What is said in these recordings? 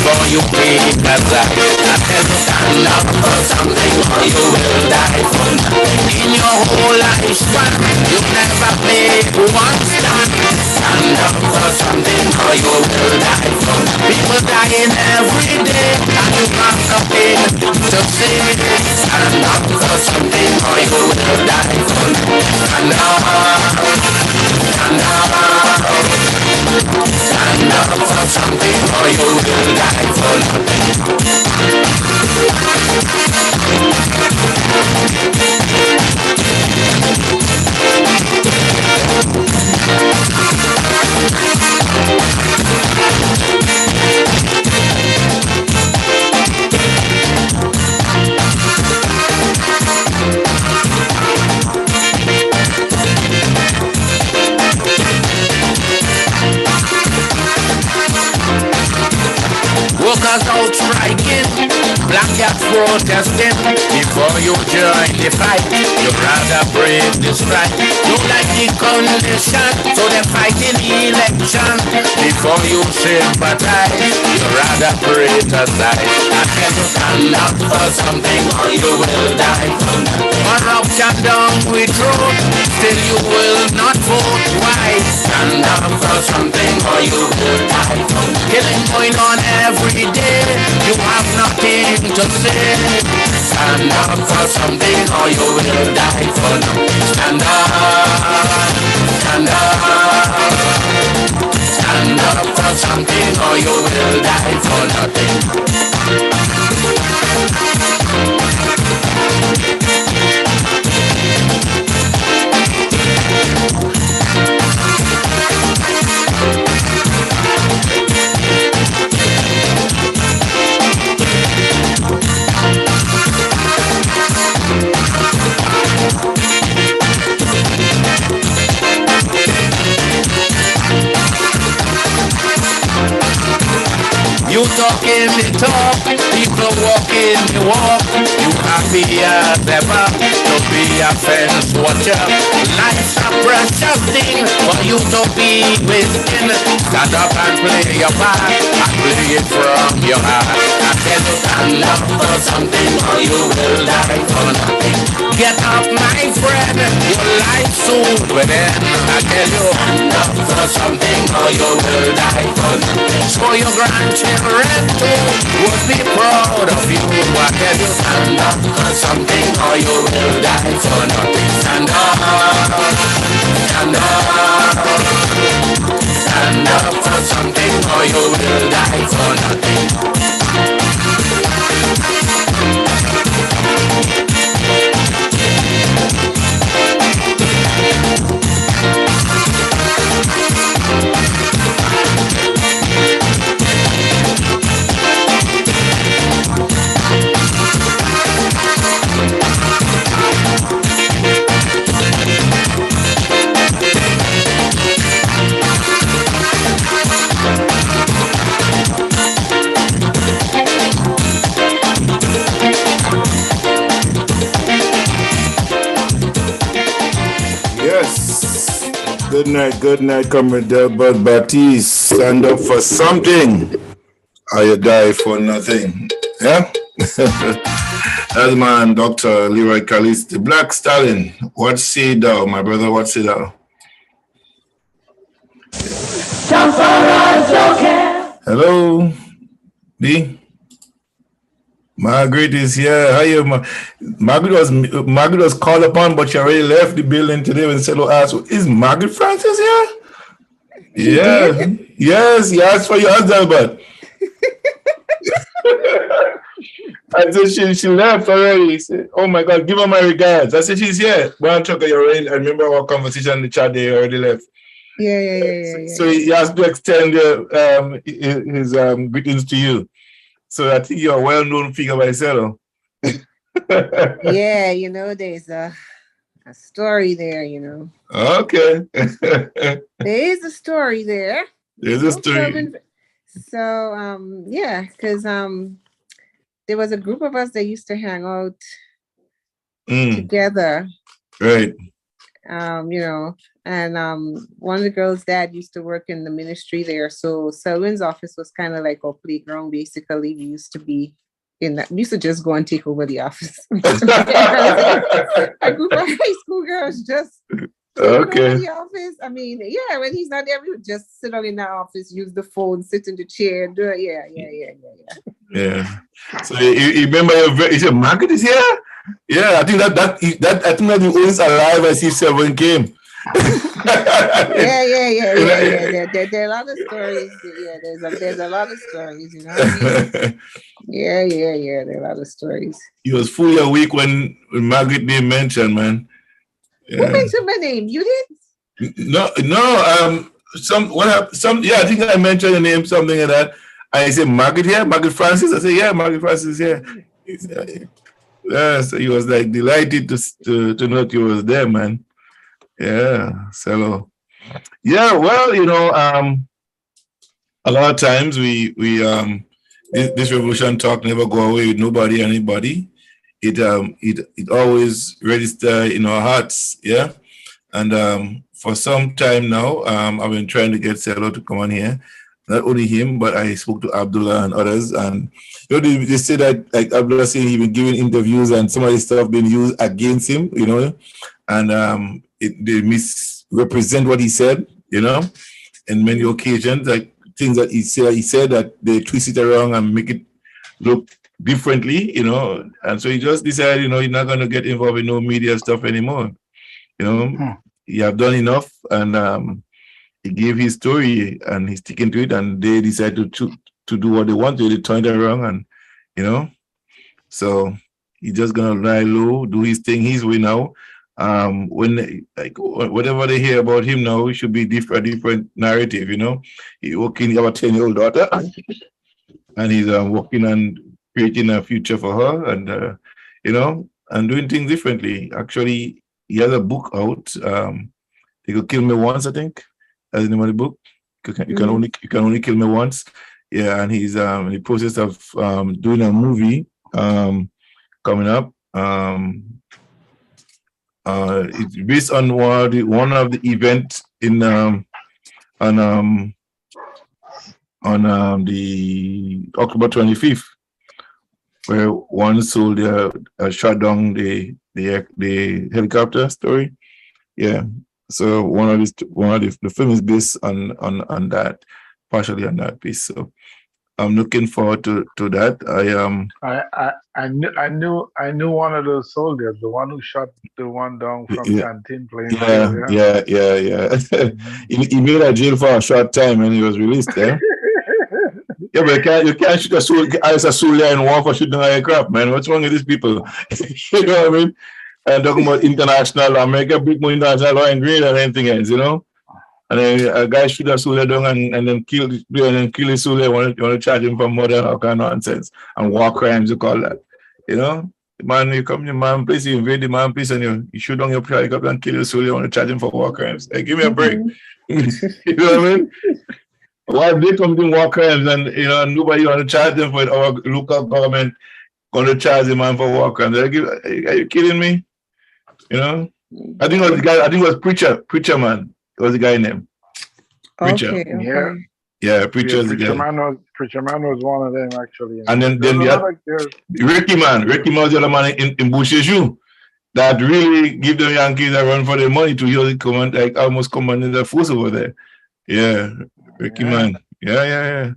before you pick a side. I tell you stand up for something or you will die for nothing. In your whole lifespan, you never made one stand. Stand up for something or you will die for nothing. People dying every day and you have nothing to say. Stand up for something or you will die for nothing. Stand up, stand up. Stand up for something or you will die for nothing. Workers out striking, black cats protesting. Before you join the fight, you rather break the strike. You like the condition, so they fight in election. Before you sympathize, you rather break aside. I tell you stand up for something or you will die for nothing. Corruption down with road, still you will not vote. Why? Stand up for something or you will die for nothing. Killing going on every day, you have nothing to say. Stand up for something or you will die for nothing. Stand up, stand up. Stand up for something or you will die for nothing. You talking the talk, people walking the walk. You happy as ever to be a fence watcher. Life's a precious thing for you to be within. Stand up and play your part and play it from your heart. I tell you stand up for something or you will die for nothing. Get up my friend, your life soon will end. I tell you stand up for something or you will die for nothing. So your grandchildren too would be proud of you. I tell you stand up for something or you will die for nothing. Stand up, stand up. Stand up for something or you will die for nothing. Good night, Comrade Delbert Baptiste. Stand up for something, or you die for nothing. Yeah? That's man, Dr. Leroy Callis, the Black Stallion. What say thou, my brother? What say thou? Hello, B. Margaret is here. How you? Margaret was called upon, but she already left the building today. When Cello asked, "Is Margaret Francis here?" Yeah. Yes, he asked for your husband, but I said she left already. He said, "Oh my God, give her my regards." I said she's here. Well, Chuck, you already. I remember our conversation in the chat. They already left. Yeah. So he asked to extend his greetings to you. So I think you're a well-known figure by Cello. Yeah, there's a story there, Okay. There is a story there. There's a story. So, because there was a group of us that used to hang out together. Right. And one of the girls' dad used to work in the ministry there. So Selwyn's office was kind of like a playground, basically. We used to be in that. We used to just go and take over the office. A group of high school girls just Okay. over the office. I mean, yeah, when he's not there, we would just sit down in the office, use the phone, sit in the chair, do it. Yeah. So you remember you said Margaret is here? Yeah, I think that I think that he was alive as he said when he came. Yeah. There are a lot of stories. Yeah, there's a lot of stories, you know what I mean? Yeah. There are a lot of stories. He was fully awake when Margaret being mentioned, man. Who mentioned my name? You did? No. Yeah, I think I mentioned your name, something like that. I said, Margaret here? Margaret Francis? I said, yeah, Margaret Francis here. Yeah, so he was like delighted to know that you was there, man. Yeah, so yeah, well, you know, a lot of times we this revolution talk never go away with nobody, anybody. It always register in our hearts, yeah. And for some time now, I've been trying to get Cello to come on here. Not only him, but I spoke to Abdullah and others, and you know they say that like Abdullah saying he been giving interviews and some of this stuff been used against him, you know, and they misrepresent what he said, you know, in many occasions, like things that he said that they twist it around and make it look differently, you know, and so he just decided, you know, he's not going to get involved in no media stuff anymore, you know. He have done enough, and he gave his story and he's sticking to it, and they decided to do what they want to. They turned it around, and you know, so he's just gonna lie low, do his thing his way now. When like whatever they hear about him now, it should be a different narrative, you know. He working, he have a 10-year-old daughter, and he's working on creating a future for her, and you know, and doing things differently. Actually, he has a book out. They could kill me once, I think. That's the name of the book. You can only kill me once. Yeah, and he's in the process of doing a movie coming up. It's based on one of the events in on the October 25th, where one soldier shot down the helicopter story. Yeah. So one of the film is based on that, partially on that piece. So I'm looking forward to that. I knew one of those soldiers, the one who shot the one down from Canteen playing. Yeah. He made a jail for a short time and he was released. Yeah. Yeah, but you can't shoot a soldier in war for shooting an aircraft, man. What's wrong with these people? You know what I mean? And talking about international law, America big more international law and greater than anything else, you know. And then a guy shoot a soldier down and then kill his soldier. Want to charge him for murder, all kind of nonsense and war crimes, you call that, you know. The man, you come to the man place, you invade the man place, and you shoot down your helicopter and kill your soldier. Want to charge him for war crimes? Hey, give me a break. You know what I mean? Why they come to war crimes and you know nobody want to charge them for it? Our local government going to charge the man for war crimes? Are you kidding me? You know, I think it was the guy. I think it was Preacher Man. It was the guy named Preacher. Okay. Yeah, Preacher is the guy. Preacher Man was one of them actually. And then Ricky Man. Ricky Man was the other man in Busheshu that really give the Yankees a run for their money to hear the command, like almost commanding the force over there. Yeah, Ricky Man. Yeah.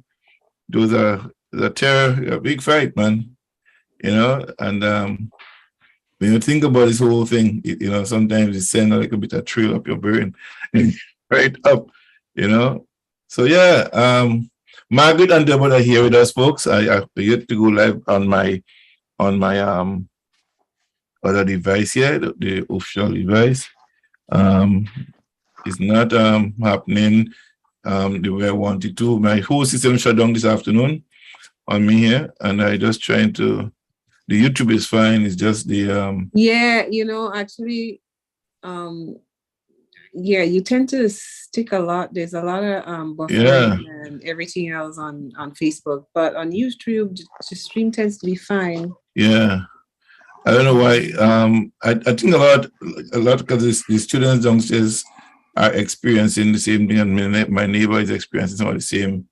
Those are a terror, a big fight, man. You know, and when you think about this whole thing, you know, sometimes it sends like a bit of thrill up your brain, right up, you know. So yeah, Margaret and Deborah are here with us, folks. I forget to go live on my other device here, the official device. It's not happening the way I wanted to. My whole system shut down this afternoon on me here, and I just trying to. The YouTube is fine. It's just the Yeah, you know, actually, you tend to stick a lot. There's a lot of buffering and everything else on Facebook, but on YouTube, the stream tends to be fine. Yeah, I don't know why. I think a lot because the students downstairs are experiencing the same thing, and my neighbor is experiencing some of the same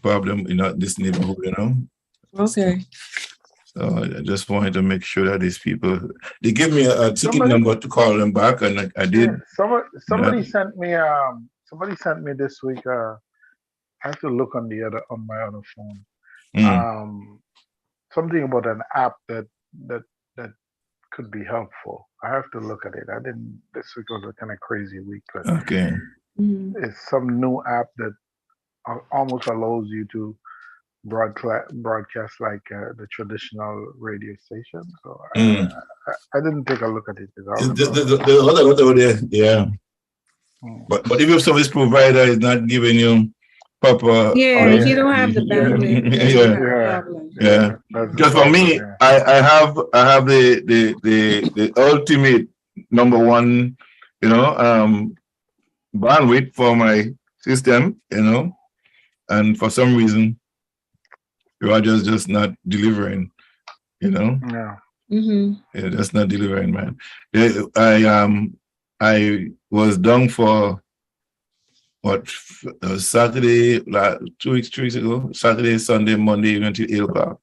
problem in this neighborhood, Okay. So I just wanted to make sure that these people, they give me a ticket number to call them back, and I did. Somebody sent me this week. I have to look on my other phone. Something about an app that could be helpful. I have to look at it. This week was a kind of crazy week. But okay. It's some new app that almost allows you to broadcast like the traditional radio station. So I didn't take a look at it. There's a lot over there, yeah. But if your service provider is not giving you proper, if you don't have the bandwidth, yeah. Just for me, I have the ultimate number one, bandwidth for my system, and for some reason, Roger's just not delivering, Yeah. Yeah, that's not delivering, man. I was down for Saturday, like 2 weeks, 3 weeks ago. Saturday, Sunday, Monday, until 8 o'clock.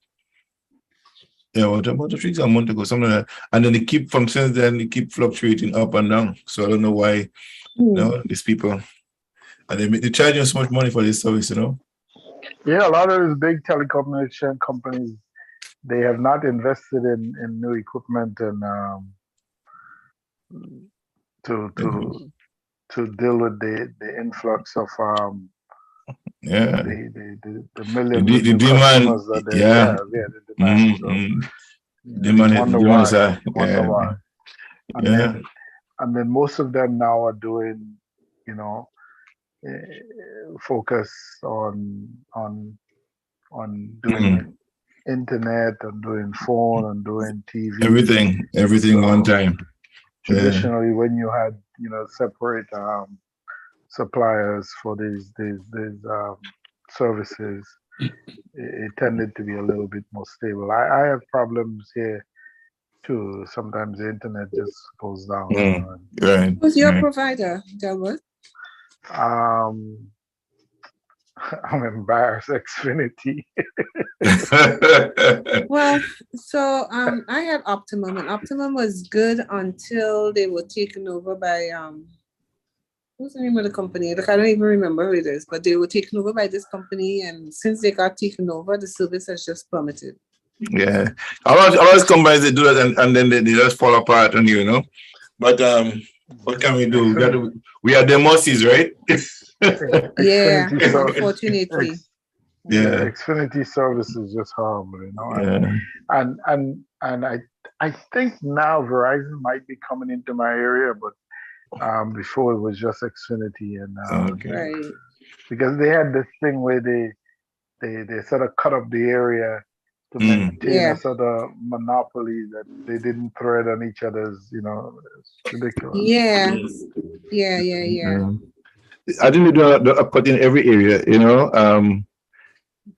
Yeah, about 2 weeks, a month ago, something like that. And then they keep fluctuating up and down. So I don't know why, these people, and they charge you so much money for this service, Yeah, a lot of these big telecommunication companies, they have not invested in new equipment and to deal with the influx of the millions of new customers that they have. Yeah, the demand. Wonder why. And then most of them now are doing, focus on doing internet and doing phone and doing TV. Everything one time. Traditionally, when you had separate suppliers for these services, it tended to be a little bit more stable. I have problems here too. Sometimes the internet just goes down. Right. Who's your provider, Delbert? I'm embarrassed. Xfinity. Well, so I had Optimum, and Optimum was good until they were taken over by what's the name of the company? Like, I don't even remember who it is, but they were taken over by this company, and since they got taken over, the service has just plummeted. Yeah, a lot of companies, they do that, and then they just fall apart on you, But what can we do? We are the Mosses, right? Yeah, unfortunately. Yeah, Xfinity service is just horrible, And I think now Verizon might be coming into my area, but before it was just Xfinity, and right, because they had this thing where they sort of cut up the area to maintain a sort of monopoly that they didn't thread on each other's, it's ridiculous. Yeah. I think they do a cut in every area,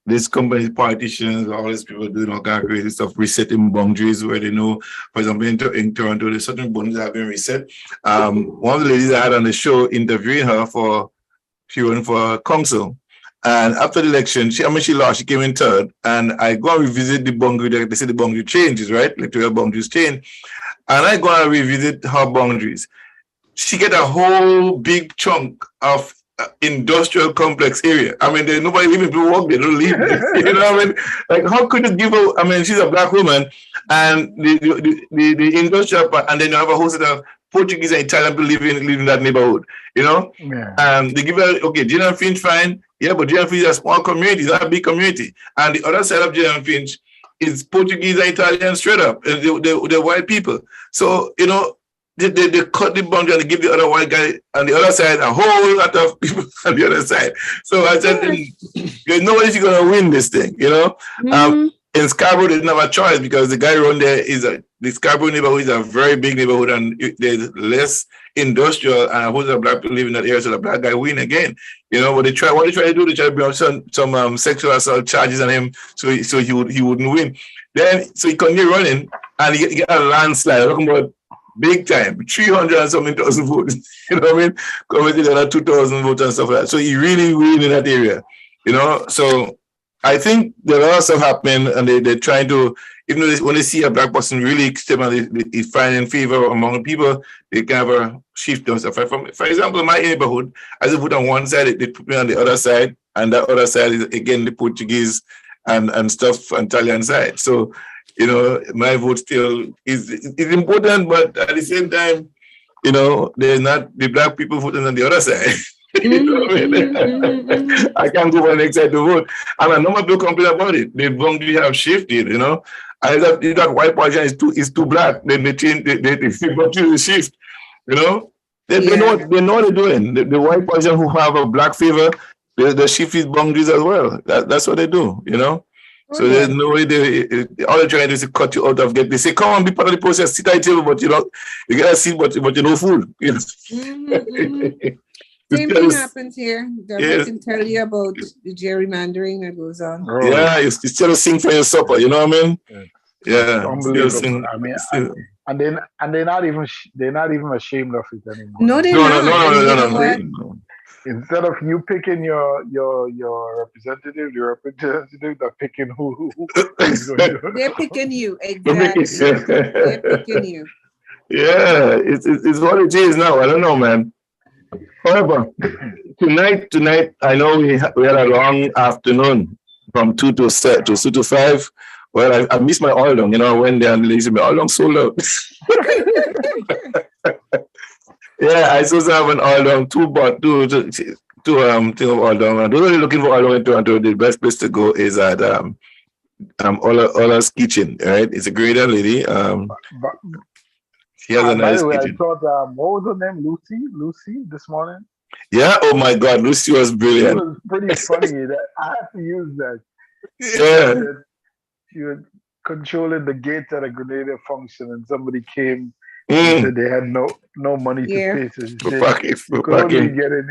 These companies, politicians, all these people doing all kind of crazy stuff, resetting boundaries where they know, for example, in Toronto, there's certain boundaries that have been reset. One of the ladies I had on the show interviewing her she went for council. And after the election, she lost, she came in third. And I go and revisit the boundary. They say the boundary changes, right? Electoral boundaries change. And I go and revisit her boundaries. She get a whole big chunk of industrial complex area. I mean, there's nobody even people walk there, don't leave there. You know what I mean? Like, how could you give her? I mean, she's a black woman, and the industrial part, and then you have a whole set of Portuguese and Italian people living in that neighborhood. Yeah. They give her Jane Finch, fine. Yeah, but Jane Finch is a small community, it's not a big community. And the other side of Jane Finch is Portuguese and Italian straight up. The white people. So, they cut the boundary and they give the other white guy on the other side a whole lot of people on the other side. So I said, there's no way she's going to win this thing, In Scarborough, they didn't have a choice because the guy around there the Scarborough neighborhood is a very big neighborhood, and there's less industrial, and a whole lot of black people live in that area, so the black guy win again. What they try to do, they try to bring some sexual assault charges on him, so he wouldn't win. Then, so he continued running, and he got a landslide. I'm talking about big time, 300 and something thousand votes. You know what I mean? Compared to the other 2,000 votes and stuff like that. So he really win in that area. You know, so I think there are stuff happening, and they're trying to, even though when they see a black person really step on is finding favor among people, they can have a shift and stuff. For example, my neighborhood, as I put on one side, they put me on the other side, and that other side is again the Portuguese and stuff on Italian side. So, you know, my vote still is important, but at the same time, you know, there's not the black people voting on the other side. You know what I mean? I can't go for the next side to vote. And a number of people complain about it. The boundary have shifted, you know. And that white politician is too black. Then they change, they the shift, you know. They know what they're doing. The white politicians who have a black favor, they shift these boundaries as well. That's what they do, you know. So there's no way all they're trying to do is cut you out of get. They say, come on, be part of the process, sit at the table, but you know, you get a seat, but you're no fool. You know? Same thing happens here. They can tell you about the gerrymandering that goes on. Oh. Yeah, you still sing for your supper. You know what I mean? Yeah, unbelievable. I mean, and they're not even ashamed of it anymore. No, they're not. No. Instead of you picking your representative, the representative are picking who they're picking you, exactly. They're picking you. Yeah, it's what it is now. I don't know, man. However, tonight, I know we had a long afternoon from 2 to 5. Well, I missed my oil down. You know, I went there and they said my oil down sold out. Yeah, I supposed to have an oil down, two thing of oil down. And those are looking for oil down in Toronto. The best place to go is at Ola's Kitchen, right? It's a great lady. She has a nice kitchen. I thought, what was her name? Lucy this morning? Yeah, oh my God, Lucy was brilliant. It was pretty funny. I had to use that. Yeah. She was controlling the gates at a Grenada function, and somebody came and said they had no money to pay. So she said, you could only get it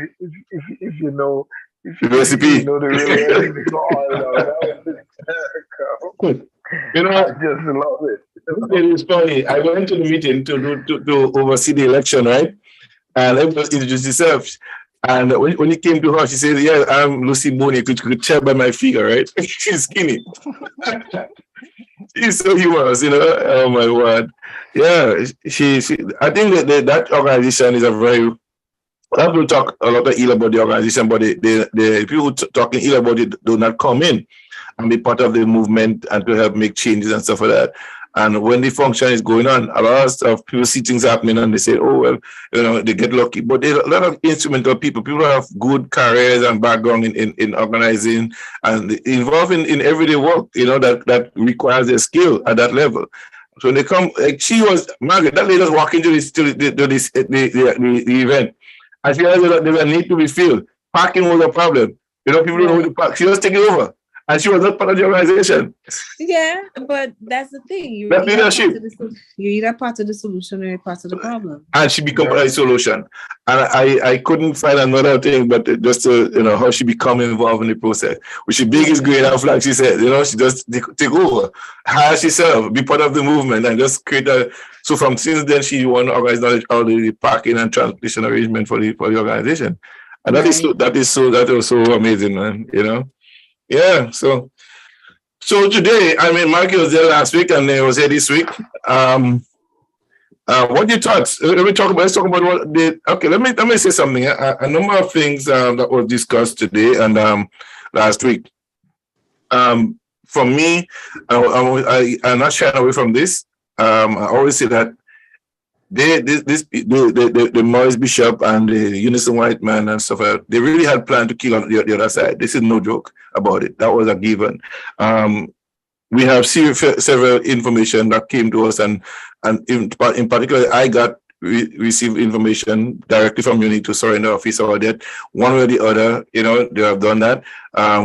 if you know the recipe. You know the real recipe for oil. That was hysterical. You know, I just love it. It is funny. I went to the meeting to oversee the election, right? And everybody introduced herself. And when he came to her, she said, "Yeah, I'm Lucy Mooney. You could tell by my figure, right? She's skinny." She's so humorous, you know. Oh my word! Yeah, she. I think that organization is a very. People talk a lot of ill about the organization, but the people talking ill about it do not come in and be part of the movement and to help make changes and stuff like that. And when the function is going on, a lot of stuff, people see things happening and they say, oh, well, you know, they get lucky. But there's a lot of instrumental people who have good careers and background in organizing and involved in everyday work, you know, that requires a skill at that level. So when they come, like she was, Margaret, that lady was walking to the event. And she realized there's a need to be filled. Parking was a problem. You know, people don't know who to park. She was taking over. And she was not part of the organization. Yeah, but that's the thing. That's leadership. You're either part of the solution or you're part of the problem. And she became part of the solution. And I couldn't find another thing, but just to, you know, how she become involved in the process. With she biggest green and flag, she said, you know, she just take over, hire herself, be part of the movement, and just create a. So from since then, she won to organize all the parking and transportation arrangement for the organization. And that was so amazing, man, you know. Yeah, so today, I mean, Mikey was there last week and he was here this week. What you thought? Let's talk about what they. Okay, let me say something. A number of things that were discussed today and last week. For me, I'm not shying away from this. I always say that the Maurice Bishop and the Unison White Man and stuff, they really had planned to kill on the other side. This is no joke about it. That was a given. We have several information that came to us, and in particular, I received information directly from UNIT to surrender office or that one way or the other. You know, they have done that.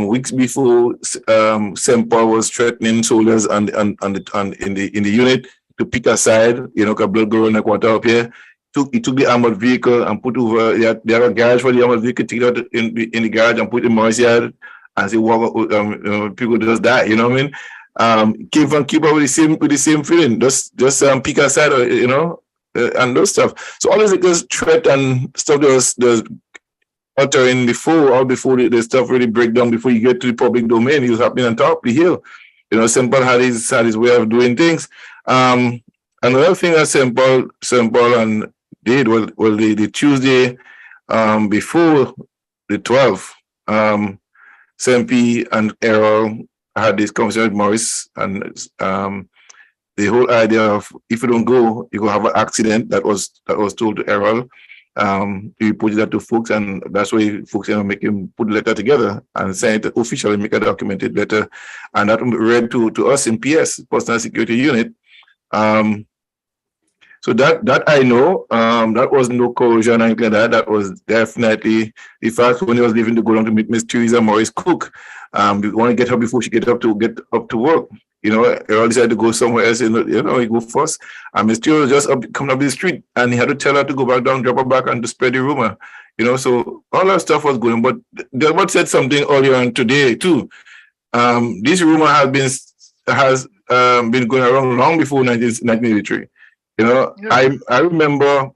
Weeks before, St. Paul was threatening soldiers in the unit to pick a side, you know, because blood go run like water up here. He took the armored vehicle and put over. They have a garage for the armored vehicle. Take it out in the garage and put it in Morris yard, and say, people just die. You know what I mean? Came from Cuba with the same feeling. Just pick a side, you know, and those stuff. So all this threat and stuff that was uttering before, or before the stuff really break down, before you get to the public domain, it was happening on top of the hill. You know, St. Paul had his way of doing things. Another thing that St. Paul and did was the Tuesday before the 12th, St. P and Errol had this conversation with Morris, and the whole idea of if you don't go, you're gonna have an accident. That was told to Errol. He put that to Fuchs, and that's why Fuchs make him put the letter together and send it officially, make a documented letter, and that read to us in PS, Personal Security Unit. So that I know, that was no coercion or anything like that. That was definitely the fact when he was leaving to go down to meet Miss Teresa Morris Cook. We want to get her before she get up to work. You know, Errol decided to go somewhere else. You know, he go first. And Miss Teresa was just coming up the street, and he had to tell her to go back down, drop her back, and to spread the rumor. You know, so all that stuff was going. But Delbert said something earlier on today too. This rumor has been going around long before 1983. You know, yeah. I remember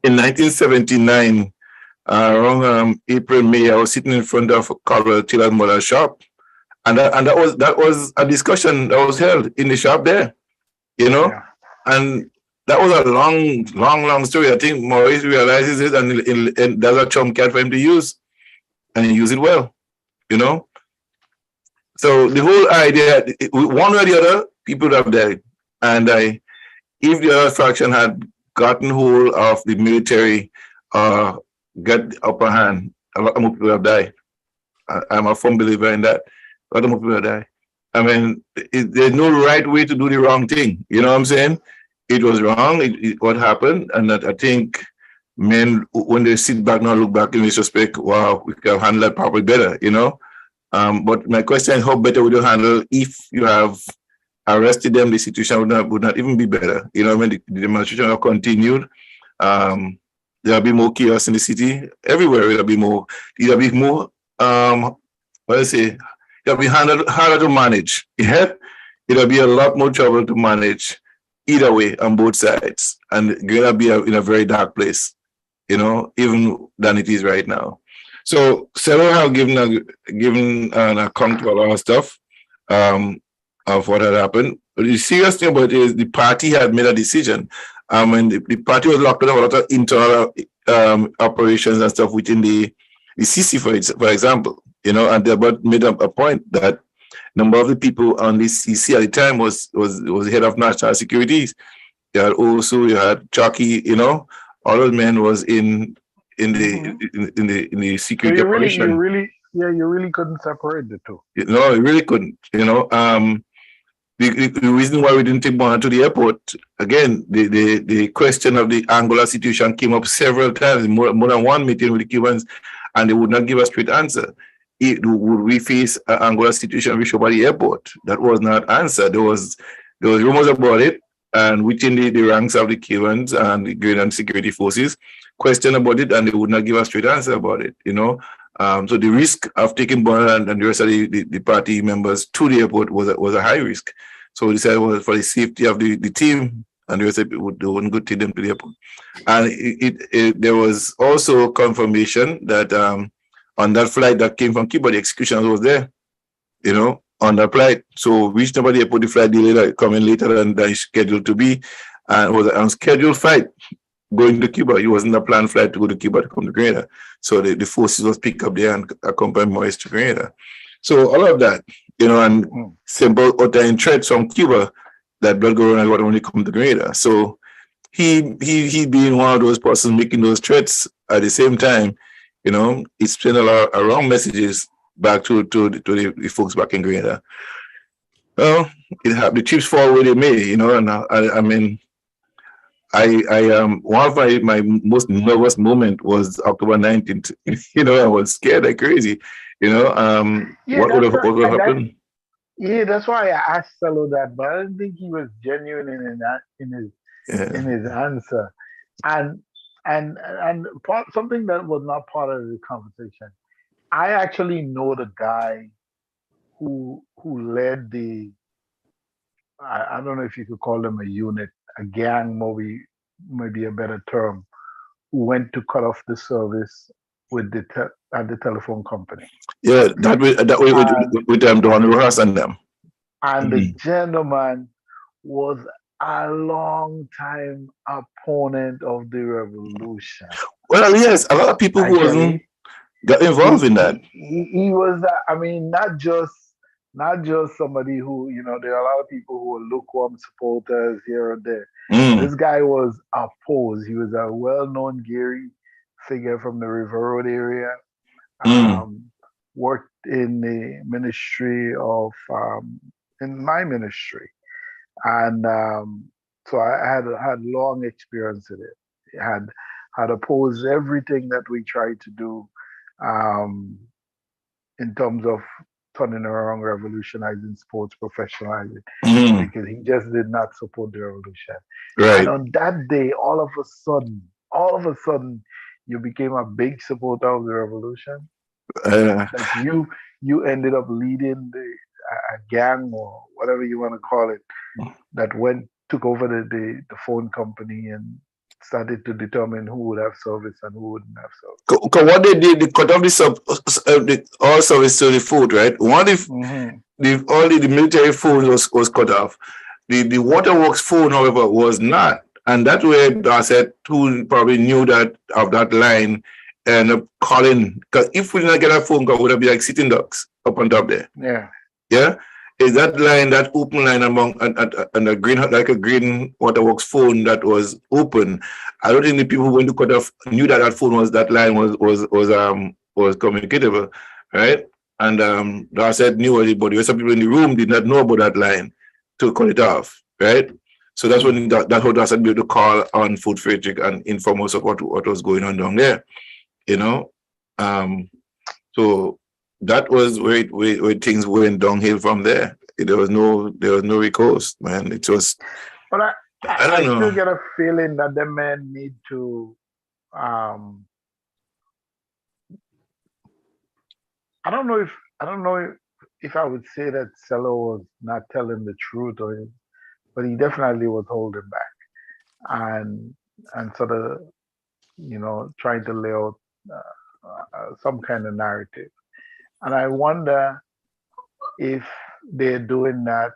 in 1979, around April, May, I was sitting in front of Carl Taylor's mother's shop, and that was a discussion that was held in the shop there. You know, yeah. And that was a long story. I think Maurice realizes it, and there's a trump card for him to use, and he used it well. You know, so the whole idea, one way or the other, people have died, and if the other faction had gotten hold of the military, get the upper hand, a lot more people have died. I'm a firm believer in that. A lot more people have died. I mean, there's no right way to do the wrong thing. You know what I'm saying? It was wrong. What happened, and that I think men, when they sit back now, look back in retrospect, wow, we could have handled that probably better. You know. But my question is, how better would you handle if you have arrested them? The situation would not even be better. You know, when the demonstration have continued, there'll be more chaos in the city. Everywhere it'll be more, it'll be harder to manage. Yeah? It'll be a lot more trouble to manage either way on both sides. And it's gonna be in a very dark place, you know, even than it is right now. So several have given an account to a lot of stuff. Of what had happened. But the serious thing about it is the party had made a decision. And the party was locked up a lot of internal operations and stuff within the CC, for example, you know, and they made up a point that number of the people on the CC at the time was the head of national security. You had Chucky, you know, all those men was in the security operation. You really couldn't separate the two. No, you really couldn't, you know. The reason why we didn't take Bonner to the airport, again, the question of the Angola situation came up several times, more than one meeting with the Cubans, and they would not give a straight answer. Would we face an Angola situation with Shobali Airport? That was not answered. There was rumors about it, and within the ranks of the Cubans and the Grenadian security forces, question about it, and they would not give a straight answer about it, you know. So the risk of taking Bonner and the rest of the party members to the airport was a high risk. So we decided it was for the safety of the team, and the rest of people wouldn't go take them to the airport. And there was also confirmation that on that flight that came from Cuba, the executioner was there, you know, on that flight. So reached nobody airport, the flight delayed, coming later than it's scheduled to be, and it was an unscheduled flight going to Cuba. It wasn't a planned flight to go to Cuba to come to Grenada. So the forces was picked up there and accompanied Morris to Grenada. So all of that, you know, and simple uttering threats from Cuba that Blood Gorona would only come to Grenada. So he being one of those persons making those threats at the same time, you know, he sent a lot of wrong messages back to the folks back in Grenada. Well, the chips fall where they may, you know, and I mean, one of my most nervous moment was October 19th. You know, I was scared like crazy. You know, what would have happened? That's why I asked Salo that, but I didn't think he was genuine in his answer. And something that was not part of the conversation. I actually know the guy who led the. I don't know if you could call them a unit, a gang, maybe maybe a better term, who went to cut off the service with at the telephone company. Yeah, that way And with them, Don Ross and them. the Mm. gentleman was a long time opponent of the revolution. Well, yes, a lot of people who wasn't Actually, got involved in that. he was. I mean, not just somebody who, there are a lot of people who are lukewarm supporters here or there. Mm. This guy was opposed. He was a well-known Gary figure from the River Road area. Mm. Um, Worked in the ministry of in my ministry, and so I had long experience in it. Had opposed everything that we tried to do um, in terms of turning around, revolutionizing sports, professionalizing, Mm. because he just did not support the revolution. And Right. on that day, all of a sudden, you became a big supporter of the revolution. Uh, Like you ended up leading a gang or whatever you want to call it that took over the phone company and started to determine who would have service and who wouldn't have service. what they did, they cut off all service to the food, right? One if Mm-hmm. only the military phone was cut off. The waterworks phone, however, was not. And that way, I said, who probably knew that of that line and calling. Because if we didn't get a phone call, would have been like sitting ducks up on top there. Yeah. Yeah. Is that line, that open line among and a green, like a green waterworks phone that was open? I don't think the people who went to cut off knew that phone that line was communicatable, right? And I said knew everybody. Some people in the room did not know about that line to cut it off, right? So that's when that how I said be able to call on Food Frederick and inform us of what was going on down there, you know. So that was where things went downhill from there. There was no recourse, man. It was. But I I don't know. still get a feeling that the men need to. I don't know if I would say that Cello was not telling the truth, but he definitely was holding back and sort of trying to lay out some kind of narrative. And I wonder if they're doing that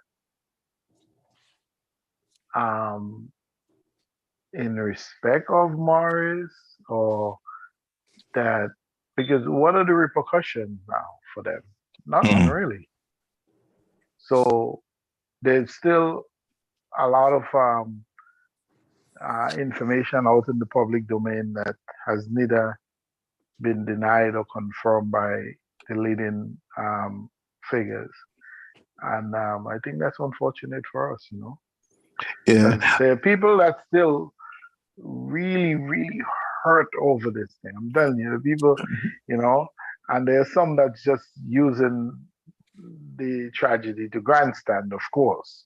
in respect of Morris, or that, because what are the repercussions now for them? Nothing really. So there's still a lot of information out in the public domain that has neither been denied or confirmed by the leading figures. And I think that's unfortunate for us, Yeah. There are people that still really, really hurt over this thing. I'm telling you, the people, and there's some that's just using the tragedy to grandstand, of course.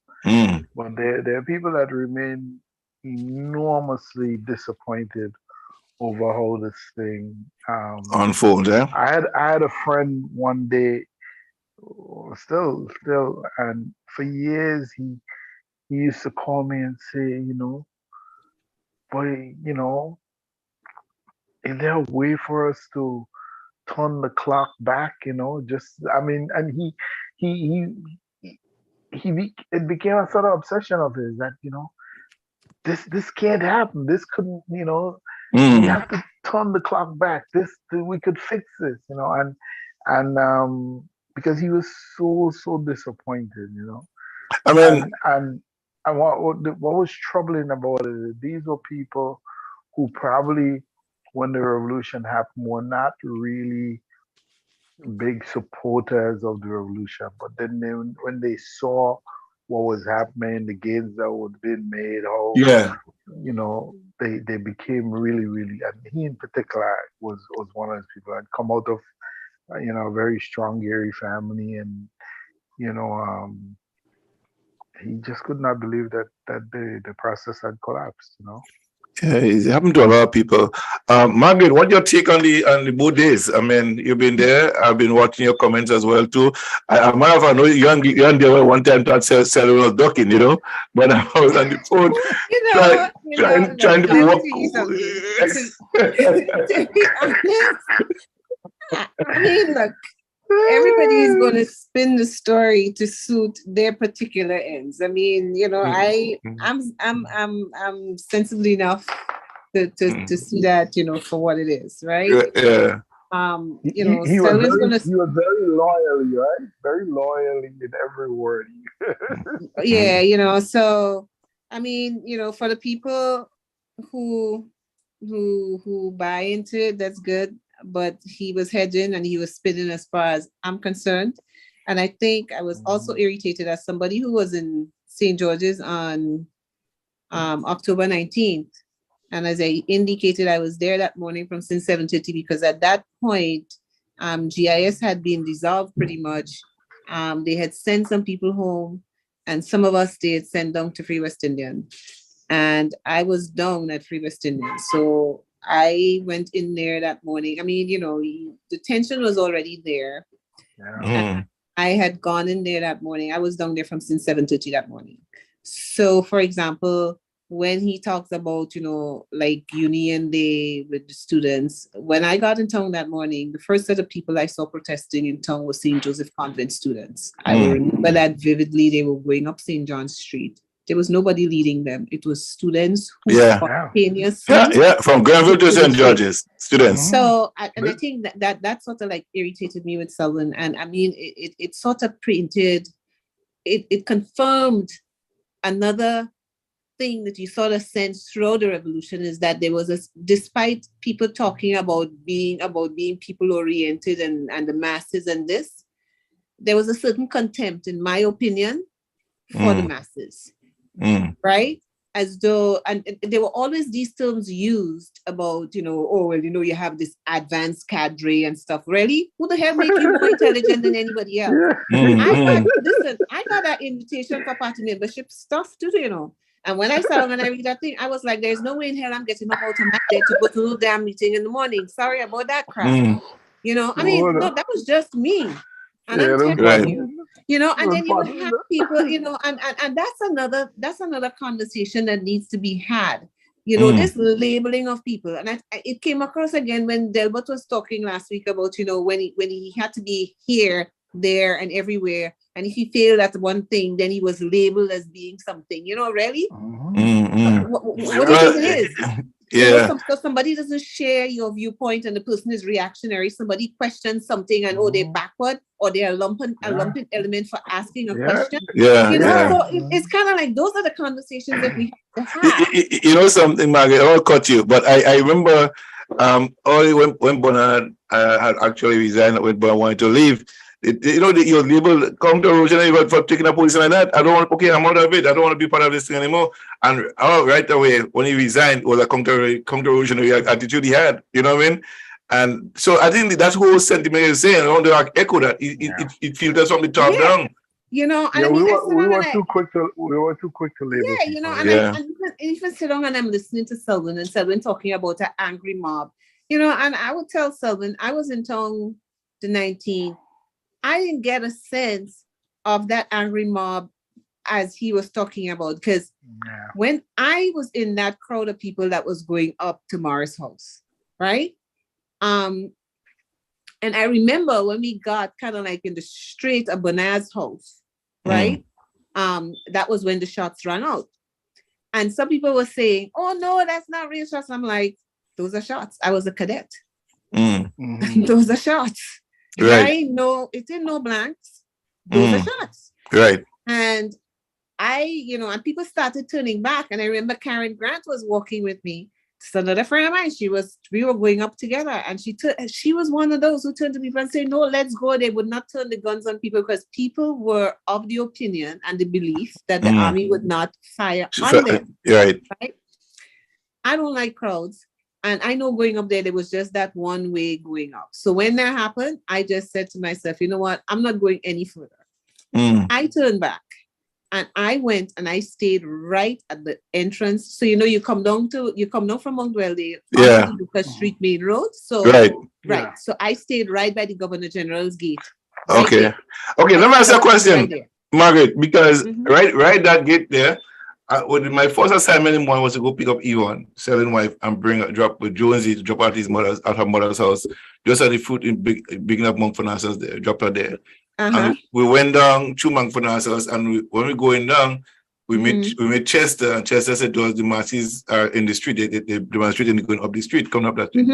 But there are people that remain enormously disappointed over how this thing unfolds. Yeah. I had a friend one day, still, and for years he used to call me and say, boy, is there a way for us to turn the clock back? Just, I mean, and it became a sort of obsession of his that this can't happen. This couldn't, we have to turn the clock back. We could fix this, and because he was so disappointed, I mean, and what was troubling about it is these were people who probably, when the revolution happened, were not really big supporters of the revolution, but then when they saw what was happening, the gains that were being made, how they became really, really, and he in particular was one of those people that come out of a very strong Gary family, and he just could not believe that the process had collapsed. Yeah, it happened to a lot of people. Margaret, what's your take on the boat days? I mean, you've been there. I've been watching your comments as well too. I might have know you and there one time to sell was ducking, you know, but I was on the phone trying look, to let me walk. tell you something. To be honest, I mean, look, everybody is going to spin the story to suit their particular ends. I mean, I'm sensible enough to see that, for what it is, right? Yeah. He Selwyn's gonna. was very loyally, right? Very loyally in every word. Yeah, so I mean, for the people who buy into it, that's good. But he was hedging and he was spinning as far as I'm concerned. And I think I was also irritated as somebody who was in St. George's on October 19th. And as I indicated, I was there that morning from since 7:30 because at that point, GIS had been dissolved pretty much. They had sent some people home, and some of us they had sent down to Free West Indian. And I was down at Free West Indian. So I went in there that morning. I mean, the tension was already there. Yeah. I had gone in there that morning. I was down there from since 7:30 that morning. So, for example, when he talks about, like Union Day with the students, when I got in town that morning, the first set of people I saw protesting in town was St. Joseph Convent students. I will remember that vividly. They were going up St. John's Street. There was nobody leading them. It was students who spontaneously. Yeah, from Granville to St. George's, students. So, and I think that sort of like irritated me with Selwyn. And I mean, it sort of printed, it confirmed another thing that you sort of sense throughout the revolution is that there was despite people talking about being people oriented and the masses and this, there was a certain contempt, in my opinion, for the masses. Right? As though, and there were always these terms used about, you have this advanced cadre and stuff. Really? Who the hell make you more intelligent than anybody else? I got that invitation for party membership stuff too, And when I sat down and I read that thing, I was like, there's no way in hell I'm getting up out of my bed to go to the damn meeting in the morning. Sorry about that crap. I mean, no, that was just me. And I'm telling you, and then you would have people, and that's another conversation that needs to be had. This labeling of people. And it came across again when Delbert was talking last week about, when he had to be here, there, and everywhere. And if he failed at one thing, then he was labeled as being something, really? What do you think it is? Yeah. So somebody doesn't share your viewpoint and the person is reactionary. Somebody questions something and they're backward, or they're a lumping element for asking a question. So it's kind of like those are the conversations that we have to have. You know something, Margaret, I'll cut you, but I remember when Bernard had actually resigned, when Bernard wanted to leave, your label counter erosion for taking a position like that. I'm out of it. I don't want to be part of this thing anymore. And right away, when he resigned, it was a counter erosionary attitude he had. You know what I mean? And so I think that whole sentiment is saying, I want to echo that. It filters from the top down. We were too quick to label. Yeah, and even sit down and I'm listening to Selwyn and Selwyn talking about an angry mob. And I would tell Selwyn, I was in town the 19th. I didn't get a sense of that angry mob as he was talking about, because when I was in that crowd of people that was going up to Morris House, right? And I remember when we got kind of like in the street of Bernard's house, right? That was when the shots ran out. And some people were saying, oh no, that's not real shots. I'm like, those are shots. I was a cadet. Those are shots. Right. It ain't no blanks. Those are shots. Right. And and people started turning back. And I remember Karen Grant was walking with me. It's another friend of mine. We were going up together, and she was one of those who turned to people and said, no, let's go. They would not turn the guns on people because people were of the opinion and the belief that the army would not fire on them. Right. I don't like crowds. And I know going up there was just that one way going up. So when that happened, I just said to myself, you know what? I'm not going any further. I turned back. And I went and I stayed right at the entrance. So you come down from Mount Weldey Yeah. onto the Lucas Street main road. So Right. right. Yeah. So I stayed right by the Governor General's gate. Right Okay. there. Okay. Let me ask you a question, Right there. Margaret, because Mhm. right that gate there. My first assignment in the morning was to go pick up Yvonne, selling wife, and drop with Jonesy to drop out at her mother's house. Just at the foot in big enough Mount Parnassus there, dropped her there. And we went down to Mount Parnassus, and when we going down, we met Chester, and Chester said to us, the masses are in the street, they demonstrating going up the street, coming up that street.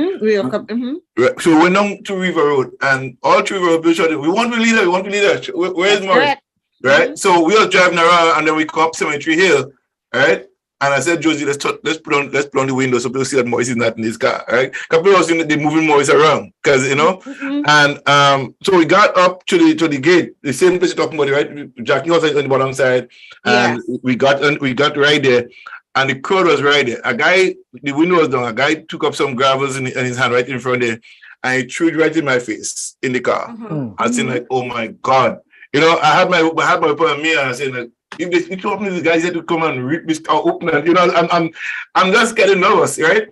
Right. So we went down to River Road, and all through River Road, we shouted, we want to lead her. Where is Morris? Right? So we were driving around, and then we come up Cemetery Hill. Right, and I said, Josie, let's put on the window so people see that Morris is not in his car. Right, because people was they're moving Morris around, because and so we got up to the gate, the same place you're talking about, right? Jackie was on the bottom side, and we got right there, and the crowd was right there. A guy, the window was down. A guy took up some gravels in his hand right in front there, and he threw it right in my face in the car. I said, like, oh my God, I had my weapon on me, and I said, like, if they told me the guys had to come and rip this car open, and I'm just getting nervous, right?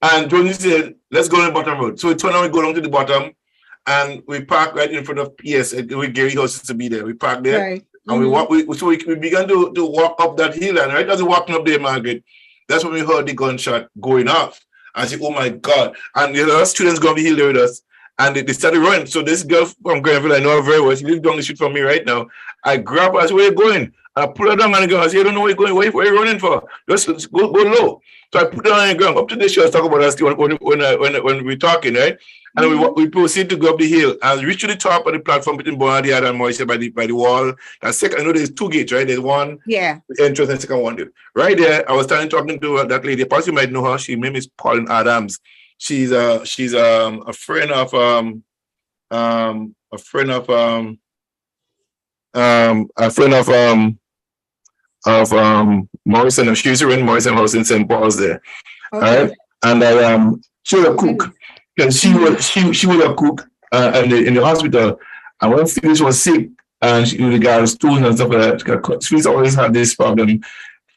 And Johnny said, let's go on the bottom road. So we turn around, we go down to the bottom, and we park right in front of PS, where Gary House used to be there. We parked there, right. And we began to walk up that hill, and right as we walking up there, Margaret, that's when we heard the gunshot going off. I said, oh my God. And the other students going to be here with us. And they started running. So this girl from Grenville, I know her very well. She lives down the street from me right now. I grab her. I said, where are you going? I put her down on the ground. I said, I don't know where you're going. Where are you running for? Just go low. So I put her on the ground. Up to this, she was talking about us when we're talking, right? And we proceed to go up the hill and reach to the top of the platform between Bonadiad and Moise by the wall. That's second. I know there's two gates, right? There's one entrance and second one. Right there, I was talking to that lady. Perhaps you might know her. Her name is Pauline Adams. She's a friend of Morrison. She used to run Morrison House in St. Paul's there. Okay. Right? And she was a cook. Because she was a cook in the hospital. And when Phyllis was sick, and the guy was stools and stuff like that, Phyllis always had this problem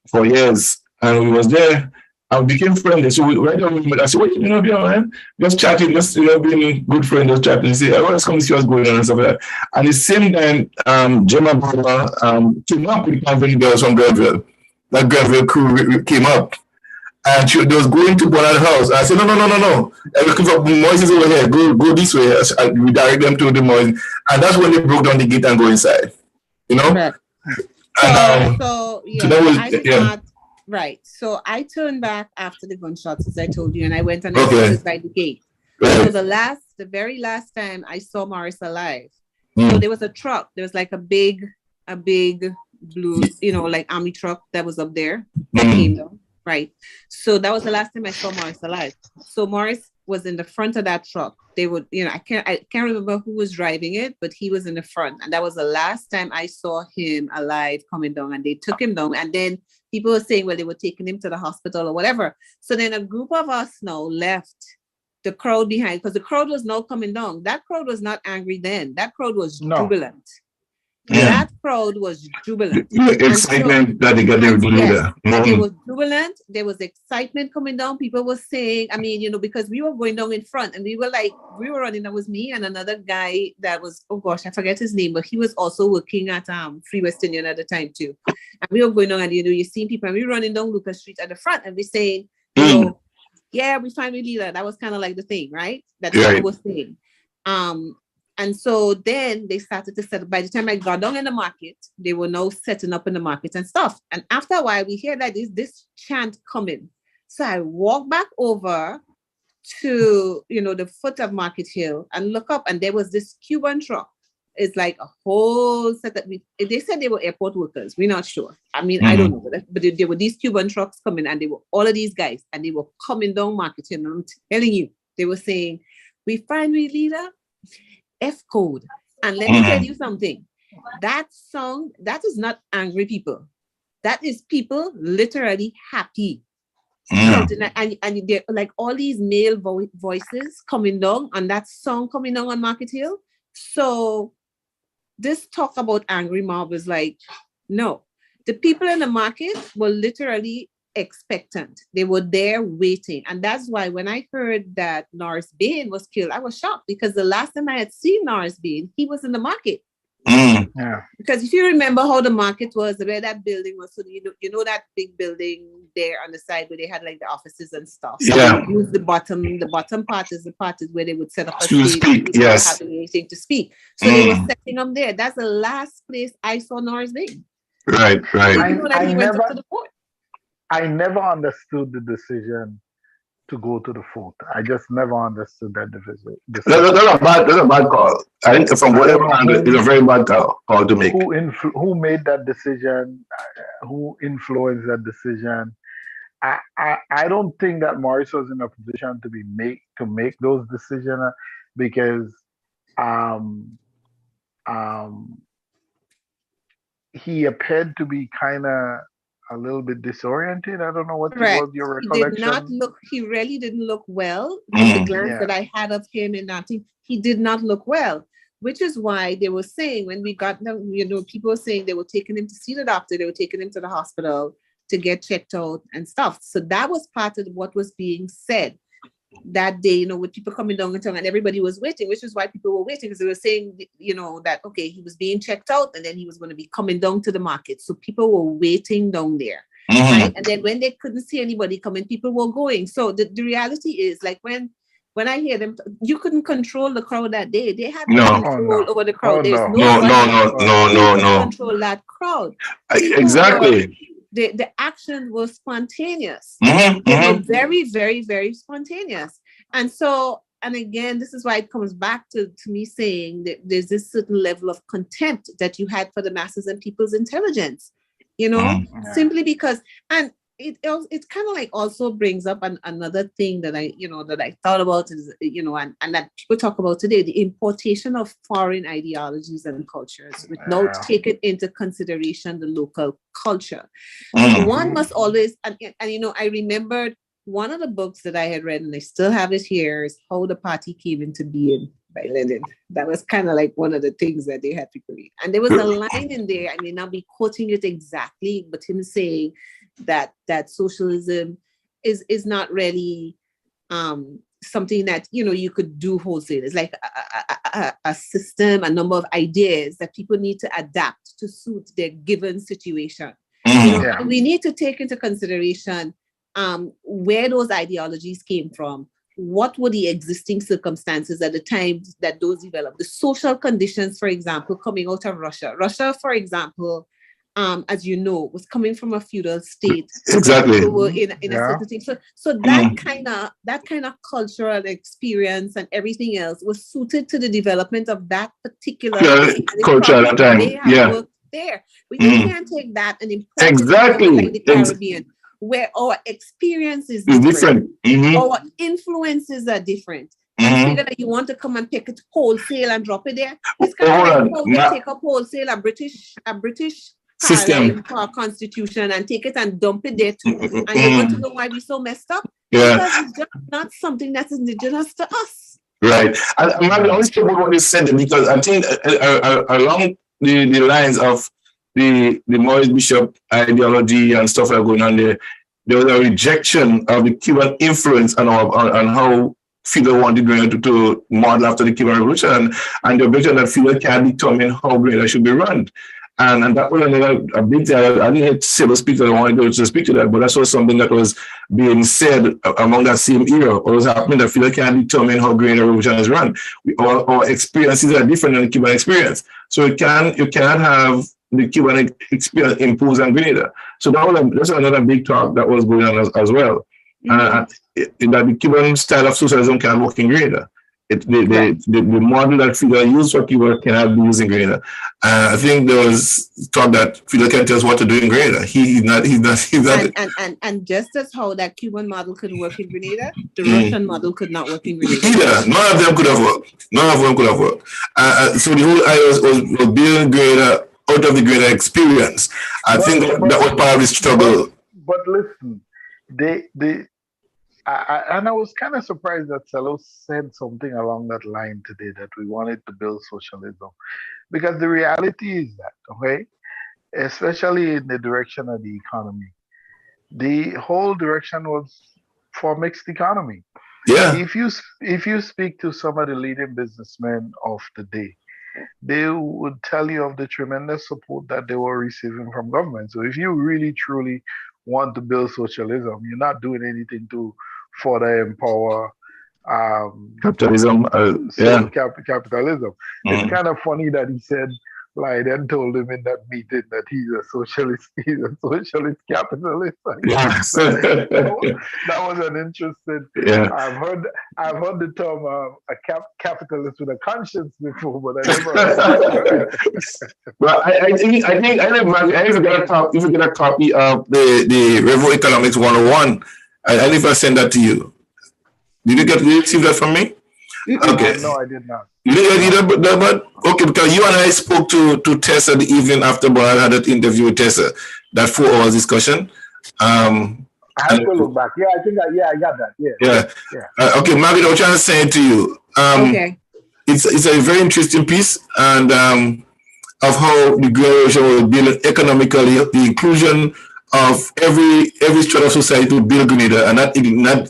for years. And we was there. I became friendly. So right now, I said, what you know, man? Just chatting, just being a good friend, just chatting. Say, I want to come see what's going on and stuff like that. And the same time, Gemma Barber came up with Convent Girls from Grenville. That Grenville crew came up. And she was going to Bonard House. I said, no. I'm looking for Moises over here. Go this way. I redirect them to the Moises. And that's when they broke down the gate and go inside. Right. And, right. So I turned back after the gunshots, as I told you, and I went and I stood by the gate. Right. So the very last time I saw Morris alive, so there was a truck. There was like a big blue, like army truck that was up there that came down. Right. So that was the last time I saw Morris alive. So Morris was in the front of that truck. They would, I can't remember who was driving it, but he was in the front. And that was the last time I saw him alive coming down, and they took him down. And then people were saying, well, they were taking him to the hospital or whatever. So then a group of us now left the crowd behind, because the crowd was now coming down. That crowd was not angry then. That crowd was jubilant. Yeah. That crowd was jubilant. Excitement that they got their leader. It was jubilant. There was excitement coming down. People were saying, because we were going down in front, and we were running. That was me and another guy that was, oh gosh, I forget his name, but he was also working at Free West Indian at the time too. And we were going down, and you see people, and we were running down Lucas Street at the front, and we're saying, yeah, we finally leader. That was kind of like the thing, right? That people was saying. And so then they started to set up. By the time I got down in the market, they were now setting up in the market and stuff. And after a while, we hear that this chant coming. So I walk back over to, the foot of Market Hill and look up, and there was this Cuban truck. It's like a whole set of, they said they were airport workers. We're not sure. I don't know. But there were these Cuban trucks coming, and they were all of these guys, and they were coming down Market Hill. And I'm telling you, they were saying, we finally leader. F code. And let me tell you something. That song, that is not angry people. That is people literally happy. And they're like all these male voices coming down on that song coming down on Market Hill. So this talk about angry mob is like, no. The people in the market were literally expectant. They were there waiting. And that's why when I heard that Norris Bain was killed, I was shocked because the last time I had seen Norris Bain, he was in the market. Yeah. Because if you remember how the market was, where that building was, so you know that big building there on the side where they had like the offices and stuff. So Yeah. they use the bottom part is the part is where they would set up a To stage. speak, People yes. were having anything to speak. So they were setting up there. That's the last place I saw Norris Bain. Right. I know that he went up to the fort. I never understood the decision to go to the fort. I just never understood that decision. That's a bad call. I think from whatever angle, it's a very bad call to make. Who made that decision? Who influenced that decision? I don't think that Morris was in a position to make those decisions because he appeared to be kind of a little bit disoriented. I don't know what was your recollection. He really didn't look well. The glance that I had of him in that thing, he did not look well, which is why they were saying when we got them, people were saying they were taking him to see the doctor, they were taking him to the hospital to get checked out and stuff. So that was part of what was being said that day, with people coming down and everybody was waiting, which is why people were waiting because they were saying, that, okay, he was being checked out and then he was going to be coming down to the market. So people were waiting down there. Right? And then when they couldn't see anybody coming, people were going. So the reality is like when I hear them, you couldn't control the crowd that day. They had no control over the crowd. There's no control that crowd. Exactly. The action was spontaneous. It was very, very, very spontaneous. And so, and again, this is why it comes back to me saying that there's this certain level of contempt that you had for the masses and people's intelligence, simply because, and it kind of like also brings up another thing that I thought about is, and that people talk about today, the importation of foreign ideologies and cultures without taking into consideration the local culture. One must always, and I remembered one of the books that I had read, and I still have it here, is How the Party Came into Being by Lenin. That was kind of like one of the things that they had to read. And there was a line in there, I may not be quoting it exactly, but him saying that socialism is not really something that you could do wholesale. It's like a system, a number of ideas that people need to adapt to suit their given situation. And we need to take into consideration where those ideologies came from. What were the existing circumstances at the time that those developed? The social conditions, for example, coming out of Russia. Russia, for example, as you know, was coming from a feudal state. Exactly. So were in a certain thing. So that kind of cultural experience and everything else was suited to the development of that particular culture at that time. Worked there. But you can't take that and import it like the Caribbean, where our experience is different. Our influences are different. And figure that you want to come and pick it wholesale and drop it there. It's kind of like how we take up wholesale a British system for our constitution and take it and dump it there too. And you want to know why we're so messed up? Because it's just not something that's indigenous to us. Right. I'm not only sure what you said, because I think along the lines of the Maurice Bishop ideology and stuff like going on there was a rejection of the Cuban influence on how Fidel wanted Grenada to model after the Cuban Revolution, and the objection that Fidel can determine how Grenada should be run. And that was a big thing. I didn't hear several speakers. I wanted to speak to that, but that's was something that was being said among that same era. What was happening that Fidel can't determine how Grenada Revolution is run. Our experiences are different than the Cuban experience. So you cannot have the Cuban experience imposed on Grenada. So that's another big talk that was going on as well. That the Cuban style of socialism can work in Grenada. The model that Fidel used for Cuba cannot be used in Grenada. I think there was talk that Fidel can tell us what to do in Grenada. He's not. And just as how that Cuban model could work in Grenada, the Russian model could not work in Grenada. Either. None of them could have worked. So the whole idea was building Grenada out of the Grenada experience. I think that was part of the struggle. But listen, and I was kind of surprised that Sello said something along that line today, that we wanted to build socialism. Because the reality is that, okay, especially in the direction of the economy. The whole direction was for mixed economy. Yeah. If you speak to some of the leading businessmen of the day, they would tell you of the tremendous support that they were receiving from government. So if you really truly want to build socialism, you're not doing anything to further empower Capitalism. Yeah. capitalism. It's Mm. kind of funny that he said, like, then told him in that meeting that he's a socialist, he's a socialist capitalist. Yes. That was an interesting. Yeah. I've heard the term capitalist with a conscience before, but I never. Well, I think if you get a copy of the Revo Economics 101, I think I send that to you. Did you receive that from me? Okay. No, I did not. Okay, because you and I spoke to Tessa the evening after, but I had that interview with Tessa, that 4 hours discussion. I have to look back. Yeah, I think I got that. Yeah. Okay, Margaret, I was trying to say it to you. Okay. It's a very interesting piece, and of how the Green Revolution will build economically the inclusion of every strata of society to build Grenada, and not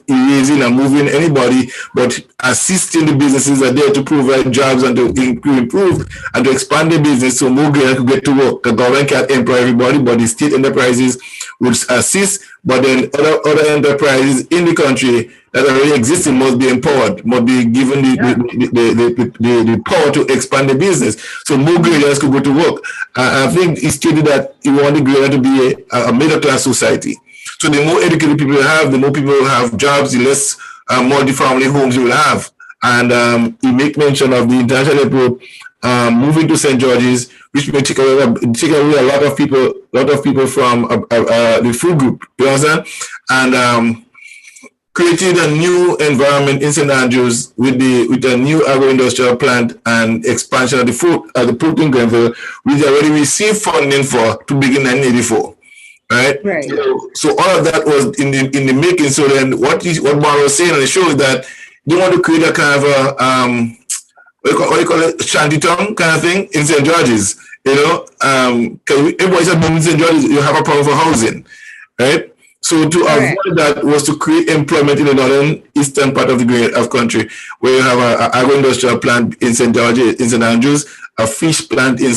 erasing and moving anybody, but assisting the businesses that are there to provide jobs and to improve and to expand the business so more Grenada could get to work. The government can't employ everybody, but the state enterprises would assist, but then other enterprises in the country that already existing must be empowered, must be given the power to expand the business. So more Grenadians could go to work. I think he stated that he wanted Grenada to be a middle class society. So the more educated people you have, the more people will have jobs, the less multi-family homes you will have. And he make mention of the international airport moving to St. George's, which may take away a lot of people from the food group. You understand? And created a new environment in St. Andrews with a new agro-industrial plant and expansion of the port in Grenville, which they already received funding for to begin 1984. Right. So all of that was in the making. So then, what Barr was saying on the show is that they want to create a kind of a what do you call it, shantytown kind of thing in St. George's. You know, because everybody's in St. George's, you have a problem for housing, right? So to avoid that was to create employment in the northern eastern part of the country, where you have an agro-industrial plant in St. George's, in St. Andrews, a fish plant and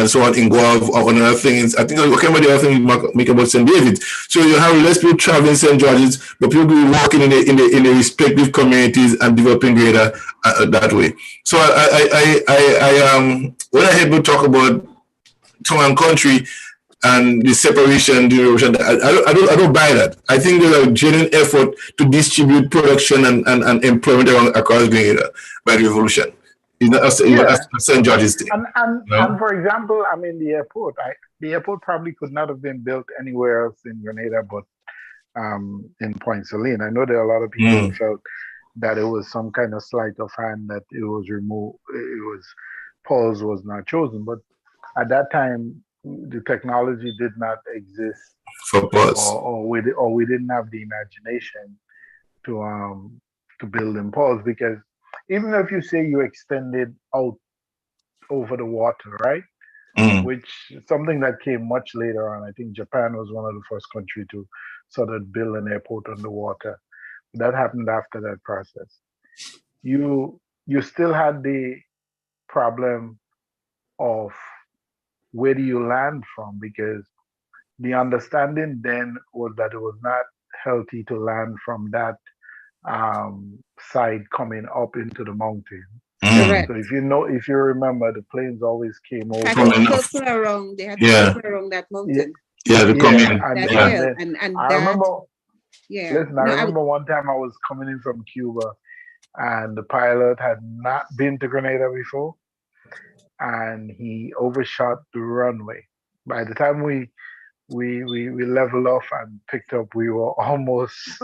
so on in Guelph, or another thing. I think I can't remember the other thing you make about St. David. So you have less people traveling St. George's, but people will be working in the respective communities and developing greater that way. So when I heard people talk about town and country and the separation, the erosion, I don't buy that. I think there's a genuine effort to distribute production and employment across Grenada by the revolution. It's not St. George's thing. And for example, I mean, the airport probably could not have been built anywhere else in Grenada but in Point Saline. I know there are a lot of people who felt that it was some kind of sleight of hand that it was removed. Pause was not chosen, but at that time the technology did not exist for pause, or we didn't have the imagination to build in pause, because even if you say you extended out over the water, right? Which is something that came much later on. I think Japan was one of the first countries to sort of build an airport on the water. That happened after that process. You still had the problem of where do you land from, because the understanding then was that it was not healthy to land from that side coming up into the mountain. So if you remember, the planes always came over. They had to circle around that mountain. I remember one time I was coming in from Cuba, and the pilot had not been to Grenada before, and he overshot the runway. By the time we leveled off and picked up, we were almost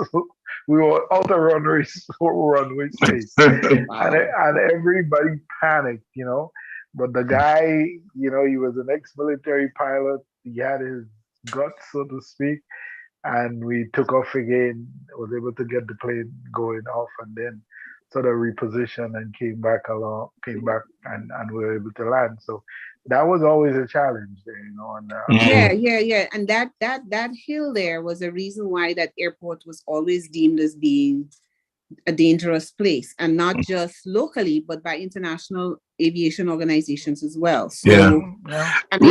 we were out of runway space, and everybody panicked, you know. But the guy, you know, he was an ex-military pilot. He had his guts, so to speak, and we took off again. Was able to get the plane going off, and then sort of repositioned and came back and we were able to land. So that was always a challenge there, you know. And Yeah. And that hill there was a reason why that airport was always deemed as being a dangerous place, and not just locally, but by international aviation organizations as well. So, I mean,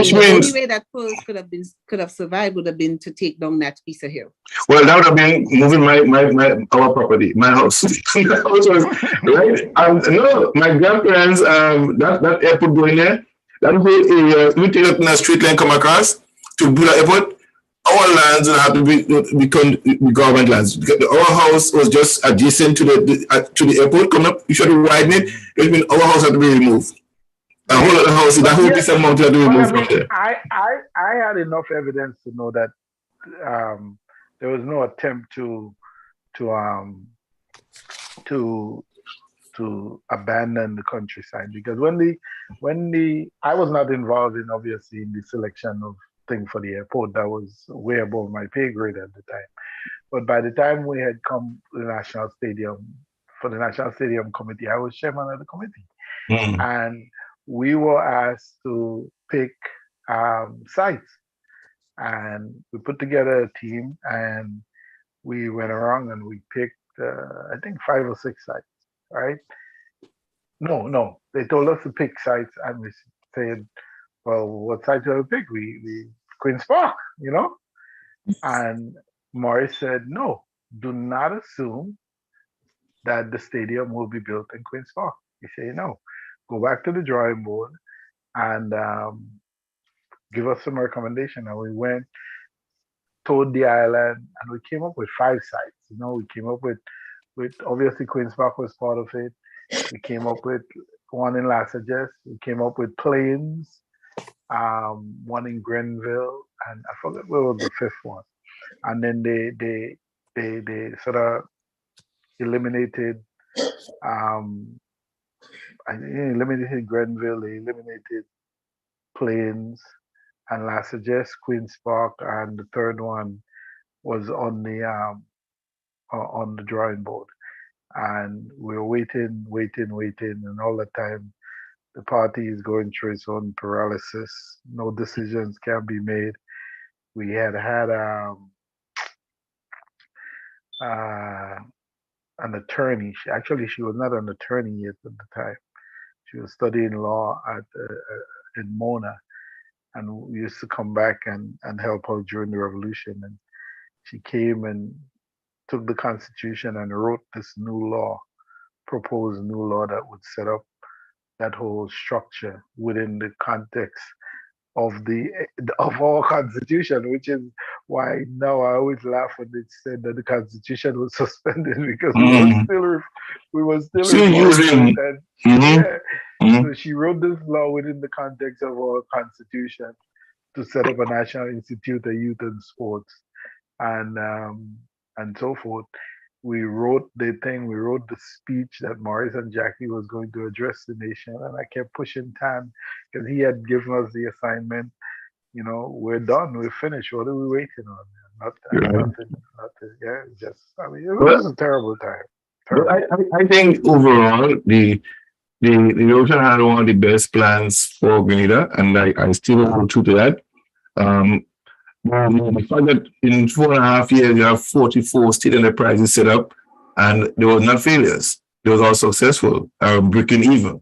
the only way that Pearls could have survived would have been to take down that piece of hill. Well, that would have been moving our property, my house. That was right. No, my grandparents, that airport going there, that whole area, we take up in a straight line come across to build an airport. Our lands will have to become government lands. Our house was just adjacent to the airport. Coming up, you should widen it. It means our house had to be removed. A whole other house, that whole piece of mountain had to be removed from there. I had enough evidence to know that there was no attempt to abandon the countryside, because when I was not involved in, obviously, in the selection of thing for the airport. That was way above my pay grade at the time. But by the time we had come to the National Stadium, for the National Stadium Committee, I was chairman of the committee. And we were asked to pick sites. And we put together a team and we went around and we picked, I think, 5 or 6 sites, right? No, they told us to pick sites and we said, well, what site do we pick? We Queen's Park, you know? And Morris said, no, do not assume that the stadium will be built in Queen's Park. He said, no, go back to the drawing board and give us some recommendation. And we went, toured the island, and we came up with 5 sites. You know, we came up with obviously Queen's Park was part of it. We came up with one in Lasajes. We came up with Plains. One in Grenville, and I forgot where was the 5th one. And then they sort of eliminated eliminated Grenville, they eliminated Plains and Lasajes, Queen's Park, and the 3rd one was on the drawing board. And we were waiting, and all the time the party is going through its own paralysis. No decisions can be made. We had an attorney. She was not an attorney yet at the time. She was studying law in Mona, and we used to come back and help her during the revolution. And she came and took the Constitution and wrote this proposed new law that would set up that whole structure within the context of our Constitution, which is why now I always laugh when they said that the Constitution was suspended, because we were still using it. So she wrote this law within the context of our Constitution to set up a National Institute of Youth and Sports, and so forth. We wrote the speech that Morris and Jackie was going to address the nation, and I kept pushing time because he had given us the assignment. You know, we're done, we're finished. What are we waiting on? Nothing. Yeah, it was a terrible time. I think overall the ocean had one of the best plans for Grenada, and I still hold true to that. The fact that in 4.5 years you have 44 state enterprises set up, and they were not failures; they were all successful, breaking even.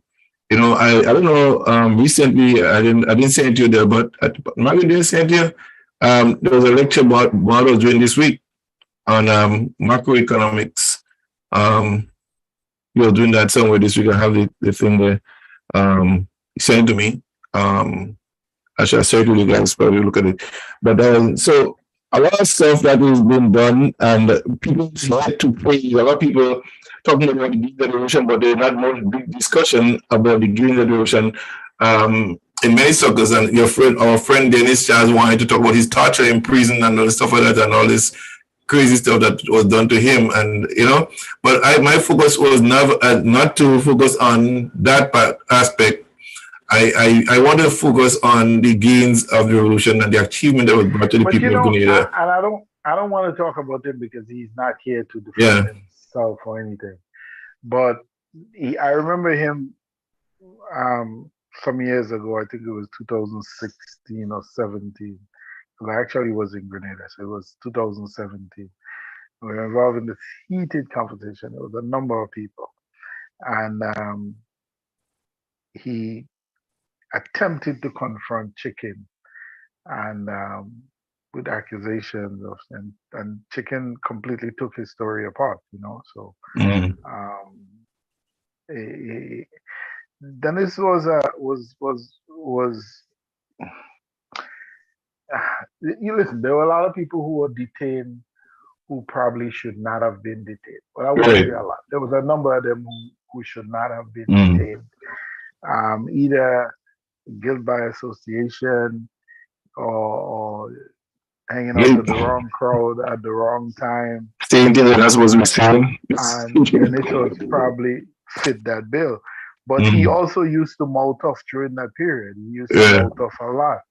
You know, I don't know. Recently, I didn't send it to you there, but Margaret didn't send you. There was a lecture about what I was doing this week on macroeconomics. You were doing that somewhere this week. I have the thing there. Sent to me. I shall share it with you guys, probably look at it. But so a lot of stuff that has been done, and people like to praise. A lot of people talking about the Green Revolution, but there's not much big discussion about the Green Revolution in many circles. And our friend Dennis Charles wanted to talk about his torture in prison and all the stuff like that, and all this crazy stuff that was done to him, and you know. But my focus was not to focus on that aspect. I want to focus on the gains of the revolution and the achievement that was brought to the people of Grenada. And I don't want to talk about him because he's not here to defend himself or anything. But I remember him some years ago. I think it was 2016 or 17. Well, I actually was in Grenada, so it was 2017. We were involved in this heated conversation. There was a number of people, and he attempted to confront Chicken, and with accusations of, and Chicken completely took his story apart. So then this was you listen. There were a lot of people who were detained who probably should not have been detained. But I won't say a lot. There was a number of them who should not have been detained. Either guilt by association or hanging out with the wrong crowd at the wrong time. Saying things that supposed to be saying. And it was probably fit that bill. But he also used to mouth off during that period. He used to mouth off a lot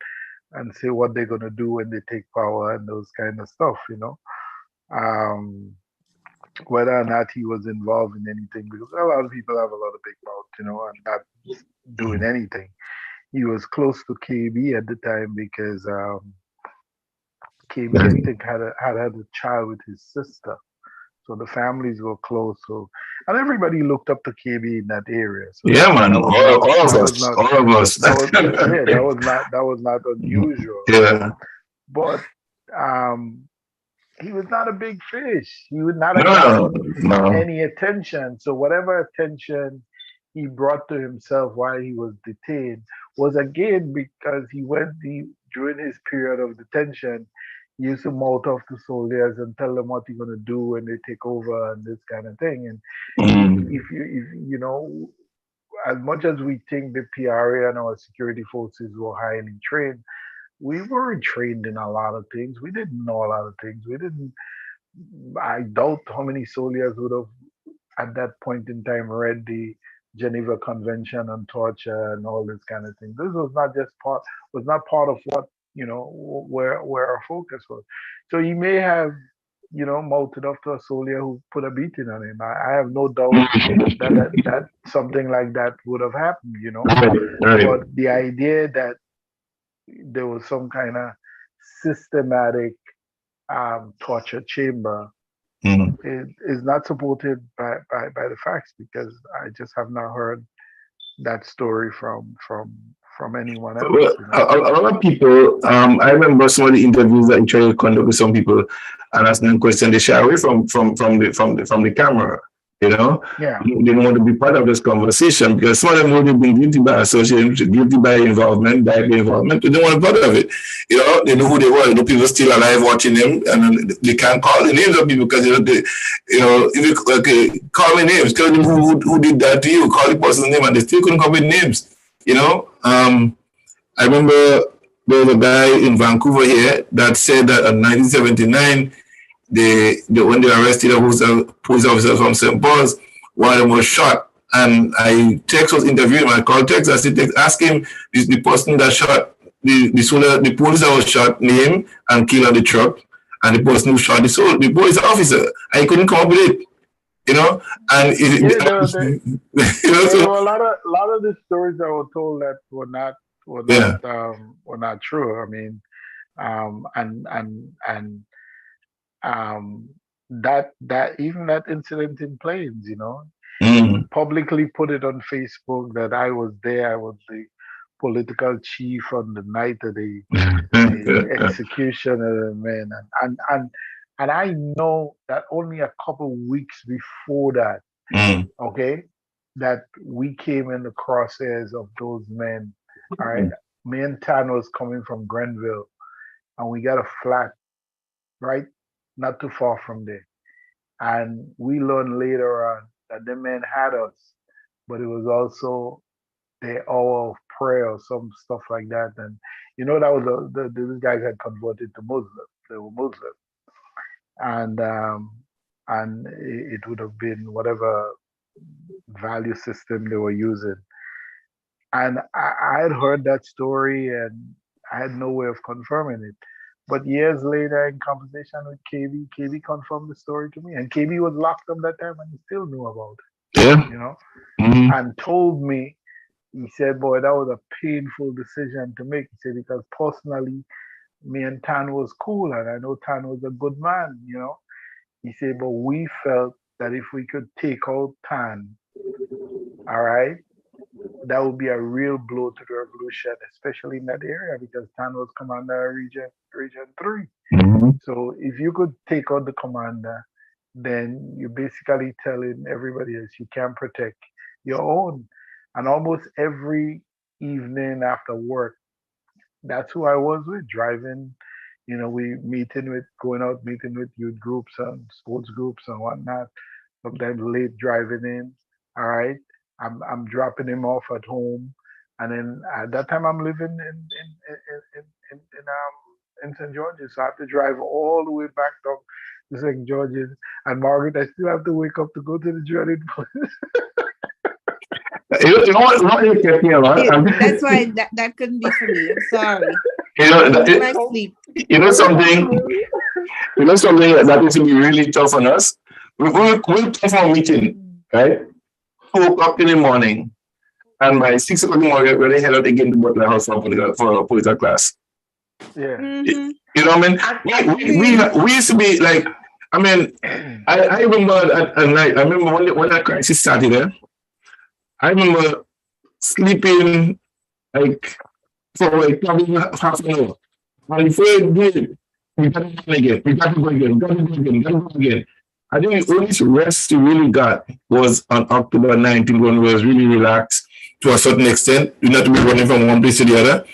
and say what they're going to do when they take power and those kind of stuff, whether or not he was involved in anything, because a lot of people have a lot of big mouth, and not doing anything. He was close to KB at the time because KB, I think, had a child with his sister. So the families were close. So, and everybody looked up to KB in that area. So yeah, man, all of us. That was not unusual. Yeah. But he was not a big fish. He would not have gotten any attention. So whatever attention he brought to himself while he was detained was again because during his period of detention, he used to mouth off the soldiers and tell them what he's going to do when they take over and this kind of thing. And if as much as we think the PRA and our security forces were highly trained, we weren't trained in a lot of things. We didn't know a lot of things. I doubt how many soldiers would have, at that point in time, read the Geneva Convention on Torture and all this kind of thing. This was not part of what, where our focus was. So he may have, mouthed off to a soldier who put a beating on him. I have no doubt that something like that would have happened, Right. But the idea that there was some kind of systematic torture chamber is not supported by the facts, because I just have not heard that story from anyone else. Well, a lot of people, I remember some of the interviews that you tried to conduct with some people and asking them questions, they shy away from the camera. Yeah. They don't want to be part of this conversation because some of them would have been guilty by association, guilty by involvement, they don't want to be part of it. They know who they were. People still alive watching them, and they can't call the names of people because if you call the names, tell them who did that to you, call the person's name, and they still couldn't come with names. I remember there was a guy in Vancouver here that said that in 1979. When they arrested a police officer from St. Paul's, one of them was shot. And Tex was interviewing him. I called Tex. I said, Tex, ask him the person that shot the police that was shot, name and killed on the truck, and the person who shot the police officer. I couldn't come up with it. And there were a lot of the stories that were told that were not true. I mean, that even that incident in Plains, publicly put it on Facebook that I was there. I was the political chief on the night of the execution of the men, and I know that only a couple of weeks before that, that we came in the crosshairs of those men. All right, me and Tan was coming from Grenville, and we got a flat, right, not too far from there. And we learned later on that the men had us, but it was also their hour of prayer or some stuff like that. And that was these guys had converted to Muslim. They were Muslim, and it would have been whatever value system they were using. And I had heard that story, and I had no way of confirming it. But years later, in conversation with KB confirmed the story to me. And KB was locked up that time, and he still knew about it. Yeah. And told me he said, boy, that was a painful decision to make. He said, because personally, me and Tan was cool, and I know Tan was a good man, you know. He said, but we felt that if we could take out Tan, all right, that would be a real blow to the revolution, especially in that area, because Tan was commander of region 3. Mm-hmm. So if you could take out the commander, then you're basically telling everybody else you can protect your own. And almost every evening after work, that's who I was with, driving. You know, going out meeting with youth groups and sports groups and whatnot. Sometimes late driving in. All right, I'm dropping him off at home, and then at that time I'm living in St. George's, so I have to drive all the way back down to St. George's. And Margaret, I still have to wake up to go to the dreaded place. You know what you me about? That's why that couldn't be for me. I'm sorry. You know, My sleep. you know something. You know something that is to be really tough on us. We'll come for a meeting, right? 2:00 in the morning, and by 6 o'clock in the morning, we're head out again to Butler House for a political class. Yeah. Mhm. You know what I mean? We used to be like, I mean, I remember at night. I remember when that crisis started there. I remember sleeping like for like probably half an hour. And before it did, we got to go again. We got to go again. We got to go again. We got to go again. I think the only rest we really got was on October 19th when we was really relaxed to a certain extent. We not to be running from one place to the other.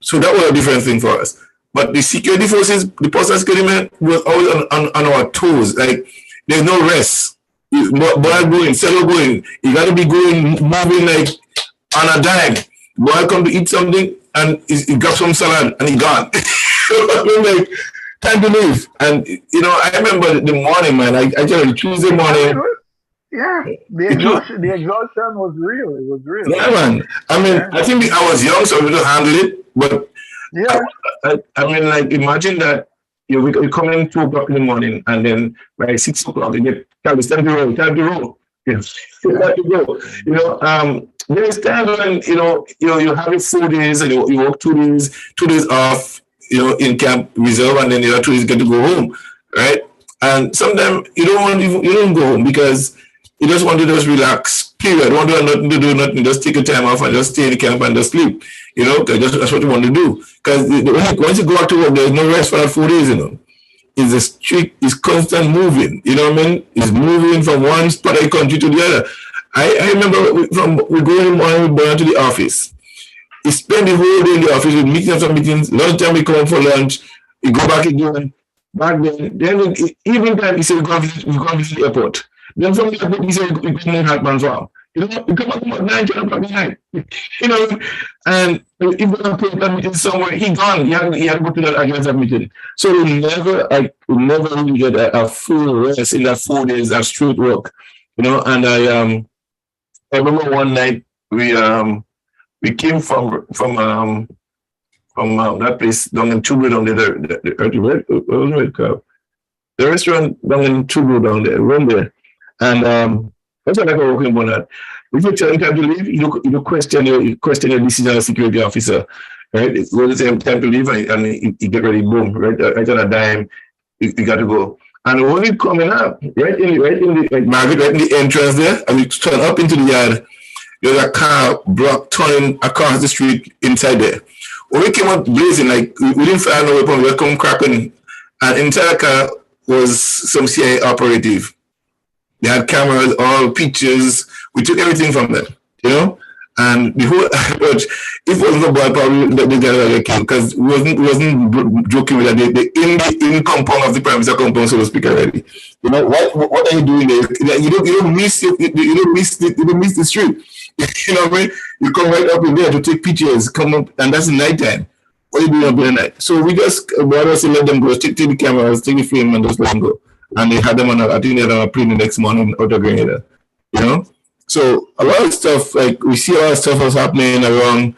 So that was a different thing for us. But the security forces, the postal security men was always on our toes. Like there's no rest. Boy going, settle going. You got to be going, moving like on a dime. Boy come to eat something and he got some salad and he gone. Like, time to leave. And you know, I remember the morning, man. I tell you, Tuesday morning. Yeah, the exhaustion was real. It was real. Yeah, man. I mean, I think I was young, so we don't handle it. But yeah, I mean, like, imagine that we come in 2 o'clock in the morning, and then by 6 o'clock, you get time to roll. Yes, you have to go. You know, there's times when you have your 4 days, and you work 2 days, 2 days off. You know, in camp reserve, and then the other 2 days get to go home, right? And sometimes you don't go home because you just want to just relax. Period. You want to have nothing to do, nothing. Just take your time off and just stay in the camp and just sleep. You know, that's what you want to do. Because once you go out to work, there's no rest for that 4 days. You know, it's a strict, it's constant moving. You know what I mean? It's moving from one part of the country to the other. I remember we go in the morning, we go to the office. We spend the whole day in the office with meetings after meetings. Lunchtime we come for lunch. We go back again. Back then even time he said we go visit the airport. Then from the airport he said we go to Hartman Farm. You know, we come back about 9, 10 o'clock at night. You know, and if we have a meeting somewhere, he gone. He had to go to that against that meeting. So we never really get a full rest in that 4 days of straight work. You know, and I remember one night we came from that place down in Trubro down there, the restaurant down in Trubro down there, around there. And that's what I was working on that. If you tell him time to leave, you question your decision as a security officer, right? It was the same time to leave and you get ready, boom, right on a dime, you got to go. And when we coming up, right in the Margaret, right in the entrance there, and we turn up into the yard. There's a car turning across the street inside there. When we came up blazing, like we didn't fire no weapon, we come cracking, and inside the car was some CIA operative. They had cameras, all pictures. We took everything from them, you know. And the whole approach, if it wasn't a boy, probably the guy would get killed because we wasn't joking with that. They in compound of the Prime Minister compound, so to speak, already. You know what are you doing there? You don't miss the street. You know what I mean? You come right up in there to take pictures, come up, and that's the night time. What are you doing up in the night? So we just let them go, take the cameras, take the film, and just let them go. And they had them I think they had on a plane the next morning out of Grenada. You know? So a lot of stuff, like we see a lot of stuff was happening around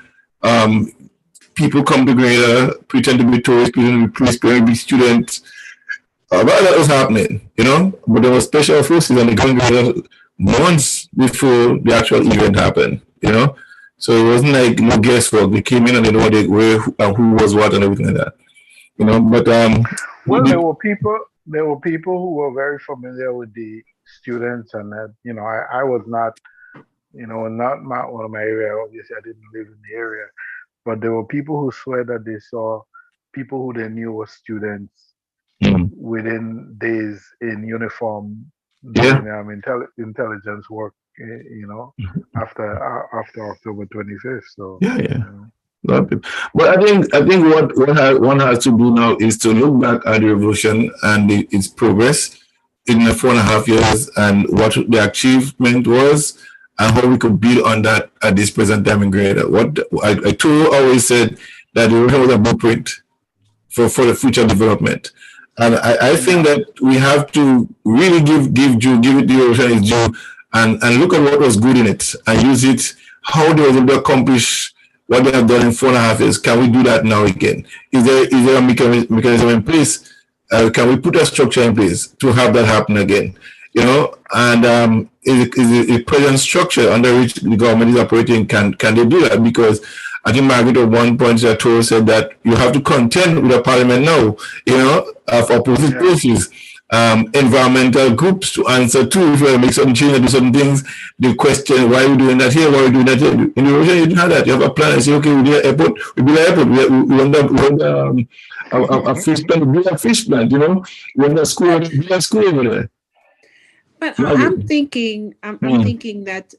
people come to Grenada, pretend to be tourists, pretend to be priests, pretend to be students. A lot of that was happening, you know? But there were special forces and they come to Grenada months before the actual event happened, you know. So it wasn't like no guesswork. They came in and they know who was what and everything like that, you know. But Well, there were people who were very familiar with the students, and that I was not, not one of my area. Obviously, I didn't live in the area, but there were people who swear that they saw people who they knew were students mm, within days in uniform yeah, doing intelligence work. After October 25th. So, yeah, yeah. you know, Lot of people. But I think one has to do now is to look back at the revolution and its progress in the 4.5 years and what the achievement was and how we could build on that at this present time in Grenada. What I too always said that the revolution was a blueprint for the future development. And I think yeah, that we have to really give it the revolution its due and look at what was good in it and use it, how they were able to accomplish what they have done in 4.5 years. Can we do that now again? Is there a mechanism in place? Can we put a structure in place to have that happen again? You know, and is a present structure under which the government is operating, can they do that? Because I think Margaret at one point said that you have to contend with a parliament now, you know, of opposite yeah. forces, environmental groups to answer to. If you make certain changes, do certain things, they question why are we doing that here, why are we doing that here. In the Russia, you don't have that. You have a plan and say, okay, we do an airport, we build an airport, we want a fish plant, we build a fish plant, you know, we want a school, we build a school over there. But Margaret. I'm Mm, thinking that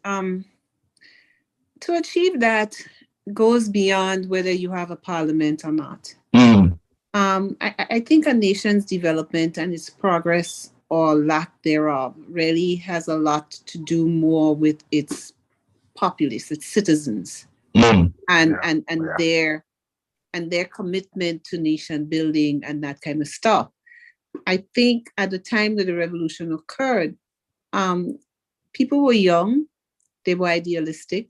to achieve that goes beyond whether you have a parliament or not. mm, I think a nation's development and its progress or lack thereof really has a lot to do more with its populace, its citizens, mm, and Yeah, and and yeah. their and their commitment to nation building and that kind of stuff. I think at the time that the revolution occurred, um, people were young, they were idealistic.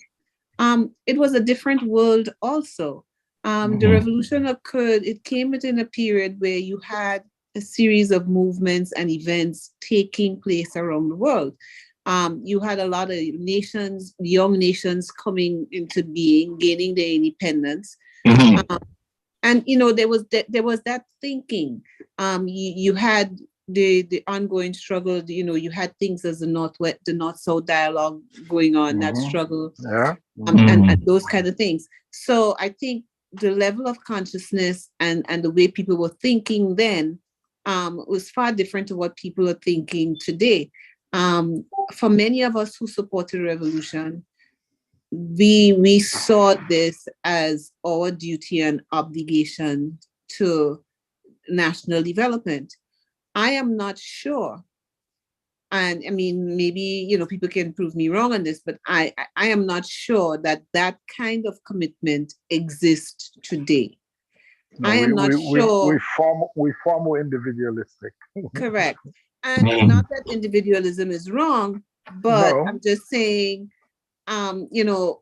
It was a different world also. The mm, revolution occurred, it came within a period where you had a series of movements and events taking place around the world. You had a lot of nations, young nations coming into being, gaining their independence. mm, Um, and there was that thinking. You had the ongoing struggle. You had things as the North South dialogue going on, that Hmm. struggle, Yeah. and mm, those kind of things. So I think the level of consciousness and the way people were thinking then was far different to what people are thinking today. For many of us who supported the revolution, we saw this as our duty and obligation to national development. I am not sure, and I mean, maybe people can prove me wrong on this, but I am not sure that that kind of commitment exists today. No, I we am not we we we sure. form we far more individualistic. Correct. And mm. not that individualism is wrong, but No. I'm just saying,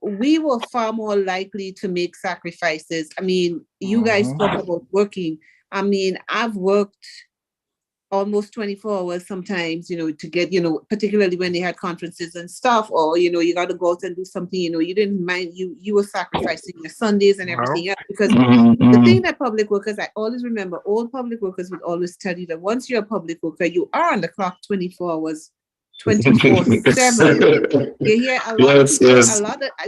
we were far more likely to make sacrifices. I mean, you guys Hmm. talk about working. I mean, I've worked almost 24 hours sometimes, to get, particularly when they had conferences and stuff, or, you got to go out and do something, you didn't mind, you were sacrificing your Sundays and No. everything else. Because Mm, the thing mm. that public workers, I always remember, old public workers would always tell you that once you're a public worker, you are on the clock 24 hours, 24/7. You hear a lot of Yes, people, yes.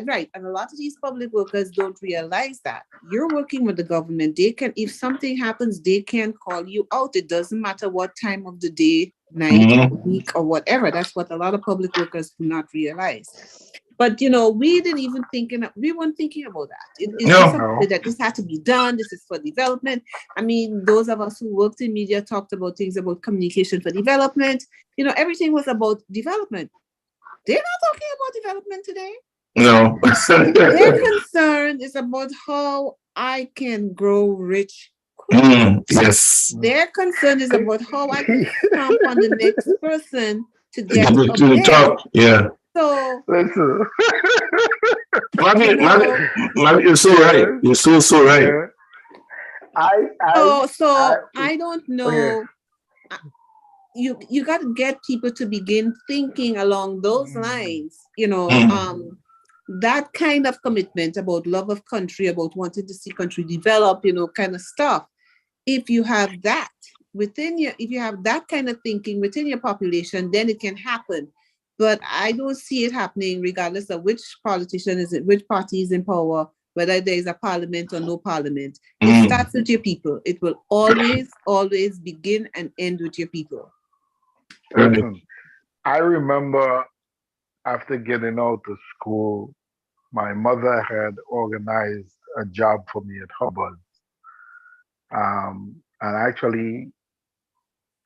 right, and a lot of these public workers don't realize that you're working with the government. They can, if something happens, they can call you out. It doesn't matter what time of the day, night, or Mm. week, or whatever. That's what a lot of public workers do not realize. But we didn't even we weren't thinking about that. It's just No. something No. that this had to be done. This is for development. I mean, those of us who worked in media talked about things about communication for development. Everything was about development. They're not talking about development today. No. Their concern is about how I can grow rich quickly. Mm, yes. Their concern is about how I can stamp on the next person to To get the, up to the there. top. Yeah. So, Listen. you Margaret, Margaret, know, Margaret, you're so right. Yeah. You're so right. Yeah. I I so I I don't okay. know. you got to get people to begin thinking along those lines, that kind of commitment about love of country, about wanting to see country develop, kind of stuff. If you have that if you have that kind of thinking within your population, then it can happen. But I don't see it happening regardless of which politician is it, which party is in power, whether there is a parliament or no parliament. It starts with your people. It will always, always begin and end with your people. I remember after getting out of school, my mother had organized a job for me at Hubbard's. And I actually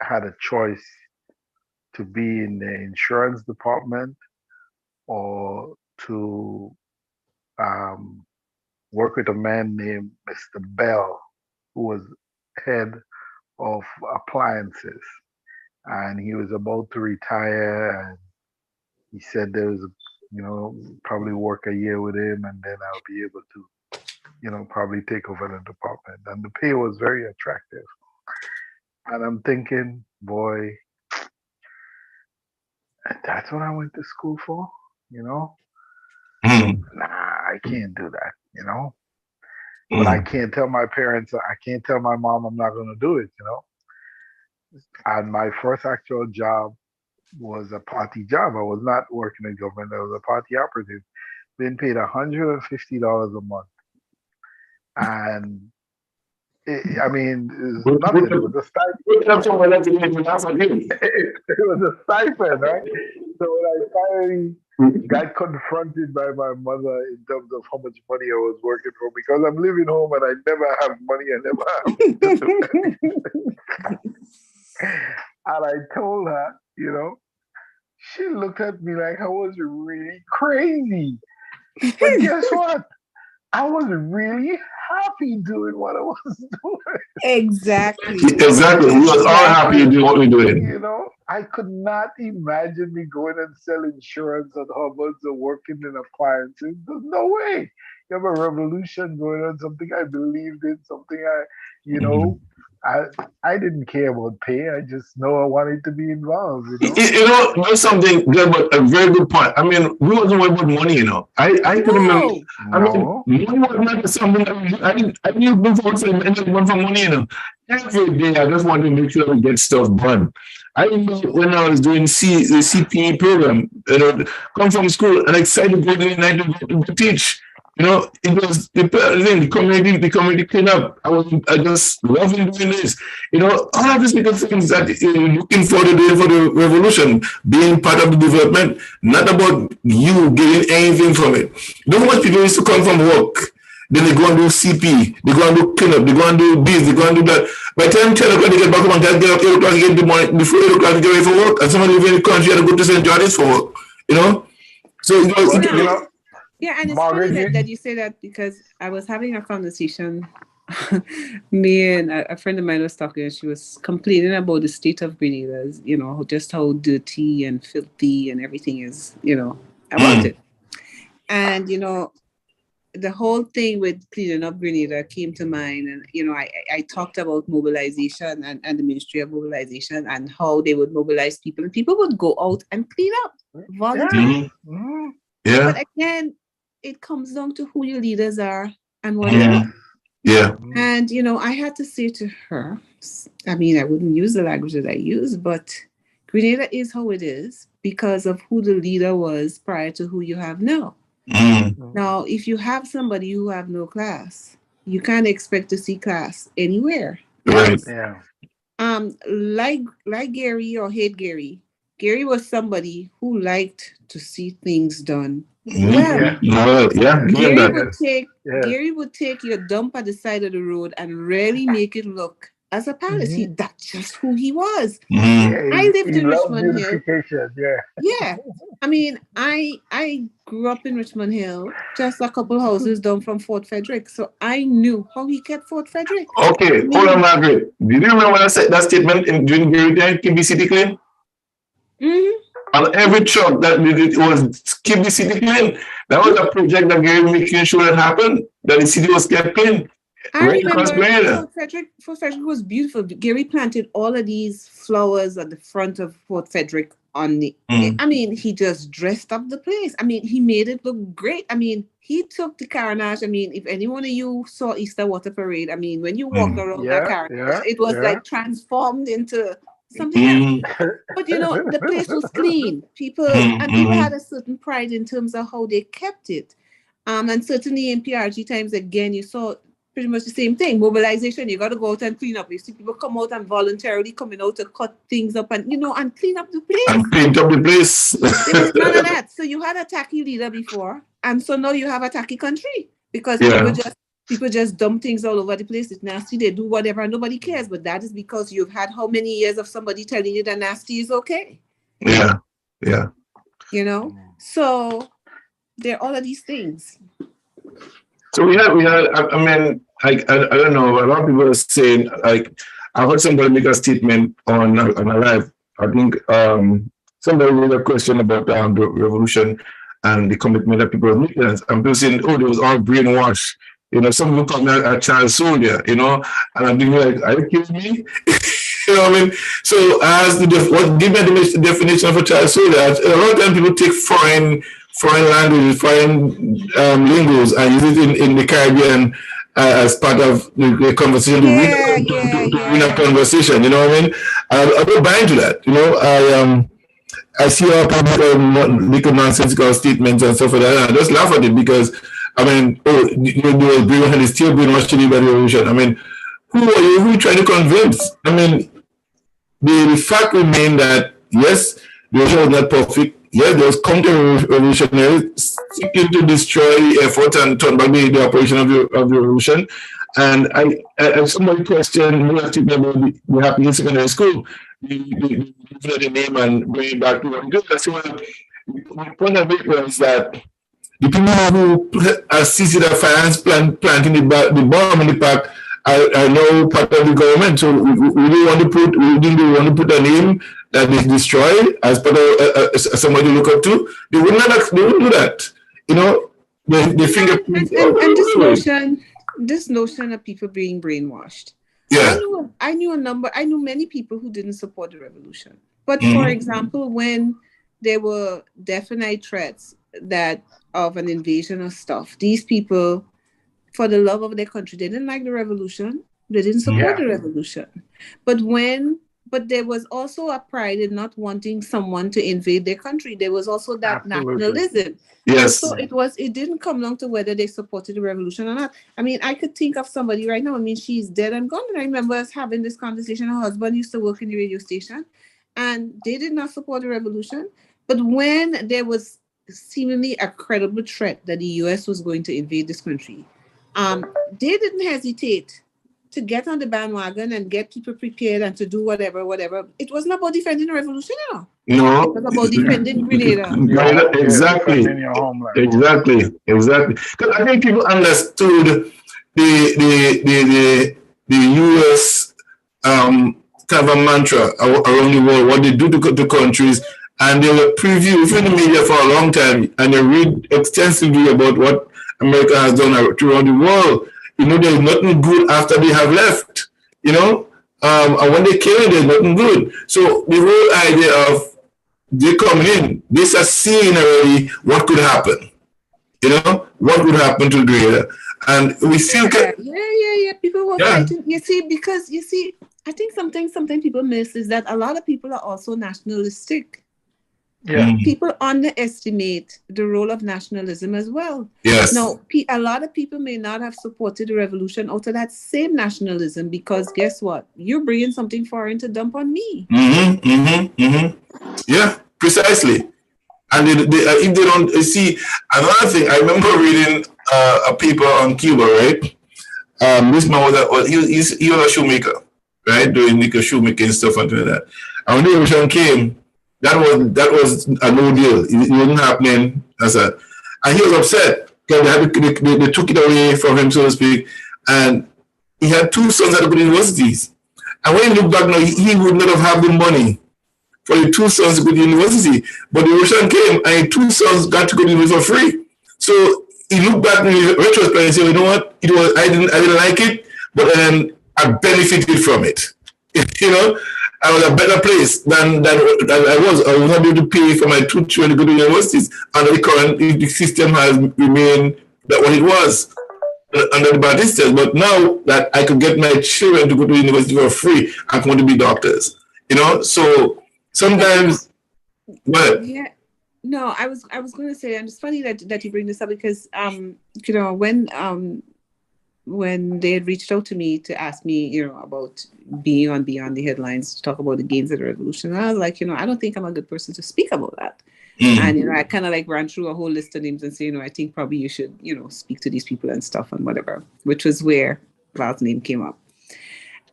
had a choice to be in the insurance department or to work with a man named Mr. Bell, who was head of appliances. And he was about to retire, and he said there was, probably work a year with him, and then I'll be able to, probably take over the department. And the pay was very attractive. And I'm thinking, boy, that's what I went to school for, Nah, I can't do that, But I can't tell my parents, I can't tell my mom I'm not going to do it, And my first actual job was a party job. I was not working in government. I was a party operative, being paid $150 a month. And it was nothing. It was a stipend. It was a stipend, right? So when I finally got confronted by my mother in terms of how much money I was working for, because I'm living home and I never have money, I never have. And I told her, she looked at me like I was really crazy. But guess what? I was really happy doing what I was doing. Exactly. Exactly. We was all happy doing what we're doing. I could not imagine me going and selling insurance at Hubbard's or working in appliances. There's no way. You have a revolution going on, something I believed in, something I didn't care about pay. I just know I wanted to be involved. There's something good, but a very good point. I mean, we wasn't worried about money, I could remember. Money was not something that I didn't look for anything for money, Every day, I just wanted to make sure we get stuff done. I remember when I was doing the CPE program, come from school and excited to go to the night to teach. It was the community cleanup. I just loving doing this. All of these little things that you're looking forward to doing for the revolution, being part of the development, not about you getting anything from it. Don't much people used to come from work, then they go and do CP, they go and do cleanup, they go and do this, they go and do that. By the time 10 o'clock they get back home and get up 8 o'clock again in the morning, before 8 o'clock they get ready for work, and somebody living in the country had to go to St. George's for work. So yeah, and it's funny that you say that, because I was having a conversation. Me and a friend of mine was talking, and she was complaining about the state of Grenada, just how dirty and filthy and everything is, about it. And, the whole thing with cleaning up Grenada came to mind. And, I talked about mobilization and the Ministry of Mobilization and how they would mobilize people, and people would go out and clean up voluntarily. Yeah. But again, it comes down to who your leaders are and what they want. Yeah. And, I had to say to her, I wouldn't use the language that I use, but Grenada is how it is because of who the leader was prior to who you have now. Now, if you have somebody who have no class, you can't expect to see class anywhere. Right. Yeah. Like Gary or hate Gary. Gary was somebody who liked to see things done well. Gary would take your dump at the side of the road and really make it look as a palace. That's just who he was. I lived in Richmond Hill. Yeah. I grew up in Richmond Hill, just a couple houses down from Fort Frederick. So I knew how he kept Fort Frederick. Okay, hold on, Margaret. Did you remember when I said that statement during Gary time, keep the city clean? On every truck that it was keep the city clean. That was a project that Gary making sure that happened, that the city was kept clean. I Right across remember Grenada. Fort Frederick was beautiful. Gary planted all of these flowers at the front of Fort Frederick on the, Mm. I mean, he just dressed up the place. I mean, he made it look great. I mean, he took the Carnage. I mean, if any one of you saw Easter Water Parade, I mean, when you walked around that Yeah, Carnage, yeah, it was yeah. like transformed into something else. But you know, the place was clean. People and people had a certain pride in terms of how they kept it. And certainly in PRG times again, you saw pretty much the same thing. Mobilization, you got to go out and clean up. You see people come out and voluntarily coming out to cut things up and, you know, and clean up the place. And paint up the place. There was none of that. So you had a tacky leader before, and so now you have a tacky country because Yeah. people just dump things all over the place. It's nasty. They do whatever, and nobody cares. But that is because you've had how many years of somebody telling you that nasty is okay. Yeah. Yeah. You know, so there are all of these things. So we had. I mean, I don't know. A lot of people are saying, like, I heard somebody make a statement on a live. I think somebody made a question about the revolution and the commitment that people are making. And people saying, oh, they was all brainwashed. You know, some people call me a child soldier, you know, and I'm thinking like, are you kidding me? You know what I mean? So as give me the definition of a child soldier. A lot of times people take foreign languages, foreign lingos, and use it in the Caribbean as part of the conversation to win a conversation. You know what I mean? I don't buy into that. You know, I see all little nonsensical statements and stuff like that, and I just laugh at it because, I mean, they still brainwashing by the revolution. I mean, who are you really trying to convince? I mean, the fact remains that, yes, the revolution was not perfect. Yes, there was counter-revolutionaries seeking to destroy the effort and turn back the operation of the revolution. And I somebody questioned me about the happening in secondary school. The name and bring it back to what we do. That's the point I make was that the people who assisted the finance planting the bomb in the park are now part of the government. So we didn't want to put a name that is destroyed as part of somebody to look up to. They wouldn't do that. You know, they finger. And this notion of people being brainwashed. Yeah. I knew many people who didn't support the revolution. But for example, when there were definite threats of an invasion of stuff, these people, for the love of their country, they didn't like the revolution. They didn't support the revolution. But there was also a pride in not wanting someone to invade their country. There was also that nationalism. Yes. So it didn't come down to whether they supported the revolution or not. I mean, I could think of somebody right now. I mean, she's dead and gone. And I remember us having this conversation. Her husband used to work in the radio station, and they did not support the revolution. But when there was seemingly a credible threat that the US was going to invade this country, they didn't hesitate to get on the bandwagon and get people prepared and to do whatever. It wasn't about defending the revolution, no. No. It was about defending Grenada. Exactly. Because I think people understood the US kind of a mantra around the world, what they do to countries, and they were previewed in the media for a long time, and they read extensively about what America has done throughout the world. You know, there's nothing good after they have left, you know, and when they came in, there's nothing good. So the whole idea of they coming in, they start seeing already what could happen, you know, what would happen to Grenada. And we still can. Yeah. People were fighting. You see, I think something people miss is that a lot of people are also nationalistic. Yeah. People underestimate the role of nationalism as well. Yes. Now, a lot of people may not have supported the revolution out of that same nationalism because guess what? You're bringing something foreign to dump on me. Yeah, precisely. And if they don't see another thing, I remember reading a paper on Cuba, right? This man he was a shoemaker, right? Doing shoemaking stuff and like that. And when the revolution came, that was a no deal. It wasn't happening. And he was upset because they took it away from him, so to speak. And he had two sons at the universities. And when he looked back now, he would not have had the money for the two sons to go to university. But the revolution came and the two sons got to go to university for free. So he looked back in retrospect and said, you know what, it was I didn't like it, but then I benefited from it. You know, I was a better place than I was. I was not able to pay for my 2 children to go to universities, and the current system has remained that what it was under the Batistas. But now that I could get my children to go to university for free, I'm going to be doctors. You know, so sometimes, but Yeah. No, I was going to say, and it's funny that you bring this up because you know, when they had reached out to me to ask me, you know, about being on Beyond the Headlines to talk about the gains of the revolution, I was like, you know, I don't think I'm a good person to speak about that. And you know, I kind of like ran through a whole list of names and say, you know, I think probably you should, you know, speak to these people and stuff and whatever, which was where Val's name came up.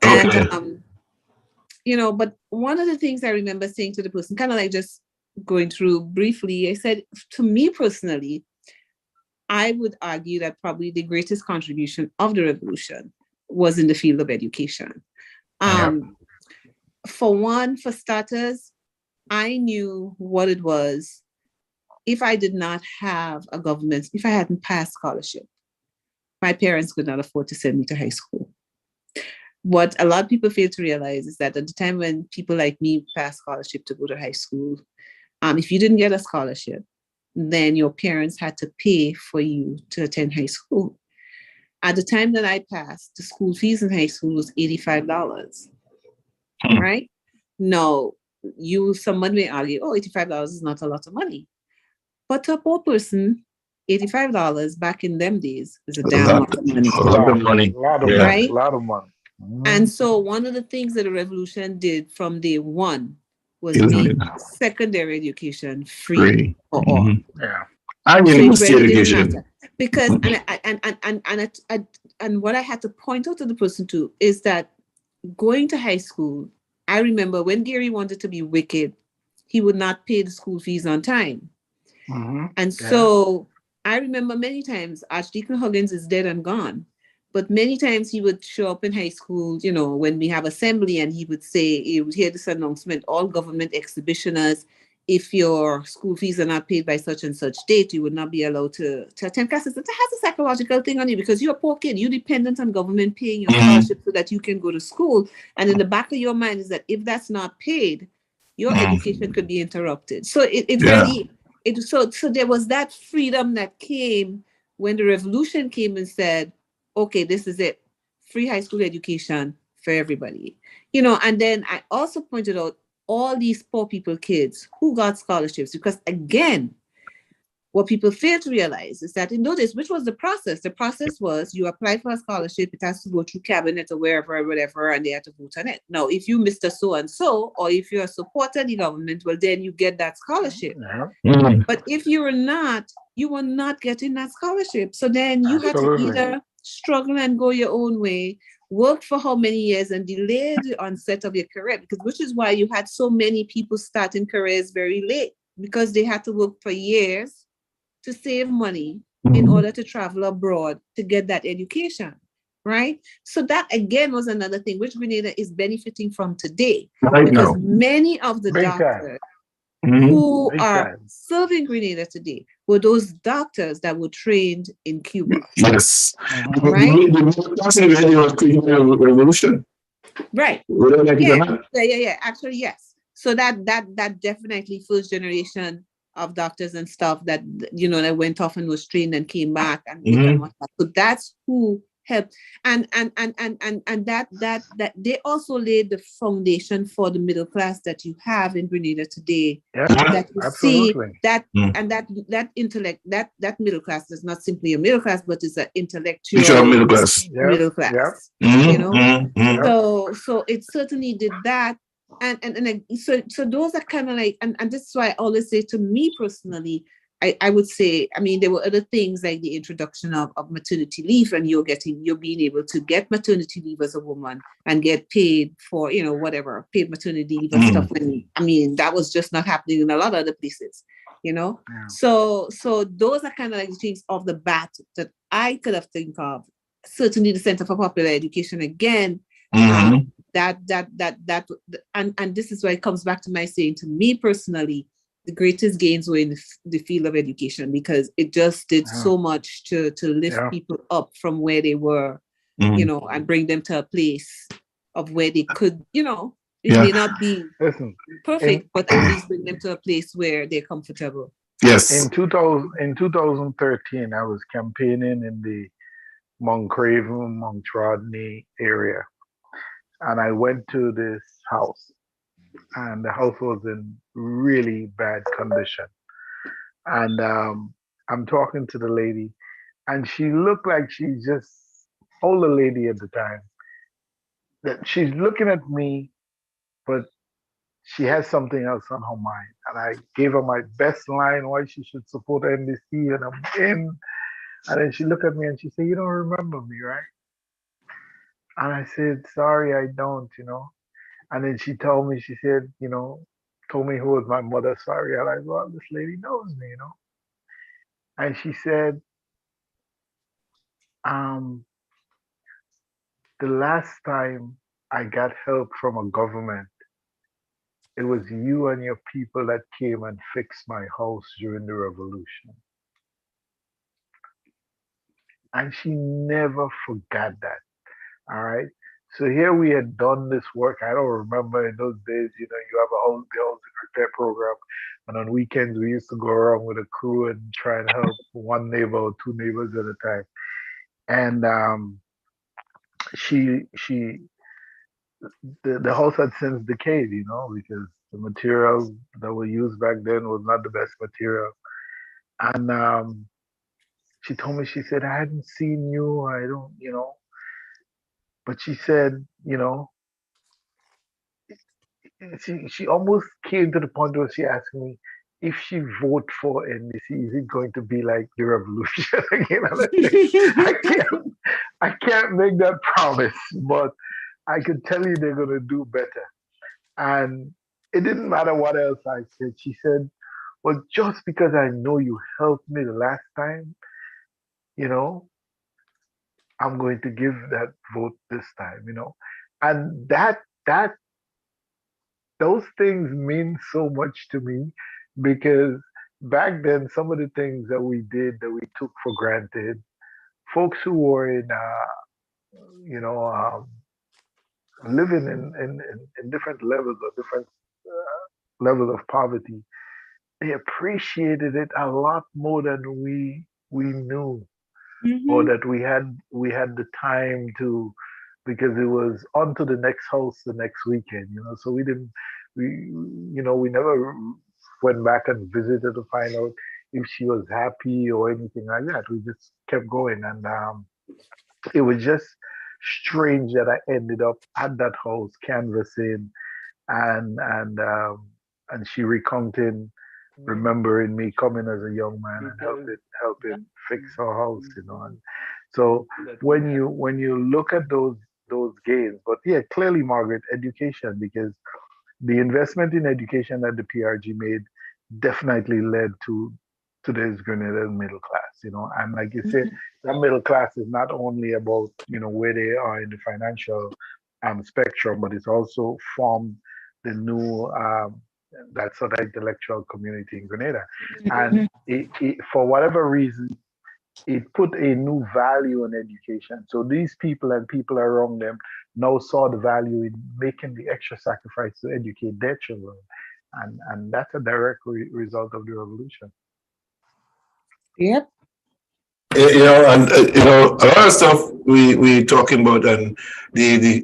And you know, but one of the things I remember saying to the person, kind of like just going through briefly, I said, to me personally, I would argue that probably the greatest contribution of the revolution was in the field of education. For starters, I knew what it was if I did not have a government, if I hadn't passed scholarship, my parents could not afford to send me to high school. What a lot of people fail to realize is that at the time when people like me passed scholarship to go to high school, if you didn't get a scholarship, then your parents had to pay for you to attend high school. At the time that I passed, the school fees in high school was $85, right? No, someone may argue, oh, $85 is not a lot of money. But to a poor person, $85 back in them days is a damn lot of money. A lot of money. Right? A lot of money. And so one of the things that the revolution did from day one was make secondary education free for all. Yeah. And university education. Because and what I had to point out to the person too is that going to high school, I remember when Gary wanted to be wicked, he would not pay the school fees on time. And so I remember many times Archdeacon Huggins is dead and gone. But many times he would show up in high school, you know, when we have assembly, and he would hear this announcement, all government exhibitioners, if your school fees are not paid by such and such date, you would not be allowed to attend classes. That has a psychological thing on you because you're a poor kid. You're dependent on government paying your scholarship so that you can go to school. And in the back of your mind is that if that's not paid, your education could be interrupted. So so there was that freedom that came when the revolution came and said, okay, this is it. Free high school education for everybody. You know, and then I also pointed out all these poor people kids who got scholarships because, again, what people fail to realize is that in those days, which was the process? The process was you apply for a scholarship, it has to go through cabinet or wherever or whatever, and they have to vote on it. Now, if you Mr. So-and-so, or if you're a supporter of the government, well, then you get that scholarship. But if you were not getting that scholarship. So then you had to either struggle and go your own way, work for how many years and delay the onset of your career, which is why you had so many people starting careers very late, because they had to work for years to save money in order to travel abroad to get that education, right? So that again was another thing which Grenada is benefiting from today, because many of the doctors who are serving Grenada today were those doctors that were trained in Cuba. Yes. Right? The revolution. Right. Yeah. Actually, yes. So that definitely first generation of doctors and stuff that, you know, that went off and was trained and came back and so that's who helped, and that they also laid the foundation for the middle class that you have in Grenada today. That you absolutely. See that and that intellect, that middle class is not simply a middle class, but it's an intellectual middle class. Middle class. You know, so it certainly did that. And so those are kind of like, and this is why I always say, to me personally, I would say, I mean, there were other things like the introduction of maternity leave, and you're being able to get maternity leave as a woman and get paid for, you know, whatever, paid maternity leave and stuff. When, I mean, that was just not happening in a lot of other places, you know? Yeah. So those are kind of like the things off the bat that I could have think of. Certainly the Center for Popular Education again, and this is why it comes back to my saying, to me personally, the greatest gains were in the field of education, because it just did so much to lift people up from where they were, you know, and bring them to a place of where they could, you know, it may not be perfect, but at least bring them to a place where they're comfortable. Yes. In 2013, I was campaigning in the Mount Craven, Mount Rodney area. And I went to this house, and the house was in really bad condition. And I'm talking to the lady, and she looked like she's just older lady at the time. That she's looking at me, but she has something else on her mind. And I gave her my best line why she should support NDC, and I'm in. And then she looked at me and she said, "You don't remember me, right?" And I said, "Sorry, I don't, you know." And then she told me, she said, you know, told me who was my mother. Sorry. I like, well, this lady knows me, you know. And she said, the last time I got help from a government, it was you and your people that came and fixed my house during the revolution. And she never forgot that. All right. So here we had done this work. I don't remember in those days, you know, you have a housing repair program. And on weekends, we used to go around with a crew and try and help one neighbor or two neighbors at a time. And the house had since decayed, you know, because the material that were used back then was not the best material. And she told me, she said, "I hadn't seen you. I don't, you know." But she said, you know, she almost came to the point where she asked me, if she vote for NDC, is it going to be like the revolution again? I can't make that promise, but I could tell you they're going to do better. And it didn't matter what else I said. She said, well, just because I know you helped me the last time, you know, I'm going to give that vote this time, you know. And those things mean so much to me, because back then, some of the things that we did that we took for granted, folks who were in, you know, living in different levels or different levels of poverty, they appreciated it a lot more than we knew. Or that we had the time to, because it was on to the next house the next weekend, you know. So we never went back and visited to find out if she was happy or anything like that. We just kept going, and it was just strange that I ended up at that house canvassing, and she recounting, remembering me coming as a young man and helping fix her house, you know. And so when you look at those gains, but yeah, clearly, Margaret, education, because the investment in education that the PRG made definitely led to today's Grenada middle class, you know. And like you said, that middle class is not only about, you know, where they are in the financial spectrum, but it's also formed the new that sort of intellectual community in Grenada. And it, for whatever reason, it put a new value in education. So these people and people around them now saw the value in making the extra sacrifice to educate their children. And that's a direct result of the revolution. Yep. You know, and you know, a lot of stuff we talking about, and the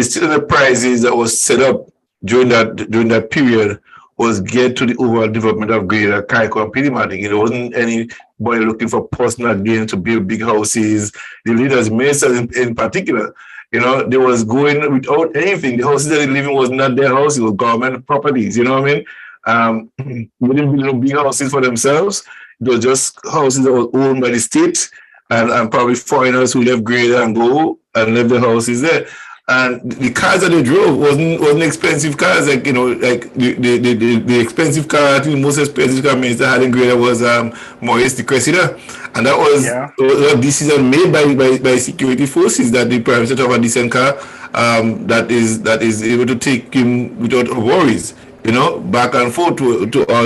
student prizes that was set up during that period was geared to the overall development of Grenada, Carriacou, and Pidimantink. It wasn't anybody looking for personal gain to build big houses. The leaders, ministers in particular, you know, they was going without anything. The houses that they living was not their house; it was government properties. You know what I mean? They didn't build big houses for themselves. It was just houses that were owned by the state, and probably foreigners who left Grenada and go and left their houses there. And the cars that they drove wasn't expensive cars. Like, you know, like the expensive car, I think the most expensive car Minister had in Grenada was Maurice de Cressida. And that was a decision made by security forces that the Prime Minister have a decent car that is able to take him without worries. back and forth to all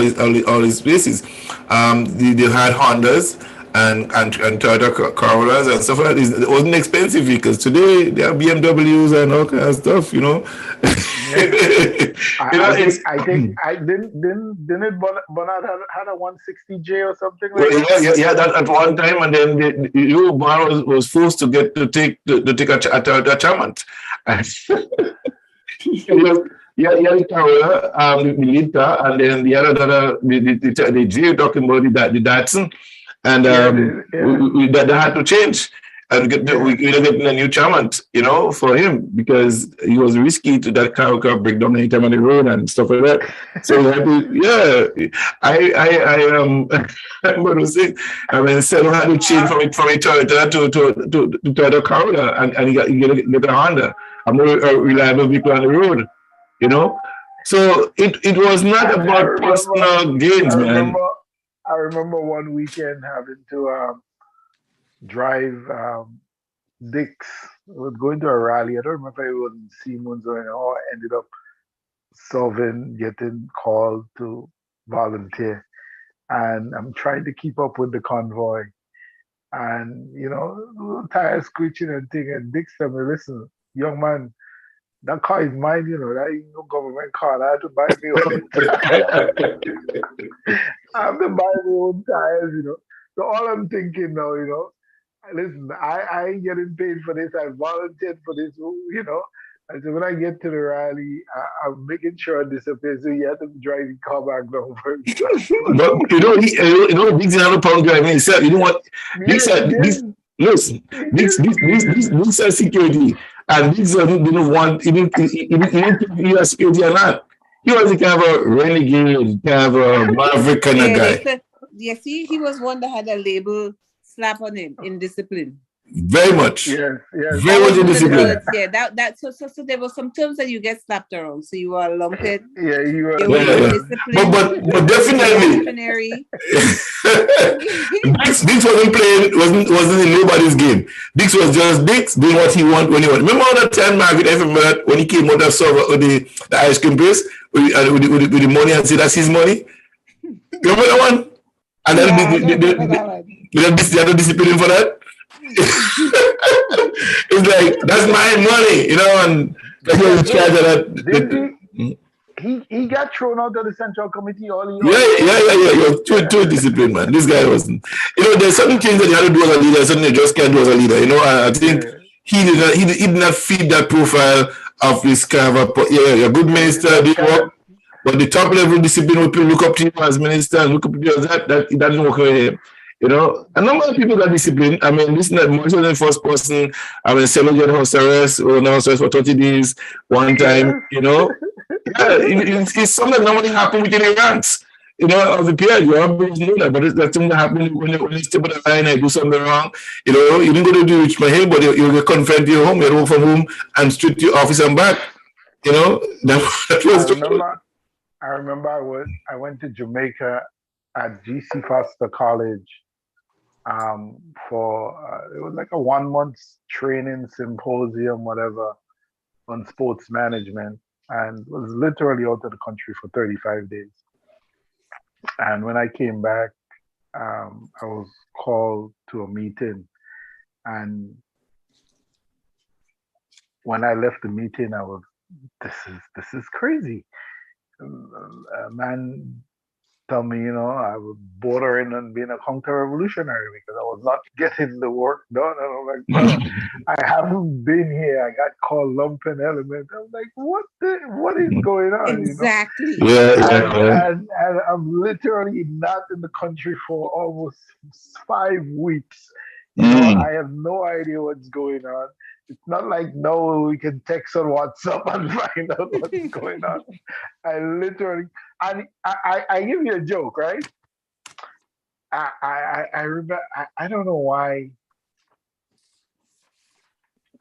these places. They had Hondas and Toyota Corollas and stuff like that. It wasn't expensive vehicles. Today they have BMWs and all kind of stuff. I think didn't Bernard had a 160J or something like that? Yeah, that at one time, and then Bernard was forced to take a Charmant. Yeah, the Corolla, the lead car, and then the other, the G you're talking about, the Datsun, and that had to change. And we getting a new Charmant, for him, because he was risky to that car break down anytime on the road and stuff like that. So I I'm going to say, Selo had to change from a Toyota to Toyota Corolla, and he get a Honda, a more reliable vehicle on the road. So it was not about personal gains, man. I remember one weekend having to drive Dix. I was going to a rally. I don't remember if it was in Siemens or I ended up getting called to volunteer. And I'm trying to keep up with the convoy. And, little tires screeching and thing. And Dix said me, listen, young man, that car is mine, that ain't no government car. I have to buy my own tires. I have to buy my own tires, So all I'm thinking now, listen, I ain't getting paid for this. I volunteered for this, And so when I get to the rally, I'm making sure it disappears. So you have to drive your car back down first. But Dix didn't have a problem driving himself. You know what? Dix has security. And Dix didn't want, he didn't have security or not. He was a kind of a renegade, kind of a maverick kind of guy. See, he was one that had a label slap on him, indiscipline. Very much. Yes. Very much indiscipline. Yeah, so there were some terms that you get slapped around. So you were lumped. Yeah, you were. But definitely. Dix wasn't in nobody's game. Dix was just Dix doing what he wanted when he wanted. Remember all that time, Margaret, when he came out of the ice cream place with the money and said that's his money? Remember that one? And then the other discipline for that? It's like, that's my money, and he was in charge of that. He got thrown out of the Central Committee all year. Yeah. He was too disciplined, man. This guy wasn't. There's certain things that you have to do as a leader, something you just can't do as a leader. I think he did not fit that profile of this kind of a good minister, did work. But the top level discipline will look up to him as minister and look up to you as that it doesn't work with him. A number of people got disciplined. This is not Maurice was the first person. Selo get house arrest or no house arrest for 30 days one time, it's something that normally happens within the ranks, of the period. You always know that, but that's something that happens when you step on the line and do something wrong. You didn't go to do Rich Mahil, but you get confined to your home, you work from home and straight to your office and back. That was I remember I went to Jamaica at G.C. Foster College for it was like a 1 month training symposium, whatever, on sports management, and was literally out of the country for 35 days. And when I came back, I was called to a meeting, and when I left the meeting, I was, this is crazy. A man told me, I was bordering on being a counter-revolutionary because I was not getting the work done. And I'm like, I haven't been here. I got called lumpen element. I'm like, what is going on? Exactly. And I'm literally not in the country for almost 5 weeks. I have no idea what's going on. It's not like no, we can text on WhatsApp and find out what's going on. I literally, and I give you a joke, right? I remember, I don't know why.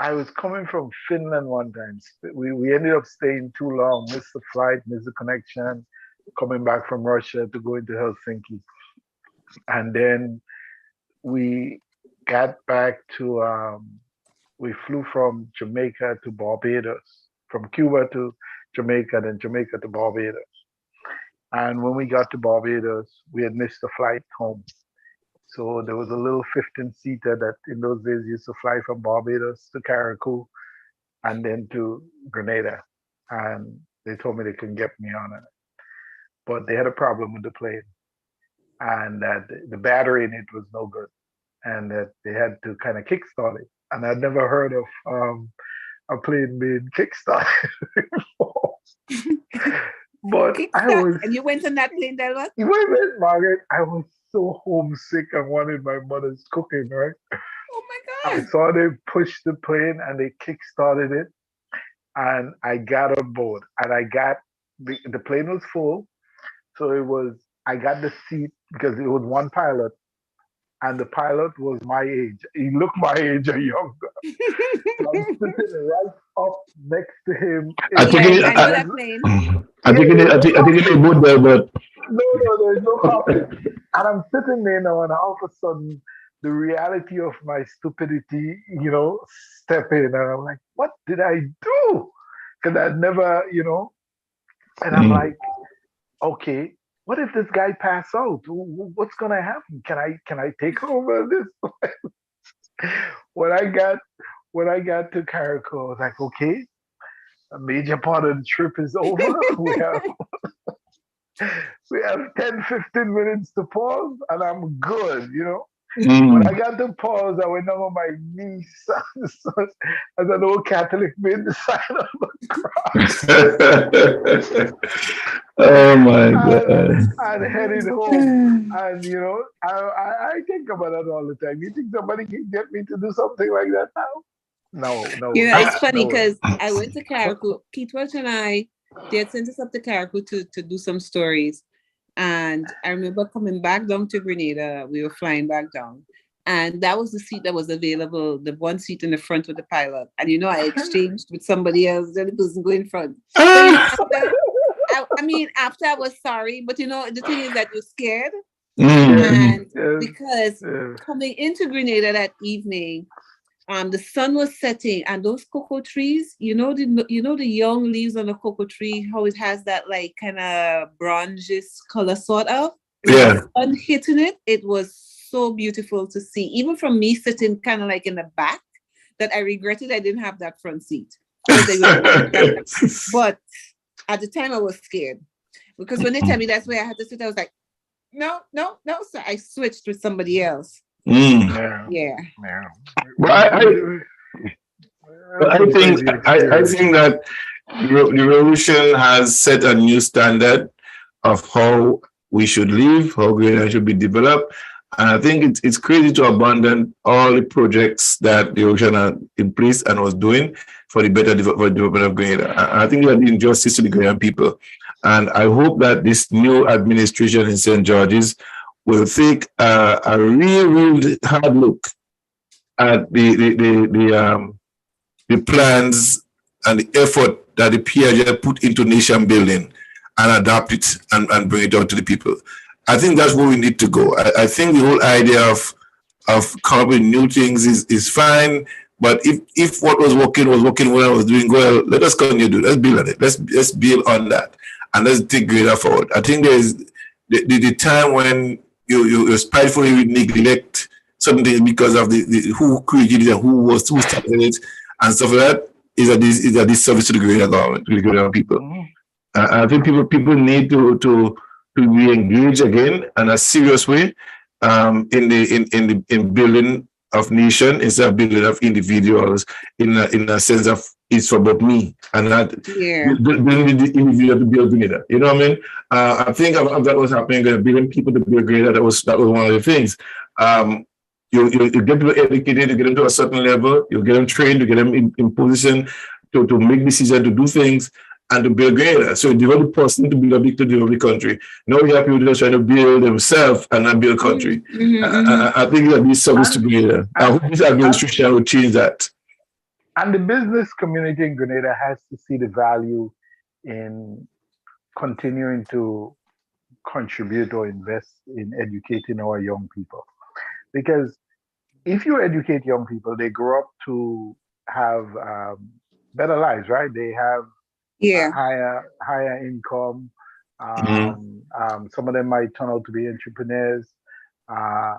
I was coming from Finland one time. We ended up staying too long, missed the flight, missed the connection, coming back from Russia to go into Helsinki. And then we got back to, we flew from Jamaica to Barbados, from Cuba to Jamaica, then Jamaica to Barbados. And when we got to Barbados, we had missed the flight home. So there was a little 15-seater that in those days used to fly from Barbados to Carriacou and then to Grenada. And they told me they couldn't get me on it. But they had a problem with the plane and that the battery in it was no good and that they had to kind of kickstart it. And I'd never heard of a plane being kickstarted before. But and you went on that plane, Delbert? You went, Margaret. I was so homesick and wanted my mother's cooking, right? Oh my God. I saw them push the plane and they kickstarted it. And I got on board and the plane was full. So I got the seat because it was one pilot and the pilot was my age. He looked my age or younger. So I'm sitting right up next to him. I think it would there, but no, there's no problem. And I'm sitting there now, and all of a sudden, the reality of my stupidity, step in, and I'm like, "What did I do?" Because I'd never, and I'm like, "Okay, what if this guy pass out? What's gonna happen? Can I take over this?" When I got to Carriacou, I was like, "Okay, a major part of the trip is over. We have 10, 15 minutes to pause, and I'm good, When I got to pause, I went down on my knees as an old Catholic made the sign of the cross. Oh my God. And headed home. And, I think about that all the time. You think somebody can get me to do something like that now? No. It's funny because I went to Carriacou. Keith Welch and I, they had sent us up to Carriacou to do some stories. And I remember coming back down to Grenada. We were flying back down. And that was the seat that was available, the one seat in the front with the pilot. And, I exchanged with somebody else. The other person go in front. After I was sorry. But, the thing is that you're scared. And because coming into Grenada that evening, the sun was setting, and those cocoa trees, the young leaves on the cocoa tree, how it has that like kind of bronzish color sort of. Yeah. The sun hitting it, it was so beautiful to see. Even from me sitting kind of like in the back, that I regretted I didn't have that front seat. But at the time I was scared because when they tell me that's where I had to sit, I was like, no. So I switched with somebody else. Yeah. But I think that the revolution has set a new standard of how we should live, how Grenada should be developed. And I think it's crazy to abandon all the projects that the revolution had in place and was doing for the better development of Grenada. I think that the injustice to the Grenadian people. And I hope that this new administration in St. George's will take a real hard look at the plans and the effort that the PIJ put into nation building and adapt it and bring it out to the people. I think that's where we need to go. I think the whole idea of coming up with new things is fine, but if what was working well, was doing well, let us continue to do it. Let's build on it. Let's build on that and let's take Grenada forward. I think there's the time when you spitefully neglect certain things because of the who created it and who started it and stuff like that is a disservice to the Grenadian government, to the Grenadian people. I think people need to be engaged again in a serious way in building of nation instead of building of individuals in a sense of it's about me and not building the individual to build Grenada. You know what I mean? I think that was happening, building people to build Grenada. That was one of the things. You get people educated, you get them to a certain level, you get them trained, you get them in position to make decisions, to do things, and to build Grenada. So you develop the person to develop the country. Now you have people just trying to build themselves and not build country. I think that this service to Grenada. I hope this administration will change that. And the business community in Grenada has to see the value in continuing to contribute or invest in educating our young people. Because if you educate young people, they grow up to have better lives, right? They have higher income, Some of them might turn out to be entrepreneurs. Uh,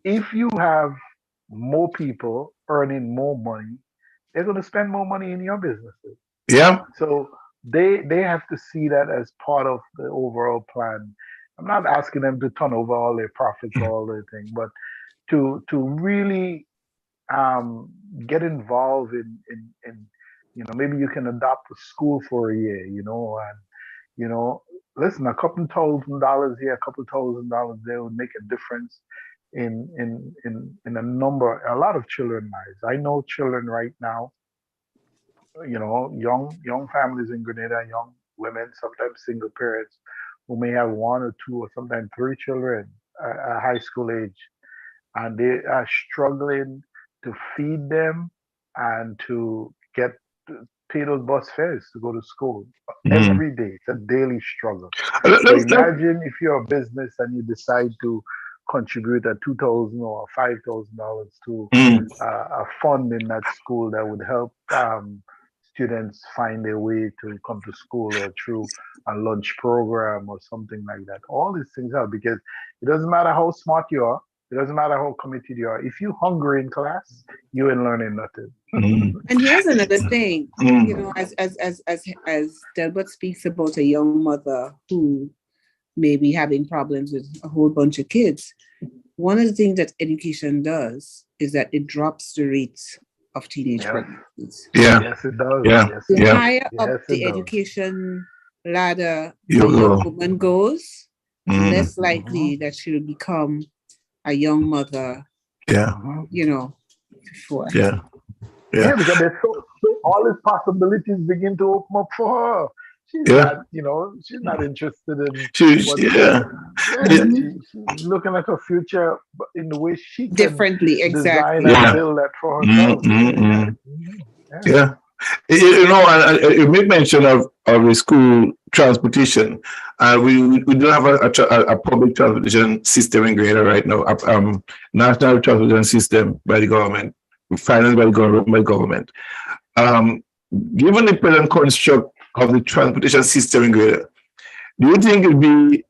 if you have more people earning more money, they're going to spend more money in your businesses. Yeah. So they have to see that as part of the overall plan. I'm not asking them to turn over all their profits, all the thing, but to really get involved in maybe you can adopt a school for a year, and listen, a couple $1,000 here, a couple $1,000 there would make a difference in a lot of children lives. I know children right now, young families in Grenada, young women, sometimes single parents, who may have one or two or sometimes three children at high school age, and they are struggling to feed them and to get pay those bus fares to go to school every day. It's a daily struggle. So imagine if you're a business and you decide to contribute a $2,000 or $5,000 to a fund in that school that would help students find their way to come to school, or through a lunch program or something like that. All these things help, because it doesn't matter how smart you are, it doesn't matter how committed you are. If you're hungry in class, you ain't learning nothing. And here's another thing, as Delbert speaks about a young mother who may be having problems with a whole bunch of kids. One of the things that education does is that it drops the rates of teenage pregnancies. Yeah. Yes, it does. Yeah. Yes, The higher yes, up the education ladder a You young go. woman goes, less likely that she will become a young mother. Yeah. Before. Yeah. Yeah, because there's so all these possibilities begin to open up for her. She's not, she's not interested in She's looking at her future in the way she can differently, exactly. design and build that for herself. Yeah. You make mention of the school transportation. We don't have a public transportation system in Grenada right now. National transportation system by the government, financed by the government. Given the present construct of the transportation system in Grenada, do you think it would be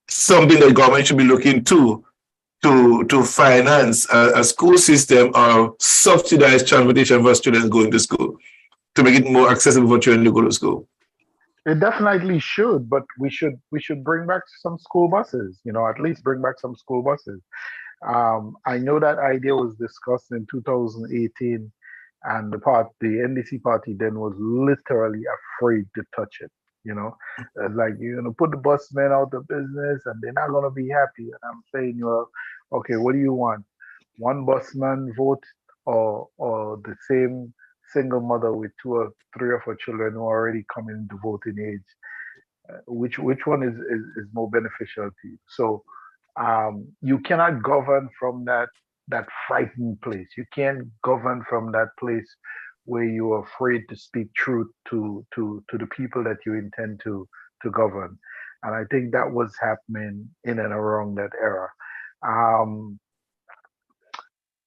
something the government should be looking to finance a school system or subsidized transportation for students going to school, to make it more accessible for children to go to school? It definitely should, but we should bring back some school buses. At least bring back some school buses. I know that idea was discussed in 2018, and the NDC party then was literally afraid to touch it. It's like, you're gonna put the busmen out of business and they're not gonna be happy. And I'm saying, okay, what do you want? One busman vote, or the same single mother with 2 or 3 or 4 children who are already coming into voting age? Which one is more beneficial to you? So you cannot govern from that frightened place. You can't govern from that place where you are afraid to speak truth to the people that you intend to govern. And I think that was happening in and around that era.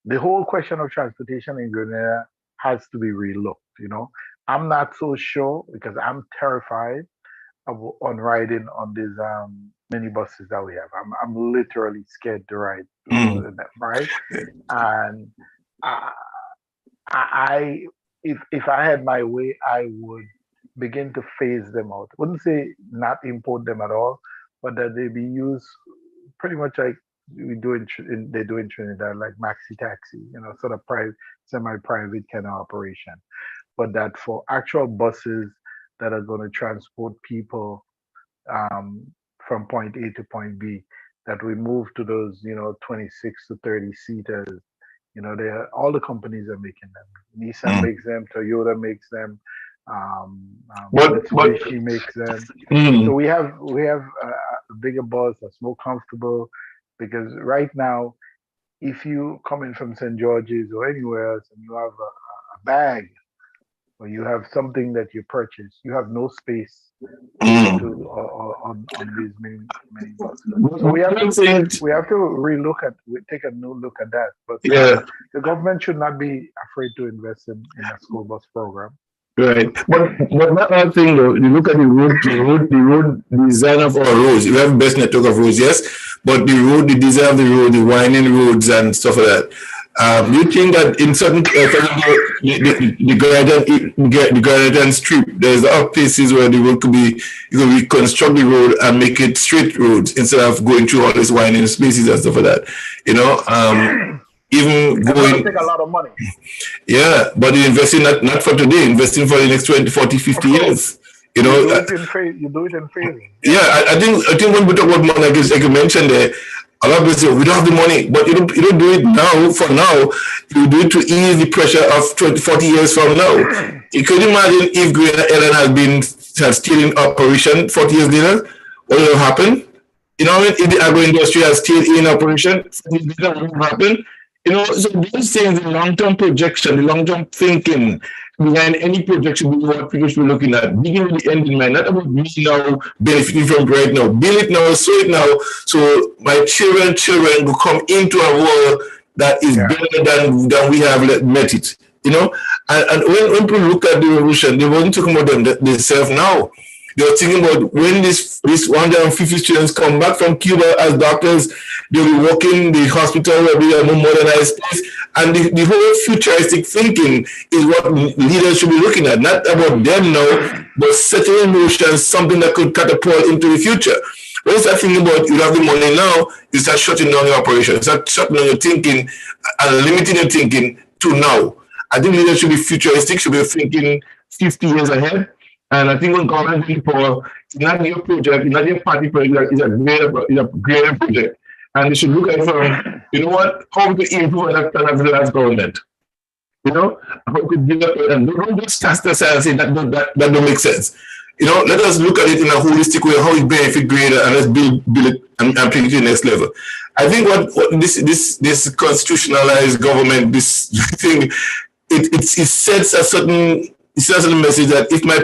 The whole question of transportation in Grenada has to be relooked. I'm not so sure, because I'm terrified on riding on these minibuses that we have. I'm literally scared to ride them, right? And I if I had my way, I would begin to phase them out. I wouldn't say not import them at all, but that they be used pretty much like they do in Trinidad, like maxi taxi, sort of private, semi-private kind of operation. But that for actual buses that are going to transport people from point A to point B, that we move to those 26 to 30 seaters. All the companies are making them. Nissan makes them, Toyota makes them, Mitsubishi makes them. So we have a bigger bus that's more comfortable, because right now, if you come in from St. George's or anywhere else and you have a bag, or you have something that you purchase, you have no space on these many buses. So we have to take a new look at that. But the government should not be afraid to invest in a school bus program. Right. But that other thing though, you look at the road design of our roads. We have best network of roads, yes. But the design of the road, the winding roads and stuff like that. You think that in certain the Gradient Strip, there's other places where the road could be, you could reconstruct the road and make it straight roads instead of going through all these winding spaces and stuff like that. You know, even going take a lot of money. Yeah, but you're investing not for today, investing for the next 20, 40, 50 years. You know, you do it in phases. Yeah, I think when we talk about money, like you mentioned there, a lot of people say we don't have the money, but you don't do it now. For now, you do it to ease the pressure of 20, 40 years from now. You could imagine if Green Ellen has still in operation 40 years later, what will happen? You know, if the agro industry is still in operation, what will happen? You know, so those things, the long-term projection, the long-term thinking behind any projection, what people should be looking at, beginning with the end in mind, not about me now benefiting from right now. Build it now, sow it now, so my children will come into a world that is better than we have met it. You know, and when people look at the revolution, they weren't talking about themselves now. They're thinking about when this 150 students come back from Cuba as doctors, they'll be working the hospital will be a more modernized place. And the whole futuristic thinking is what leaders should be looking at, not about them now, but setting in motion something that could catapult into the future. When you start thinking about you have the money now, you start shutting down your operation, start shutting down your thinking and limiting your thinking to now. I think leaders should be futuristic, should be thinking 50 years ahead. And I think when government people, it's not your project, it's not your party project, it's a greater project. And they should look at it from, you know what, how we could improve that the last government. You know, how we could give up, and don't just cast aside and say that don't make sense. You know, let us look at it in a holistic way, how it benefit greater, and let's build it and take it to the next level. I think what this constitutionalized government, this thing, it sets a certain message that if I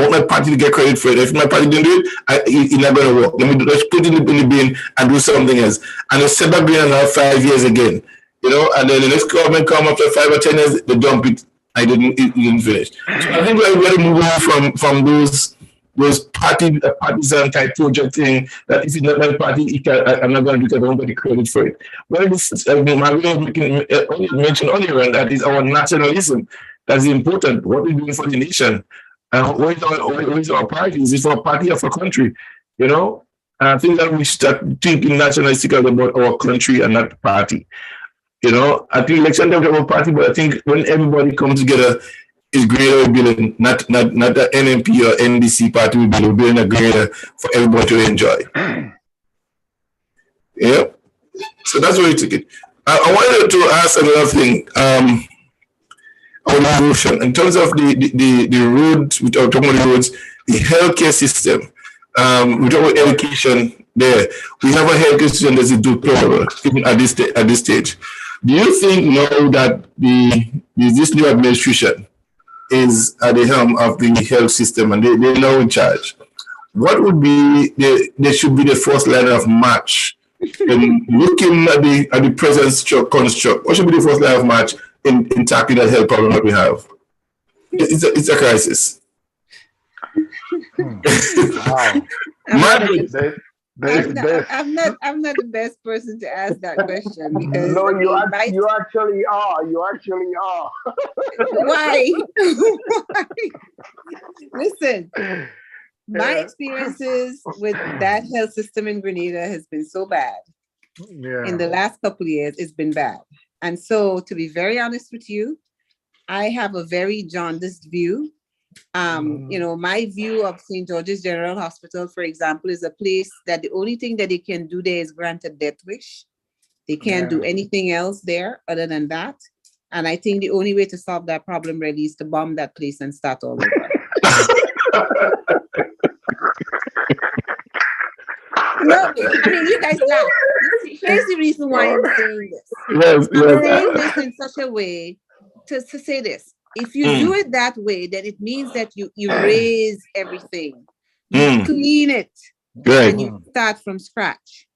want my party to get credit for it, if my party didn't do it, it's not going to work. Let's put it in the bin and do something else. And they set back Green now 5 years again, you know. And then the next government come after 5 or 10 years, they dump it. It didn't finish. So I think we're ready to move on from those partisan type project thing that if it's not my party, I'm not going to do it. I won't get the credit for it. Well, Mario mentioned earlier, and that is our nationalism. That's important. What we're doing for the nation. What is our party? Is it for a party or for a country? You know? And I think that we start thinking nationalistically about our country and not party. You know? I think election time about party, but I think when everybody comes together, it's greater building, not the NMP or NDC party, we're building a greater for everybody to enjoy. Yeah. So that's where we took it. I wanted to ask another thing. In terms of the roads, we talk about the roads, the healthcare system, we talk about education there. We have a healthcare system that's deplorable even at this stage. Do you think now that this new administration is at the helm of the health system and they're now in charge, what would be they should be the first line of march in looking at the present construct? What should be the first line of march in tackling that health problem that we have? It's a crisis. Wow. I'm not the best person to ask that question because no, you actually are. Why? Listen, my experiences with that health system in Grenada has been so bad. Yeah. In the last couple of years, it's been bad. And so, to be very honest with you, I have a very jaundiced view. You know, my view of St. George's General Hospital, for example, is a place that the only thing that they can do there is grant a death wish. They can't do anything else there other than that. And I think the only way to solve that problem really is to bomb that place and start all over. No, I mean, you guys laugh. Here's the reason why I'm saying this. I'm saying this in such a way to say this. If you do it that way, then it means that you erase everything. You clean it. And you start from scratch.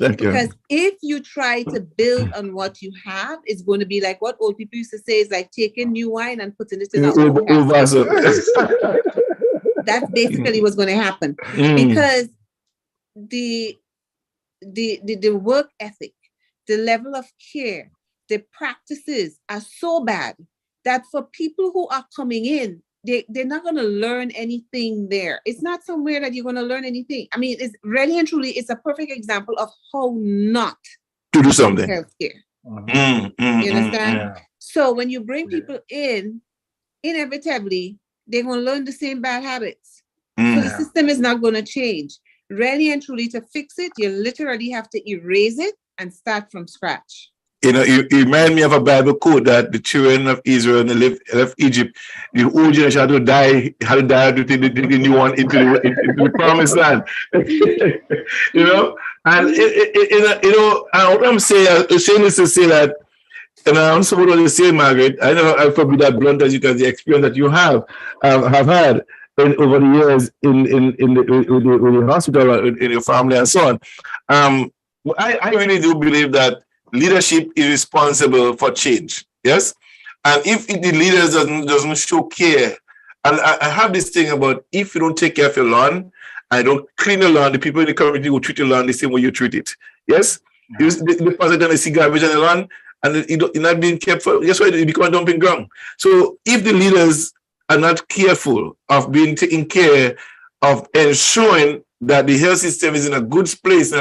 Thank you. Because if you try to build on what you have, it's going to be like what old people used to say is like taking new wine and putting it in an old cask. That's basically what's going to happen. Because the work ethic, the level of care, the practices are so bad that for people who are coming in, they're not going to learn anything there. It's not somewhere that you're going to learn anything. I mean, it's really and truly, it's a perfect example of how not to do something. Healthcare. You understand? Yeah. So when you bring people in, inevitably, they're going to learn the same bad habits. So the system is not going to change. Really and truly, to fix it, you literally have to erase it and start from scratch. You know, you remind me of a Bible quote that the children of Israel when they left Egypt, the old generation had to die to take the new one into the promised land. You know, and you know, what I'm saying is to say that, and I'm so what you say, Margaret. I know I'll probably that blunt as you can, the experience that you have had over the years in the hospital, in your family, and so on. I really do believe that leadership is responsible for change. Yes, and if the leaders doesn't show care, and I have this thing about if you don't take care of your lawn, I don't clean your lawn, the people in the community will treat your lawn the same way you treat it. Yes, the person gonna see garbage on the lawn, and you're not being careful. That's why it becomes a dumping ground. So if the leaders are not careful of taking care of ensuring that the health system is in a good place,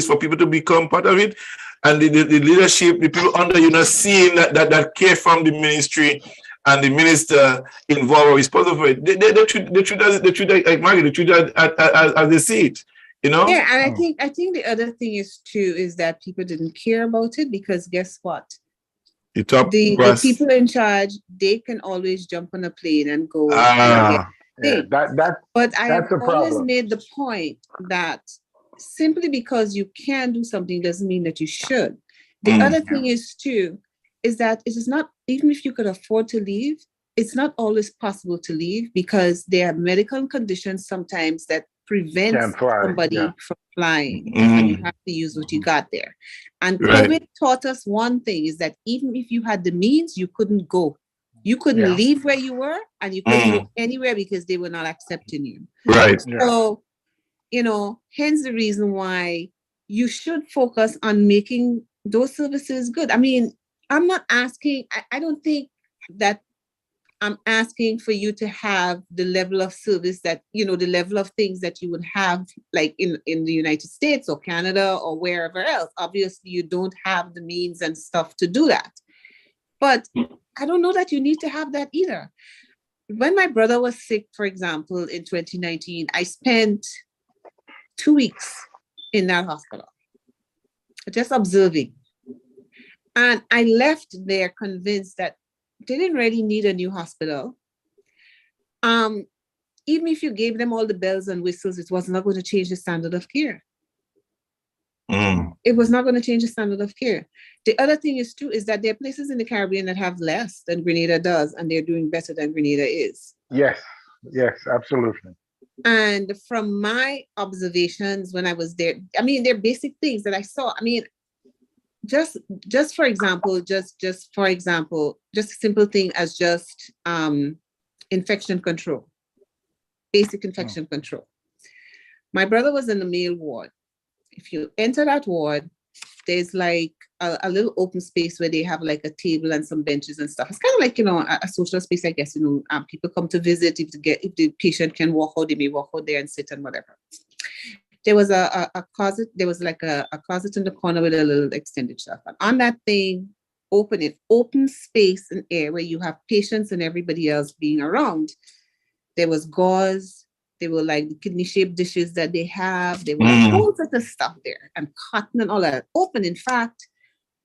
for people to become part of it, and the leadership, the people under you, not seeing that care from the ministry and the minister involved or responsible for it. They treat like Margaret, they treat it as they see it, you know? Yeah, and I think the other thing is too is that people didn't care about it because guess what? The people in charge, they can always jump on a plane and go. But I have always made the point that simply because you can do something doesn't mean that you should. The other thing is too, is that it is not, even if you could afford to leave, it's not always possible to leave because there are medical conditions sometimes that prevent somebody from flying. And you have to use what you got there. And COVID taught us one thing is that even if you had the means, you couldn't go. You couldn't leave where you were and you couldn't go anywhere because they were not accepting you. Right. So, you know, hence the reason why you should focus on making those services good. I mean, I'm not asking, I don't think that I'm asking for you to have the level of service that, you know, the level of things that you would have like in the United States or Canada or wherever else. Obviously, you don't have the means and stuff to do that. But I don't know that you need to have that either. When my brother was sick, for example, in 2019, I spent 2 weeks in that hospital, just observing. And I left there convinced that they didn't really need a new hospital. Even if you gave them all the bells and whistles, it was not going to change the standard of care. It was not going to change the standard of care. The other thing is too, is that there are places in the Caribbean that have less than Grenada does, and they're doing better than Grenada is. Yes, absolutely. And from my observations when I was there, I mean, they're basic things that I saw. I mean, just for example, just a simple thing as just infection control, basic infection control. My brother was in the male ward. If you enter that ward, there's like a little open space where they have like a table and some benches and stuff. It's kind of like, you know, a social space, I guess, you know, people come to visit. If the patient can walk out, they may walk out there and sit and whatever. There was a closet. There was like a closet in the corner with a little extended shelf. And on that thing, open space and air where you have patients and everybody else being around. There was gauze. There were like the kidney-shaped dishes that they have. There were like all sorts of stuff there and cotton and all that. Open, in fact,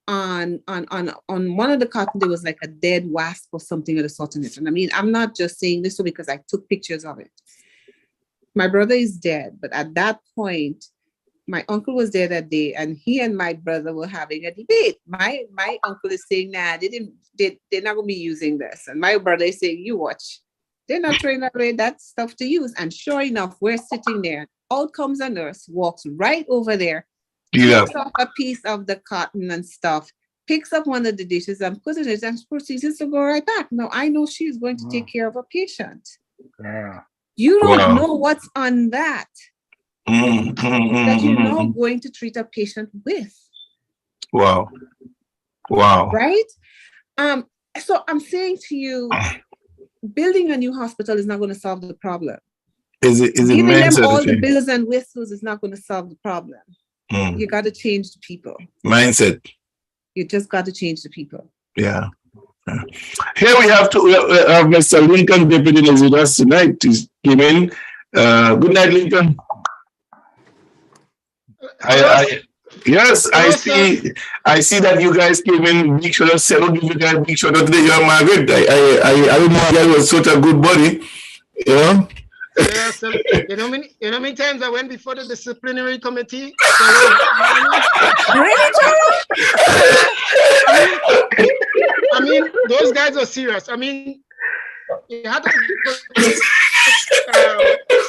on one of the cotton, there was like a dead wasp or something of the sort in it. And I mean, I'm not just saying this because I took pictures of it. My brother is dead, but at that point, my uncle was there that day, and he and my brother were having a debate. My uncle is saying, nah, they're not gonna be using this. And my brother is saying, you watch. They're not throwing away that stuff to use. And sure enough, we're sitting there. Out comes a nurse, walks right over there, Yeah. Takes off a piece of the cotton and stuff, picks up one of the dishes and puts it in and proceeds to go right back. Now, I know she's going to take care of a patient. Yeah. You don't Wow. know what's on that that you're now going to treat a patient with. Wow. Wow. Right? So I'm saying to you, building a new hospital is not going to solve the problem. Giving them all the bells and whistles is not going to solve the problem. You got to change the people. Mindset. You just got to change the people. Yeah. Here we have Mr. Lincoln, Deputy is with us tonight. He came in. Good night, Lincoln. Yes, I see that you guys came in. Big shout out, salute you guys. Big shout out today. You're Margaret. I don't know that was such a good body. You know? Yeah, so, you know many times I went before the disciplinary committee. I mean, those guys are serious. I mean, you had to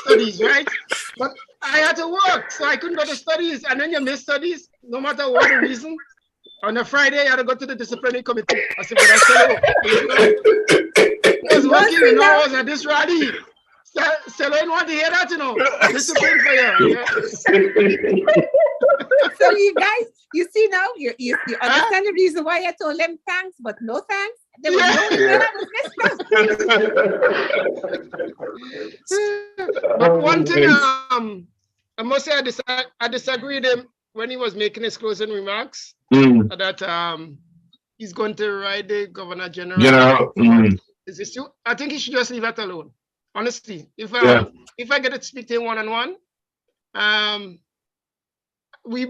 studies, right? But I had to work, so I couldn't go to studies. And then you miss studies, no matter what the reason. On a Friday, I had to go to the disciplinary committee. I said, but I was working, you know, I was at this rally. So I don't want to hear that, you know. Discipline for you. Yeah. So you guys, you see now, you understand the reason why I told them thanks, but no thanks. There was But one thing, I must say I disagree with him when he was making his closing remarks that he's going to write the Governor General. Is this true? I think he should just leave that alone. Honestly, if I get to speak to him one-on-one, we have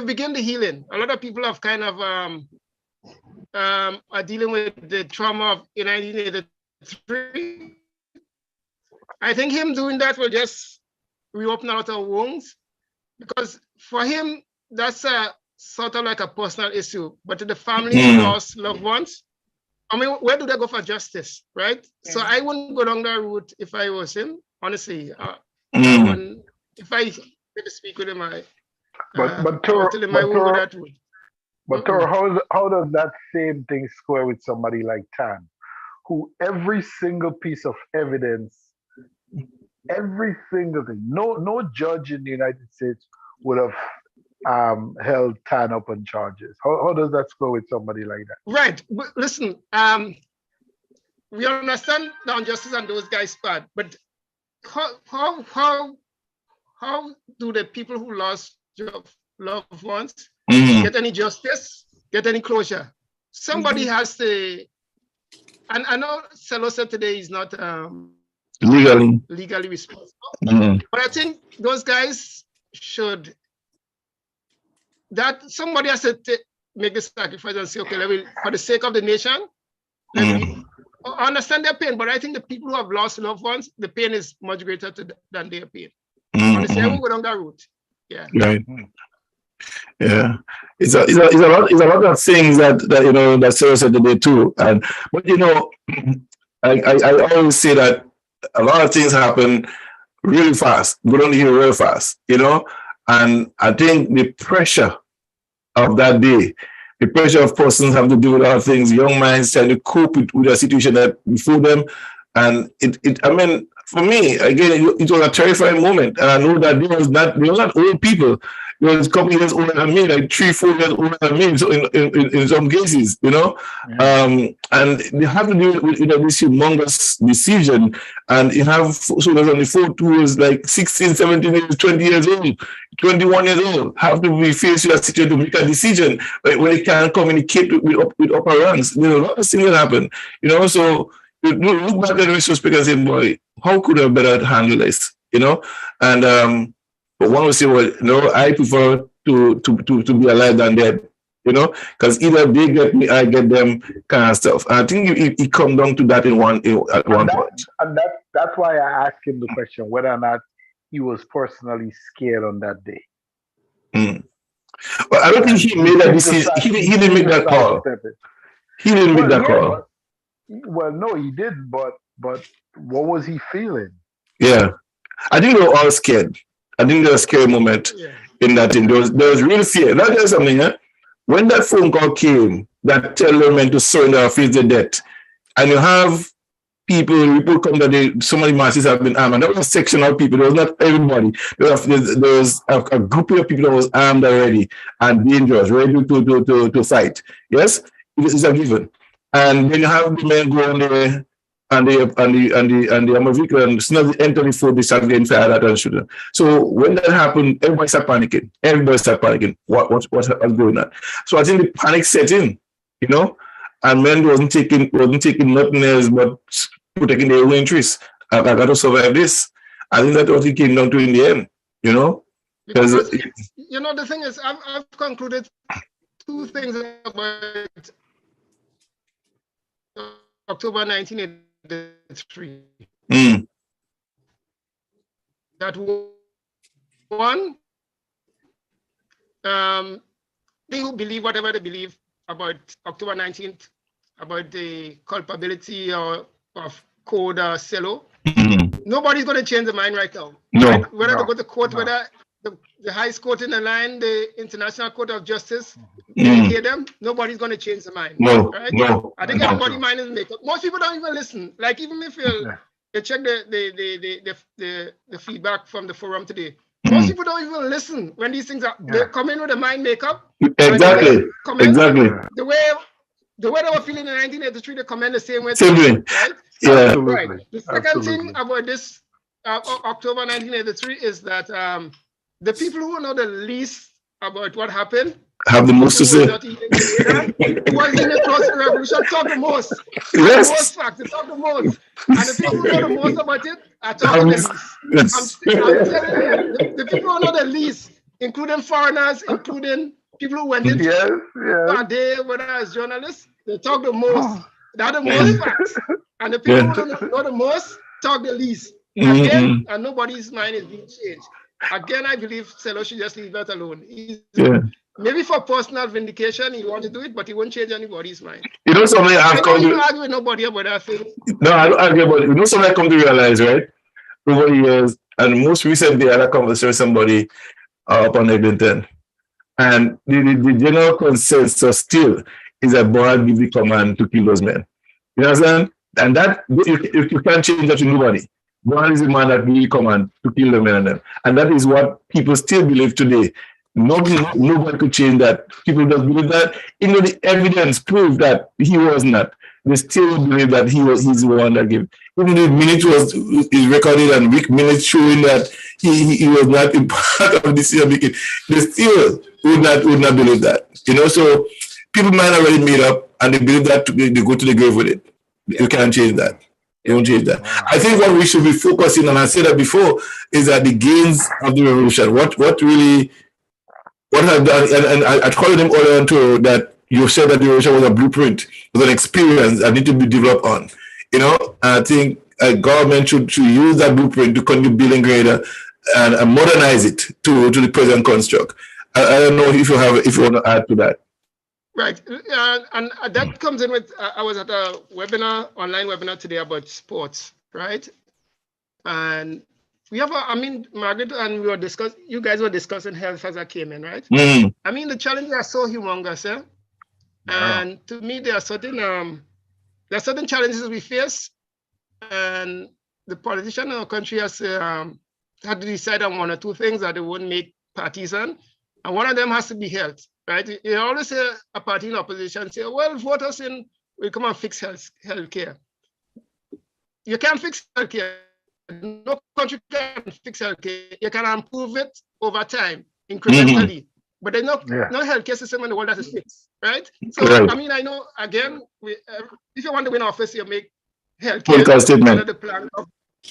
begun the healing. A lot of people have kind of are dealing with the trauma of 1983. I think him doing that will just reopen a lot of wounds, because for him, that's sort of like a personal issue. But to the family who lost loved ones, I mean, where do they go for justice, right? Yeah. So I wouldn't go down that route if I was him, honestly. If I get to speak with him, Toro, how does that same thing square with somebody like Tan, who every single piece of evidence, every single thing, no judge in the United States would have held Tan up on charges. How does that square with somebody like that? Right. But listen, we understand the injustice on those guys' part, but how do the people who lost loved ones get any justice, get any closure? Somebody has to, and I know Selo said today he's not legally responsible, but I think those guys should, that somebody has to make the sacrifice and say, okay, for the sake of the nation, I understand their pain, but I think the people who have lost loved ones, the pain is much greater than their pain. Honestly, I won't go down that route. Yeah. Right. Yeah. It's a lot of things that you know that Sarah said today too. But you know, I always say that a lot of things happen really fast, go down here real fast, you know. And I think the pressure of that day, the pressure of persons having to do with a lot of things, young minds trying to cope with a situation that before them. And I mean, for me, again, it was a terrifying moment. And I know that they were not old people. They was a couple years older than me, like 3-4 years older than me, so in some cases, you know. Yeah. And they have to do with this humongous decision. And you have soldiers on the fort who was like 16, 17 years, 20 years old, 21 years old, have to be faced with a situation to make a decision when they can't communicate with upper ranks. You know, a lot of things that happen, you know. So you look back at retrospect and say, boy, how could I better handle this, you know? And but one will say, well, no, I prefer to be alive than dead, you know, because either they get me, I get them, kind of stuff. And I think it come down to that at one point. And that's why I asked him the question whether or not he was personally scared on that day. Well, I don't think he made that decision. He didn't make that call. He didn't make that call. Well, no, he didn't. But what was he feeling? Yeah, I think they were all scared. I think there was a scary moment. in that thing. There was real fear. Let me tell you something, eh? When that phone call came that tell them to surrender or face the debt, and you have people come that so many masses have been armed, and that was a section of people. There was not everybody. There was a group of people that was armed already and dangerous, ready to fight. Yes, this is a given. And then you have the men go on there and the vehicle and snap enter the food, they start getting fired at and shooting. So when that happened, everybody started panicking. What's going on? So I think the panic set in, you know, and men wasn't taking nothing else but protecting their own interests. I got to survive this. I think that's what it came down to in the end, you know. Because you know, the thing is, I've concluded two things about October 1983. That one, they who believe whatever they believe about October 19th, about the culpability of Code Cello, nobody's going to change the mind right now. No. Right? Whether they go to court, whether the highest court in the land, the International Court of Justice, hear them, nobody's going to change the mind. No, right? no. I think everybody's mind is made up. Most people don't even listen. Like even if you check the feedback from the forum today, most people don't even listen when these things are. They come in with a mind makeup. Exactly. Exactly. The way they were feeling in 1983, they come in the same way. Right? Yeah. Right. The second thing about this October 1983 is that the people who know the least about what happened have the most to say. Who was in the close revolution talk the most. Yes. The most facts, they talk the most. And the people who know the most about it are talking the least. Yes. I'm telling you, the people who know the least, including foreigners, including people who went into day, whether as journalists, they talk the most. They are the most facts. And the people who know the most talk the least. Again, and nobody's mind is being changed. Again, I believe Cello should just leave that alone. Maybe for personal vindication, he want to do it, but he won't change anybody's mind. You know something I've come to argue with nobody about that thing. No, I don't argue about it. You know something I come to realize, right? Over the years, and most recently I had a conversation with somebody up on Eglinton. And the general consensus still is that Boran give the command to kill those men. You understand? And that you can't change that to nobody. Boran is the man that really command to kill the men and them. And that is what people still believe today. Nobody could change that. People just believe that. Even though the evidence proved that he was not, they still believe that he's the one that gave. Even the minute is recorded and weak minutes showing that he was not a part of this year, they still would not believe that. You know, so people might have already made up and they believe that they go to the grave with it. You can't change that. You don't change that. I think what we should be focusing on, I said that before, is that the gains of the revolution. What have done, and I called them earlier on too, that you said that the revolution was a blueprint, was an experience that need to be developed on. You know, I think a government should use that blueprint to continue building greater and modernize it to the present construct. I don't know if you want to add to that. Right, and that comes in with, I was at a online webinar today about sports, right? And we have Margaret and you guys were discussing health as I came in, right? I mean, the challenges are so humongous, eh? And to me, there are certain challenges we face, and the politician in our country has had to decide on one or two things that they won't make partisan, and one of them has to be health, right? You always say a party in opposition say, well, vote us in, we'll come and fix health care. You can't fix health care. No country can fix healthcare. You can improve it over time, incrementally. But there's no healthcare system in the world that is fixed, right? So, I mean, I know, again, if you want to win office, you make healthcare under the plan of,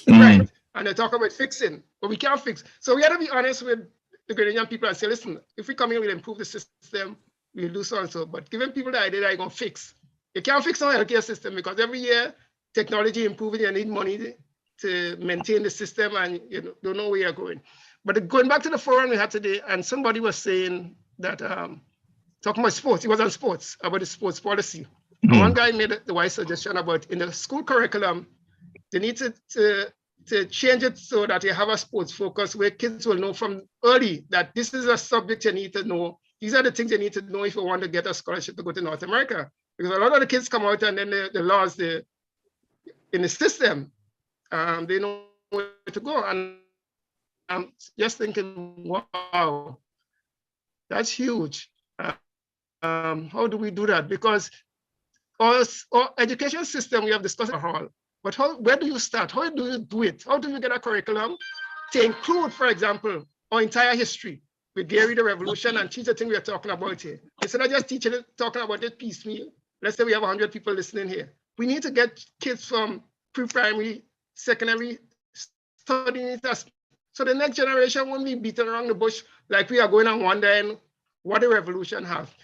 right? And they talk about fixing, but we can't fix. So we got to be honest with the Grenadian people and say, listen, if we come here, we'll improve the system, we'll do so and so. But giving people the idea that you're going to fix. You can't fix no healthcare system because every year, technology improving, you need money to maintain the system, and you don't know where you're going. But going back to the forum we had today, and somebody was saying that, talking about sports, it was on sports, about the sports policy. And one guy made the wise suggestion about in the school curriculum, they need to to change it so that you have a sports focus where kids will know from early that this is a subject you need to know. These are the things you need to know if you want to get a scholarship to go to North America. Because a lot of the kids come out and then the laws in the system, they know where to go. And I'm just thinking, wow, that's huge. How do we do that? Because our education system, we have discussed it all. But where do you start? How do you do it? How do you get a curriculum to include, for example, our entire history with Gary the Revolution and teach the thing we are talking about here? Instead of just talking about it piecemeal, let's say we have 100 people listening here. We need to get kids from pre-primary, secondary, studying it so the next generation won't be beaten around the bush like we are going and wondering what the revolution have.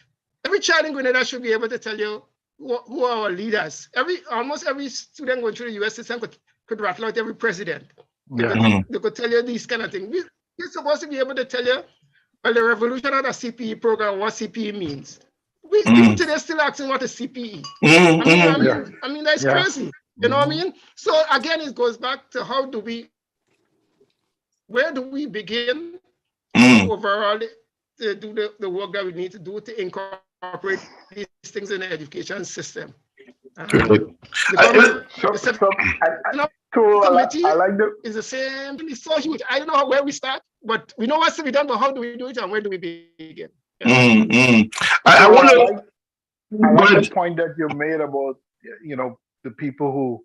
Every child in Grenada should be able to tell you who are our leaders. Almost every student going through the US system could rattle out every president. They could tell you these kind of things. We're supposed to be able to tell you, well, the revolution had a CPE program, what CPE means. People today still asking what a CPE. I mean, that's crazy. You know what I mean? So again, it goes back to where do we begin overall to do the work that we need to do to incorporate these things in the education system. The committee is the same. It's so huge. I don't know where we start, but we know what's to be done, but how do we do it and where do we begin? I want like the point that you made about, the people who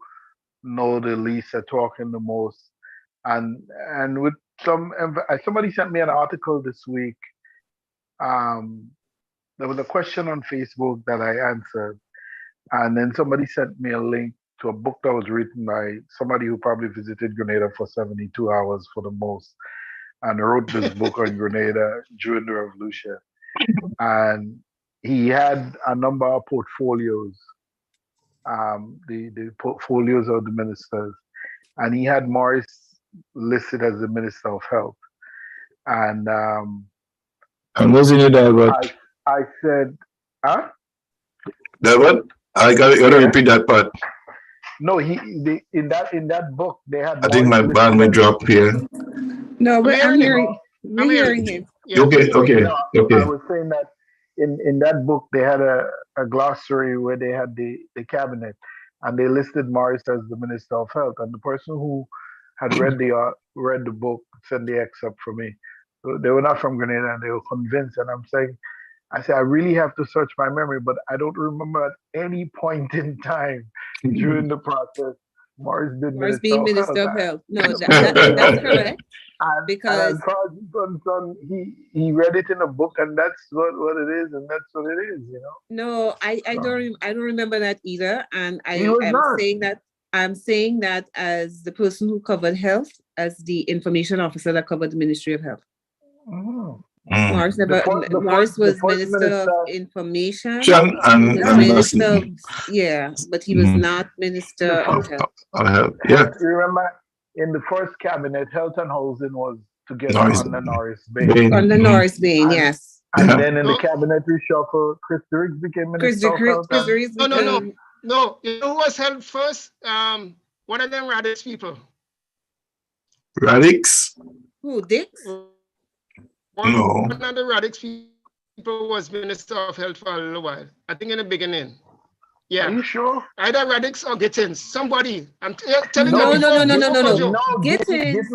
know the least are talking the most. And with somebody sent me an article this week. There was a question on Facebook that I answered, and then somebody sent me a link to a book that was written by somebody who probably visited Grenada for 72 hours for the most, and wrote this book on Grenada during the revolution. And he had a number of portfolios, the portfolios of the ministers, and he had Morris listed as the Minister of Health. And wasn't it that? I said, huh? That what? I gotta repeat that part. No, in that book they had. I think my band may drop here. No, I'm hearing him. Yeah. Okay. I was saying that in that book they had a glossary where they had the cabinet, and they listed Morris as the Minister of Health, and the person who had read the book sent the excerpt for me. So they were not from Grenada, and they were convinced. And I said, I really have to search my memory, but I don't remember at any point in time during the process Morris being Minister of Health. No, that's correct. Because as far as he read it in a book, and that's what it is, and that's what it is, No, I don't remember that either, and I'm saying that as the person who covered health, as the information officer that covered the Ministry of Health. Oh. Morris was Minister of Information. But he was not Minister of Health. Yeah. Remember, in the first cabinet, Health and Housing was together under Norris Bain. Under Norris Bain, yes. And then in the cabinet reshuffle, Chris Riggs became Minister of Health. No. You know who was held first? One of them Radix people. Radix? Who, Dix? One of the Radix people was Minister of Health for a little while. I think in the beginning. Yeah. Are you sure? Either Radix or Gittins. Somebody. I'm telling you. No. Gittins.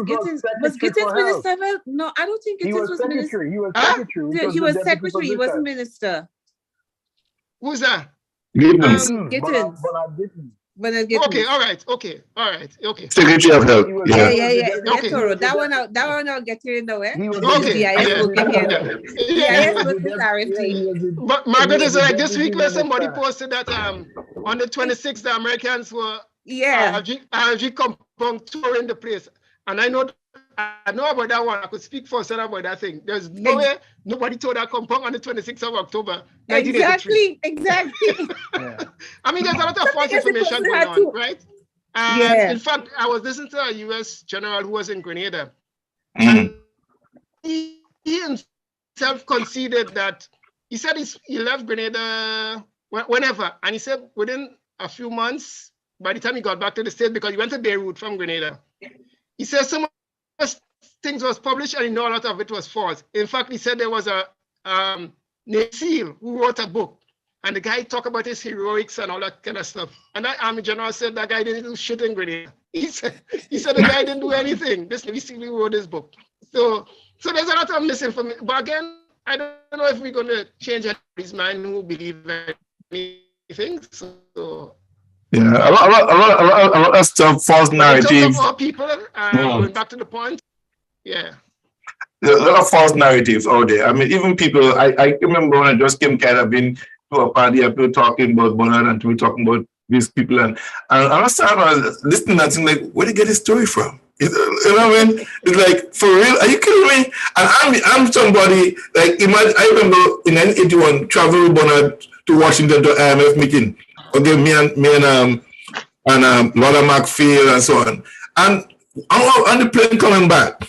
Was Gittins Minister of Health? No, I don't think Gittins was Minister. He was secretary. He was secretary. He wasn't minister. Who's that? Gittins. Okay, all right. Secretary of Health. Yeah. Okay. That one I'll get you in the way. But Margaret is like this week where somebody posted that on the 26th the Americans were RG compound touring the place, and I know about that one. I could speak for Sarah about that thing. There's no way nobody told that compound on the 26th of October. Exactly. Yeah. I mean, there's a lot of false information going on, right? In fact, I was listening to a U.S. general who was in Grenada. And he himself conceded that he said he left Grenada whenever. And he said within a few months, by the time he got back to the States, because he went to Beirut from Grenada, he said so much things was published and he know a lot of it was false. In fact, he said there was a Navy SEAL who wrote a book, and the guy talked about his heroics and all that kind of stuff. And that Army general said that guy didn't do shit in Grenada. He said the guy didn't do anything. This Navy SEAL who wrote this book. So there's a lot of misinformation. But again, I don't know if we're going to change his mind who believe anything. So yeah, a lot of stuff, false narratives. People, going back to the point, yeah. There's a lot of false narratives out there. I mean, even people, I remember when I just came kind of been to a party, people talking about Bernard and people talking about these people. And I was listening and saying, like, where did you get this story from? You know what I mean? It's like, for real? Are you kidding me? And I'm somebody, like, imagine, I remember in 1981, traveling with Bernard to Washington to IMF meeting. Okay, me and Lord McPhail and so on. And on the plane coming back,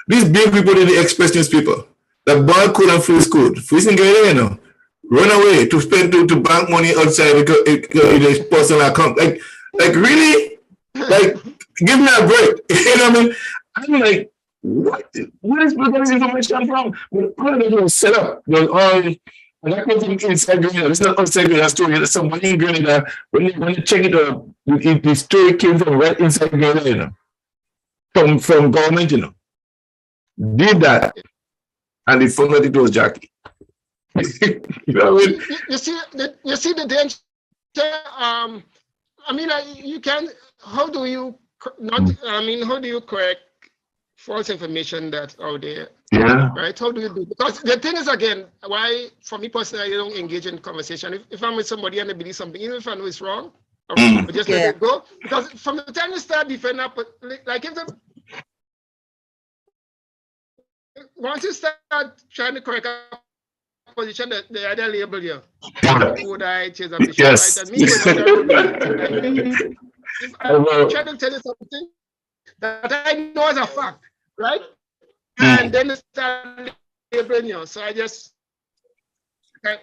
these big people in the Express newspaper, that boy couldn't freeze code. Freezing Grenada, you know, run away to spend to bank money outside because in his personal account. Like really? Like, give me a break. You know what I mean? I'm like, where is this information from? But all of it was set up. It was all, and that comes from inside Grenada. It's not outside Grenada story. There's somebody in Grenada. When you check it out, the story came from right inside Grenada, you know, from government, you know. Did that, and they found that it was Jackie. You know what I mean? You see the danger. I mean, you can. How do you not? I mean, how do you correct false information that's out there? Yeah. Right. How do you do? Because the thing is, again, why for me personally, I don't engage in conversation. If I'm with somebody and they believe something, even if I know it's wrong, I just let it go. Because from the time you start defending, like if the once you start trying to correct a position, they either label you. Would I change a position? Yes. Right? And me, if I try to tell you something that I know as a fact, right? And then they start labeling you. So I just. Let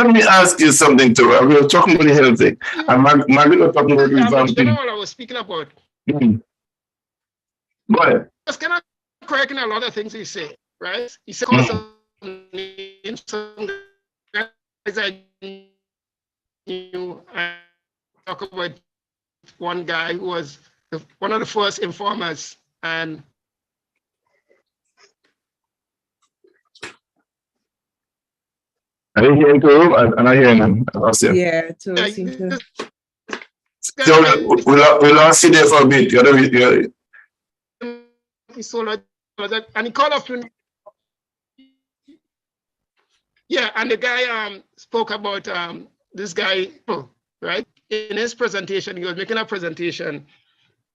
me ask you something too. We were talking about the health thing. And Margaret was talking about revamping. What I was speaking about. Go ahead. Just kind of correcting a lot of things he said, right? He said some names, some guys I knew. I talk about one guy who was one of the first informers, and Are you hearing too? And I hear him. Yeah, too. So we lost you there for a bit. He sold it, and he called up. Yeah, and the guy spoke about this guy, right? In his presentation, he was making a presentation,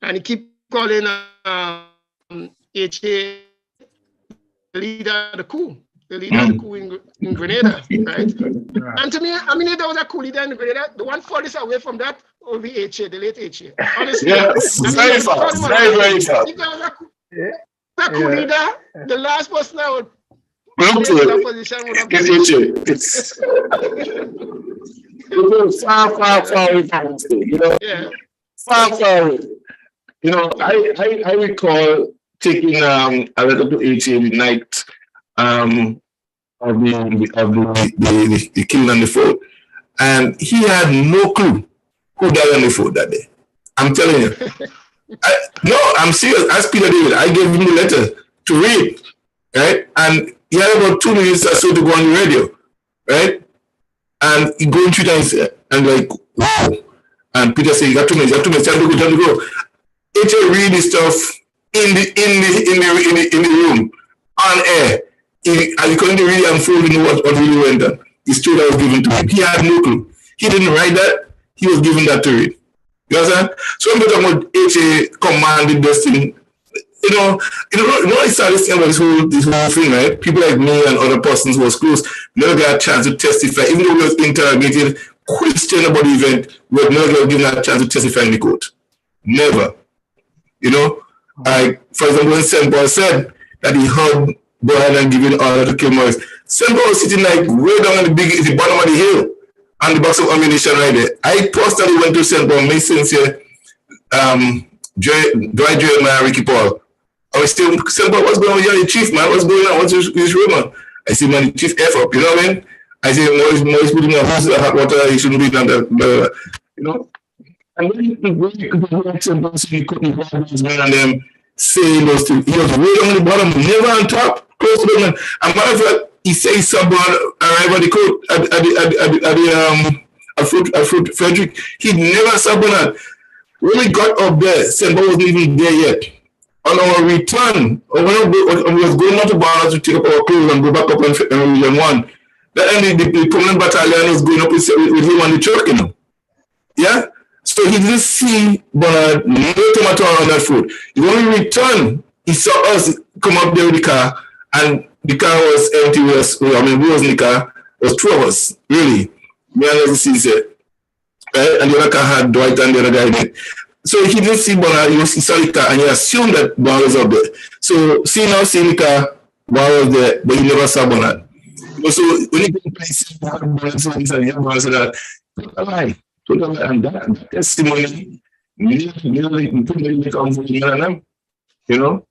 and he keep calling HA the leader of the coup. The leader of the coup in Grenada, right? And to me, I mean, if there was a coup leader in Grenada, the one farthest away from that would be HA, the late HA. Honestly, yes, very fast, very fast. If there was a coup leader, the last person I would position would have been far away from the you know? Yeah. Far away. You know, I recall taking a letter to HA the night of the killing on the fort, and he had no clue who died on the fort that day. I'm telling you. No, I'm serious. Ask Peter David. I gave him the letter to read, right? And he had about 2 minutes or so to go on the radio, right? And he going through times and like, wow. And Peter said, you got 2 minutes, time to go. HA read the stuff in the room, on air. And he couldn't really unfold what really went on. The story that was given to him. He had no clue. He didn't write that. He was given that to read. You understand? So when we're talking about HA commanded this thing, you know, I started saying about this whole thing, right? People like me and other persons who was close never got a chance to testify, even though we were interrogated, questioned about the event, we were never given a chance to testify in the court. Never. You know, for example, when St. Paul said that he heard go ahead and give an order to kill Morris, St. Paul was sitting like way down at the bottom of the hill, on the box of ammunition right there. I personally went to St. Paul, made sense here, Dwight Jeremiah, Ricky Paul. I was still saying, but what's going on here, chief, man? What's going on? What's his rumor? I see, man, the chief F up, you know what I mean? I say, Maurice putting a hose in hot water, he shouldn't be done that, you know? And when you couldn't hold those men and them saying those two, he was way on the bottom, never on top, close to them. And matter of fact, he says someone arrived at the court at Frederick, he never subordinate. When we got up there, Sembo wasn't even there yet. On our return, when we was going out to Barnes to take up our clothes and go back up on Region 1, then the permanent battalion was going up with him on the truck, you know. Yeah? So he didn't see Bernard, no tomato on that food. When we returned, he saw us come up there with the car, and the car was empty. We was in the car. It was two of us, really. Me and the Caesar. Right? And the other car had Dwight and the other guy in it. So he didn't see Bernard, he saw the car, and he assumed that Bernard was up there. So seeing the car, Bernard was there, but he never saw Bernard. So when he came to place, Bernard said that, and that testimony, you know,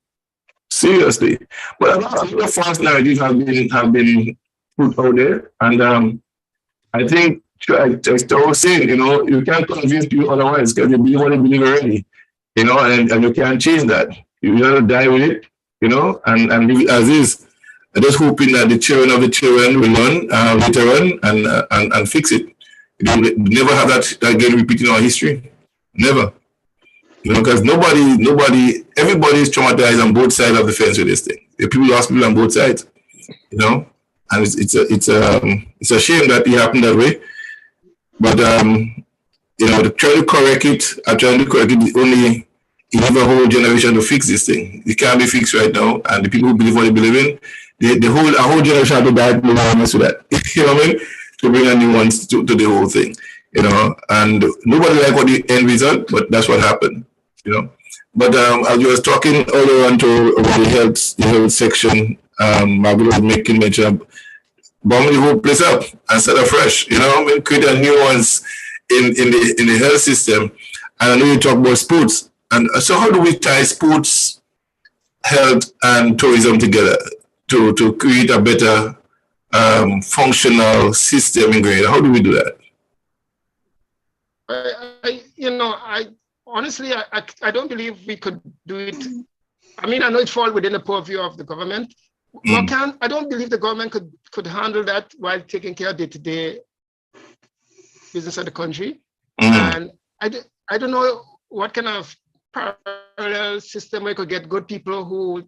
seriously. But a lot of false narratives have been put out there, and I think I was saying, you know, you can't convince people otherwise because you believe what you believe already, you know, and you can't change that. You gotta die with it, you know, and leave it as is. I'm just hoping that the children of the children will learn later on and fix it. You know, never have that again repeating our history. Never. You know, because everybody is traumatized on both sides of the fence with this thing. The people lost people on both sides, you know, and it's a shame that it happened that way. But you know, trying to correct it, only you have a whole generation to fix this thing. It can't be fixed right now, and the people who believe what they believe in, a whole generation have to die to mess with that. You know what I mean? To bring a new ones to the whole thing, you know. And nobody liked what the end result, but that's what happened, you know. But as you was talking earlier on to about the health section, Margaret was making mention of bombing the whole place up and start afresh, you know, and create a new ones in the health system. And I know you talk about sports. And so how do we tie sports, health, and tourism together to create a better functional system in Grenada? How do we do that? I honestly don't believe we could do it. I mean, I know it falls within the purview of the government. I don't believe the government could handle that while taking care of day-to-day business of the country. And I don't know what kind of parallel system we could get good people who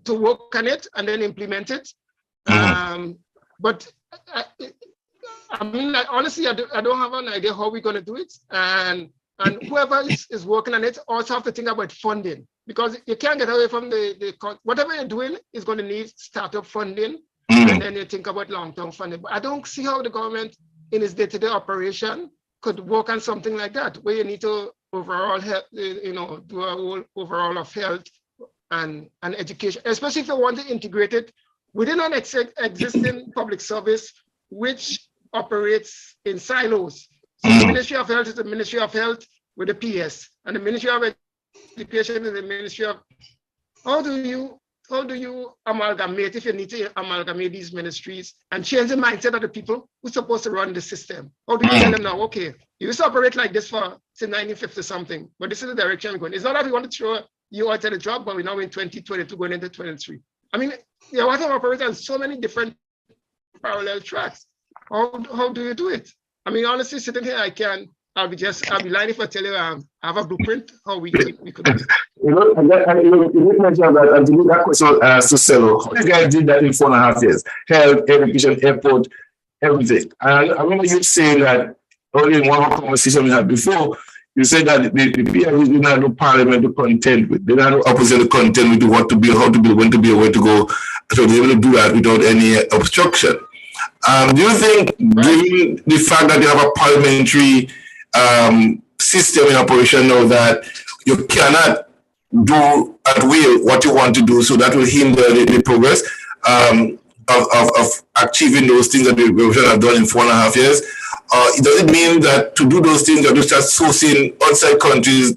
to work on it and then implement it. But I mean, honestly, I don't have an idea how we're going to do it. And whoever is working on it also have to think about funding, because you can't get away from whatever you're doing is going to need startup funding, and then you think about long-term funding. But I don't see how the government in its day-to-day operation could work on something like that, where you need to overall help, you know, do a whole overall of health and education, especially if you want to integrate it within an existing public service, which operates in silos. So the Ministry of Health is the Ministry of Health with the PS, and the Ministry of Education is the Ministry of. How do you amalgamate, if you need to amalgamate these ministries and change the mindset of the people who's supposed to run the system? How do you tell them now, okay, you used to operate like this for, say, 1950 something, but this is the direction we're going. It's not that we want to throw you out of the job, but we're now in 2022 going into 23. I mean, you want to operate on so many different parallel tracks. How do you do it? I mean, honestly, sitting here, I'll be lying if I tell you I have a blueprint how we could do it. You know, you mentioned that, and that question to Cello. How you guys did that in 4.5 years? Health, education, airport, everything. And I remember you saying that only in one conversation we had before, you said that the PRVs did not have parliament to contend with. They did not have opposition to contend with what to build, how to build, when to build, where to go. So they were able to do that without any obstruction. Do you think, given the fact that you have a parliamentary system in operation now, that you cannot do at will what you want to do, so that will hinder the progress of achieving those things that we should have done in 4.5 years? Does it mean that to do those things, you have to start sourcing outside countries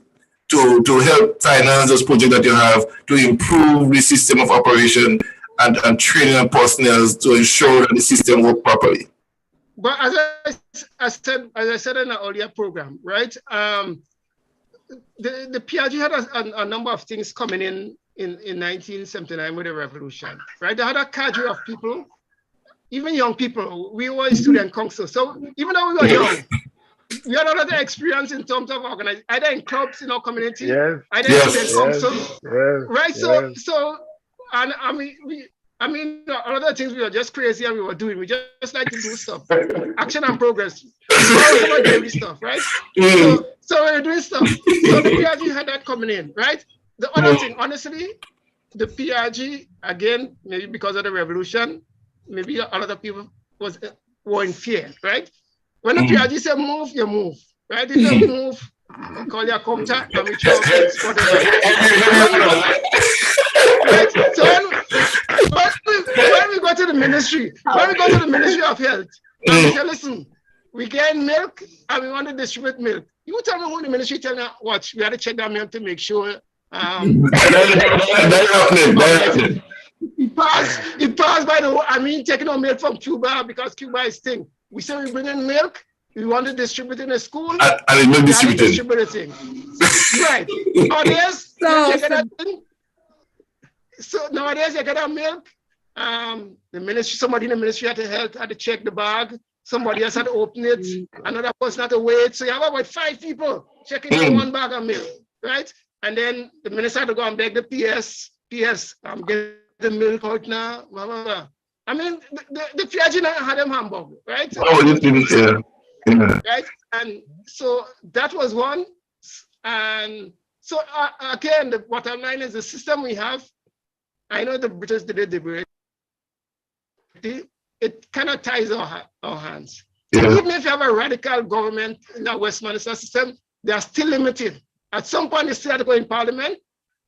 to help finance those projects that you have, to improve the system of operation and training and personnel to ensure that the system works properly? But as I said in an earlier program, right? The PRG had a number of things coming in 1979 with the revolution, right? They had a cadre of people, even young people. We were student council, so even though we were young, we had a lot of experience in terms of organizing, either in clubs in our community, either in student council, right? So, and I mean, a lot of things we were just crazy and we were doing. We just like to do stuff, action and progress. Daily stuff, right? So we were doing stuff. So the PRG had that coming in, right? The other thing, honestly, the PRG, again, maybe because of the revolution, maybe a lot of people were in fear, right? When the PRG said move, you move, right? If you move, you call your contact and we try to export it. Right? So when we go to the Ministry of Health, and we say, listen, we get milk and we want to distribute milk. You tell me who the ministry tell me, watch, we had to check that milk to make sure. It passed by taking our milk from Cuba because Cuba is thing. We say we bring in milk, we want to distribute in the school, and it's not distributing. Right. Nowadays, nowadays you get that milk. Somebody in the Ministry of Health had to check the bag. Somebody else had to open it. Another person had to wait. So you have about 5 people checking out one bag of milk, right? And then the minister had to go and beg the PS, get the milk out now, blah, blah, blah. I mean, the PRG had them hamburg, right? Right? And so that was one. And so again, the bottom line is the system we have. I know the British did it deliberately. It kind of ties our hands. Yeah. Even if you have a radical government in the Westminster system, they are still limited. At some point, they still have to go in Parliament.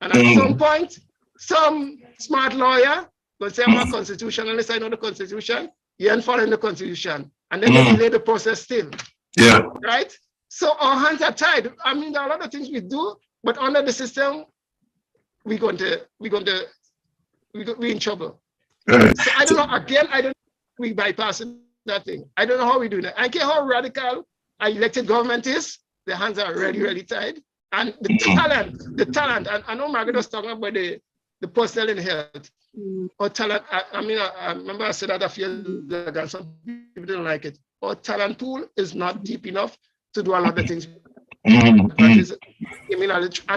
And at some point, some smart lawyer will say, I'm a constitutionalist, I know the Constitution. You ain't following the Constitution. And then they delay the process still. Yeah. Right? So our hands are tied. I mean, there are a lot of things we do, but under the system, we're in trouble. So I don't know, again, we bypassing that thing. I don't know how we do that. I care how radical our elected government is. The hands are really tied. And the talent, and I know Margaret was talking about the personnel in health. Or talent, I remember I said that a few years ago, some people didn't like it. Our talent pool is not deep enough to do a lot of things. And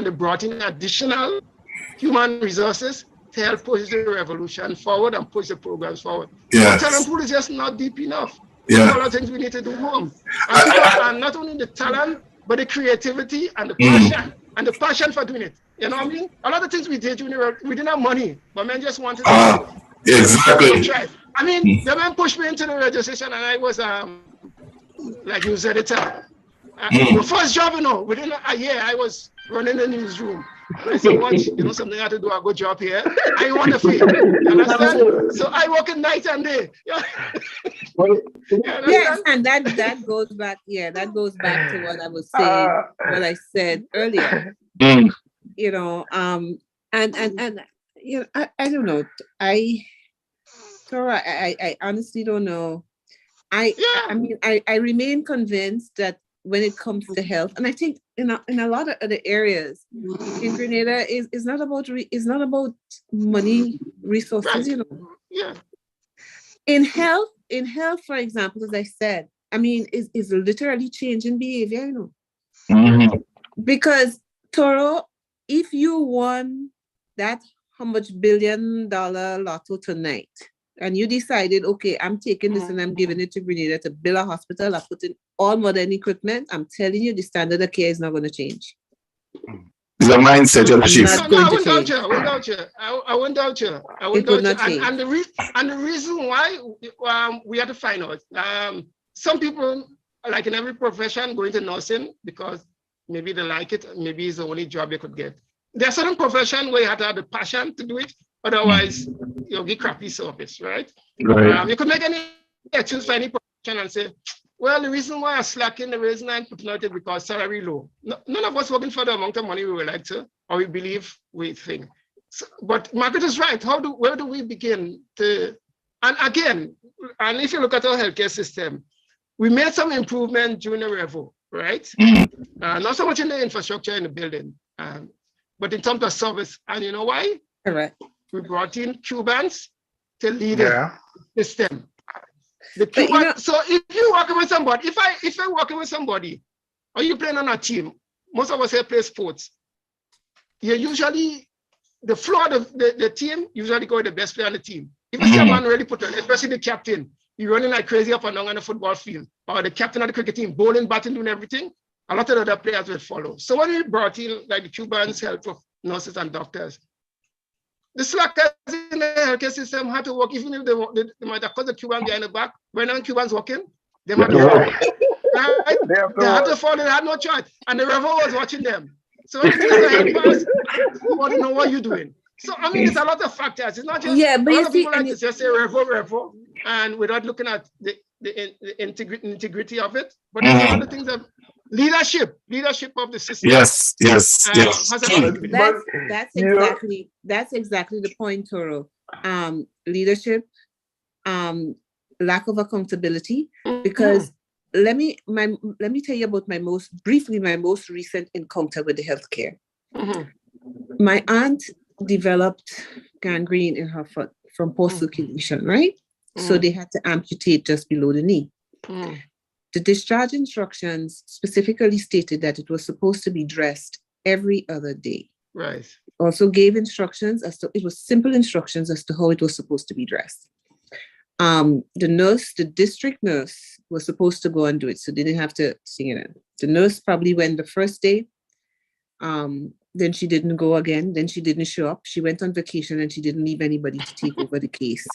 they brought in additional human resources to help push the revolution forward and push the programs forward. The talent pool is just not deep enough. There's a lot of things we need to do more. And not only the talent, but the creativity and the passion, and the passion for doing it. You know what I mean? A lot of things we did, we didn't have money, but men just wanted to exactly. try. I mean, the man pushed me into the registration, and I was like news editor. The first job, within a year, I was running the newsroom. I said, watch, something I have to do a good job here. I want to feel. You understand? So I work at night and day. Yes, and that goes back. Yeah, that goes back to what I was saying, what I said earlier. And I don't know. I honestly don't know. I remain convinced that when it comes to health, and I think in a lot of other areas in Grenada is not about money, resources, Yeah. In health, for example, as I said, is literally changing behavior, Because Toro, if you won that how much $1 billion lotto tonight, and you decided, okay, I'm taking this and I'm giving it to Grenada to build a hospital, I put in all modern equipment, I'm telling you, the standard of care is not going to change. It's a mindset of the chief. I won't doubt you. And the reason why we have to find out. Some people, like in every profession, go into nursing because maybe they like it, maybe it's the only job they could get. There are certain professions where you have to have the passion to do it, otherwise you'll get crappy service, right? You could make any excuse for any profession and say, Well, the reason why I slacking, the reason I'm putting out it because salary low. None of us working for the amount of money we would like to, or we believe we think. So, but Margaret is right. Where do we begin to? And again, and if you look at our healthcare system, we made some improvement during the Revo, right? Not so much in the infrastructure in the building, but in terms of service. And you know why? Correct. We brought in Cubans to lead the system. So if you're working with somebody, if you're working with somebody, or you're playing on a team, most of us here play sports. You're usually the floor of the team usually go with the best player on the team. If you see a man really put on, especially the captain, you're running like crazy up and down on the football field, or the captain of the cricket team, bowling, batting, doing everything, a lot of other players will follow. So when we brought in like the Cubans, help of nurses and doctors, the slackers in the healthcare system had to work, even if they might have caught the Cuban behind the back. When Cubans working, they had to work. Right? They had to follow, they had no choice. And the Revo was watching them. So when the head pass, you want to know what you're doing. So I mean, it's a lot of factors. It's not just but a lot of people like to just say Revo, and without looking at the integrity of it. But there's a lot of things that leadership of the system. Yes. That's exactly the point, Toro. Leadership, lack of accountability. Because let me tell you about my most recent encounter with the healthcare. My aunt developed gangrene in her foot from poor circulation, right? So they had to amputate just below the knee. The discharge instructions specifically stated that it was supposed to be dressed every other day. Right. Also gave instructions it was simple instructions as to how it was supposed to be dressed. The district nurse was supposed to go and do it, so they didn't have to sing it in. The nurse probably went the first day, then she didn't go again, then she didn't show up. She went on vacation and she didn't leave anybody to take over the case.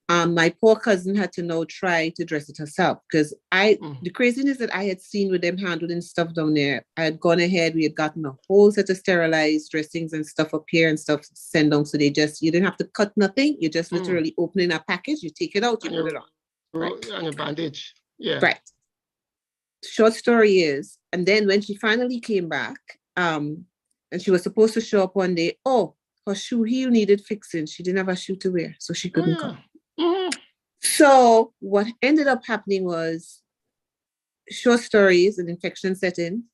My poor cousin had to now try to dress it herself because the craziness that I had seen with them handling stuff down there, I had gone ahead, we had gotten a whole set of sterilized dressings and stuff up here and stuff sent down. So you didn't have to cut nothing. You just literally open in a package, you take it out, you put it on. Right. And a bandage. Yeah. Right. Short story is, and then when she finally came back, and she was supposed to show up one day, her shoe heel needed fixing. She didn't have a shoe to wear, so she couldn't come. So what ended up happening was, short story is, an infection set in.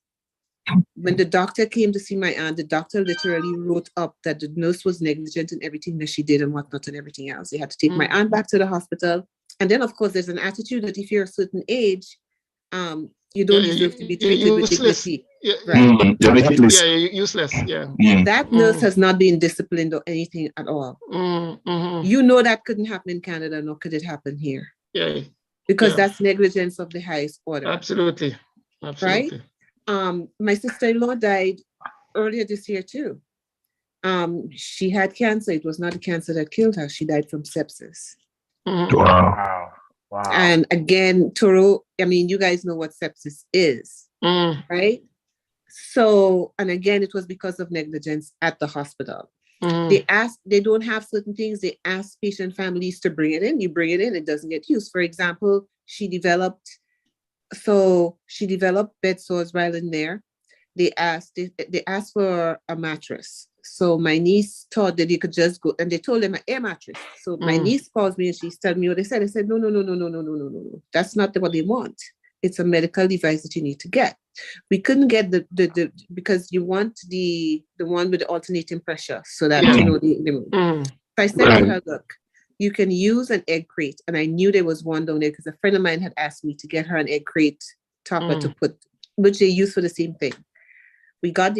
When the doctor came to see my aunt, the doctor literally wrote up that the nurse was negligent in everything that she did and whatnot and everything else. They had to take my aunt back to the hospital. And then, of course, there's an attitude that if you're a certain age, you don't deserve to be treated with dignity. Right. You're useless. Yeah. That nurse has not been disciplined or anything at all. You know that couldn't happen in Canada, nor could it happen here. Yeah. Because that's negligence of the highest order. Absolutely. Right? My sister-in-law died earlier this year too. She had cancer. It was not the cancer that killed her. She died from sepsis. Wow. And again, Toro, I mean, you guys know what sepsis is, right? So, and again, it was because of negligence at the hospital. They don't have certain things. They ask patient families to bring it in. You bring it in, it doesn't get used. For example, she developed bed sores while in there. They asked for a mattress. So my niece thought that you could just go, and they told them an air mattress. So my niece calls me and she's telling me what they said. I said, no. That's not what they want. It's a medical device that you need to get. We couldn't get the because you want the one with the alternating pressure so that So I said to her, look, you can use an egg crate. And I knew there was one down there because a friend of mine had asked me to get her an egg crate topper to put, which they use for the same thing. We got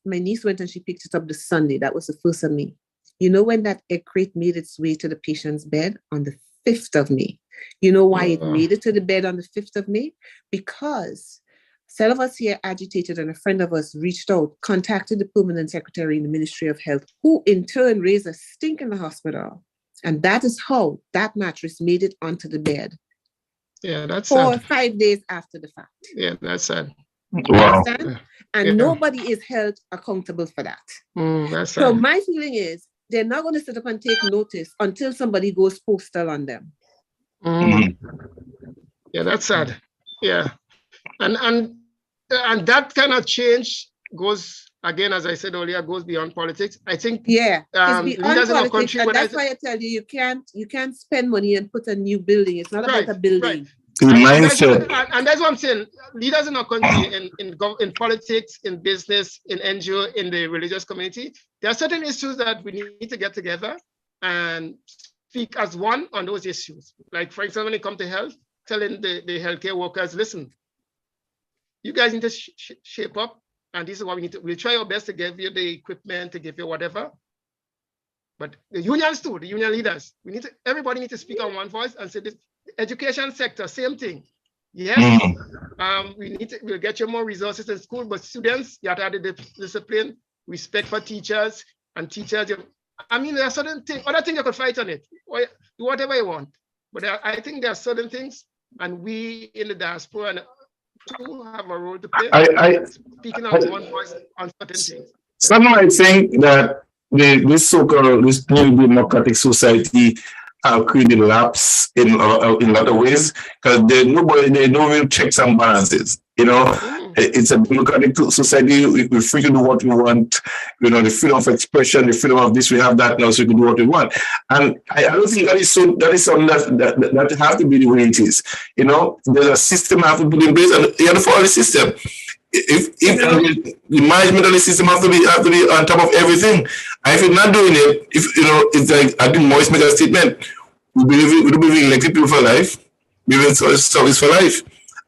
my niece went and she picked it up the Sunday. That was the 1st of May. You know when that egg crate made its way to the patient's bed? On the 5th of May. You know why it made it to the bed on the 5th of May? Because some of us here agitated and a friend of us reached out, contacted the permanent secretary in the Ministry of Health, who in turn raised a stink in the hospital. And that is how that mattress made it onto the bed. Yeah, that's 4 or 5 days after the fact. Yeah, that's sad. Wow. And nobody is held accountable for that. That's so sad. my feeling is they're not going to sit up and take notice until somebody goes postal on them. Yeah, that's sad. Yeah, and that kind of change goes again, as I said earlier, goes beyond politics. I think it's beyond leaders in our politics, country, and that's why I tell you, you can't spend money and put a new building. It's not about a building. And that's what I'm saying. Leaders in our country, in politics, in business, in NGO, in the religious community, there are certain issues that we need to get together and speak as one on those issues. Like, for example, when it comes to health, telling the healthcare workers, listen, you guys need to shape up, and this is what we need to. We'll try our best to give you the equipment, to give you whatever. But the unions too, the union leaders, everybody needs to speak on one voice and say this. Education sector, same thing. Yes, we'll get you more resources in school, but students, you have to have the discipline, respect for teachers, and teachers. I mean, there are certain things, other things you could fight on it, or do whatever you want. But I think there are certain things, and we in the diaspora too have a role to play. Speaking out one voice on certain things. Some might think that this so-called this new democratic society created lapse in a lot of ways because there's no real checks and balances. You know, it's a democratic society. We're free to do what we want. You know, the freedom of expression, the freedom of this. We have that now, so we can do what we want. And I don't think that is something that has to be the way it is. You know, there's a system have to put in place, and you have to follow the system. If the management of the system have to be on top of everything, and if you're not doing it, it's like I think Moise made a statement. We don't believe in elected people for life. We believe in service for life.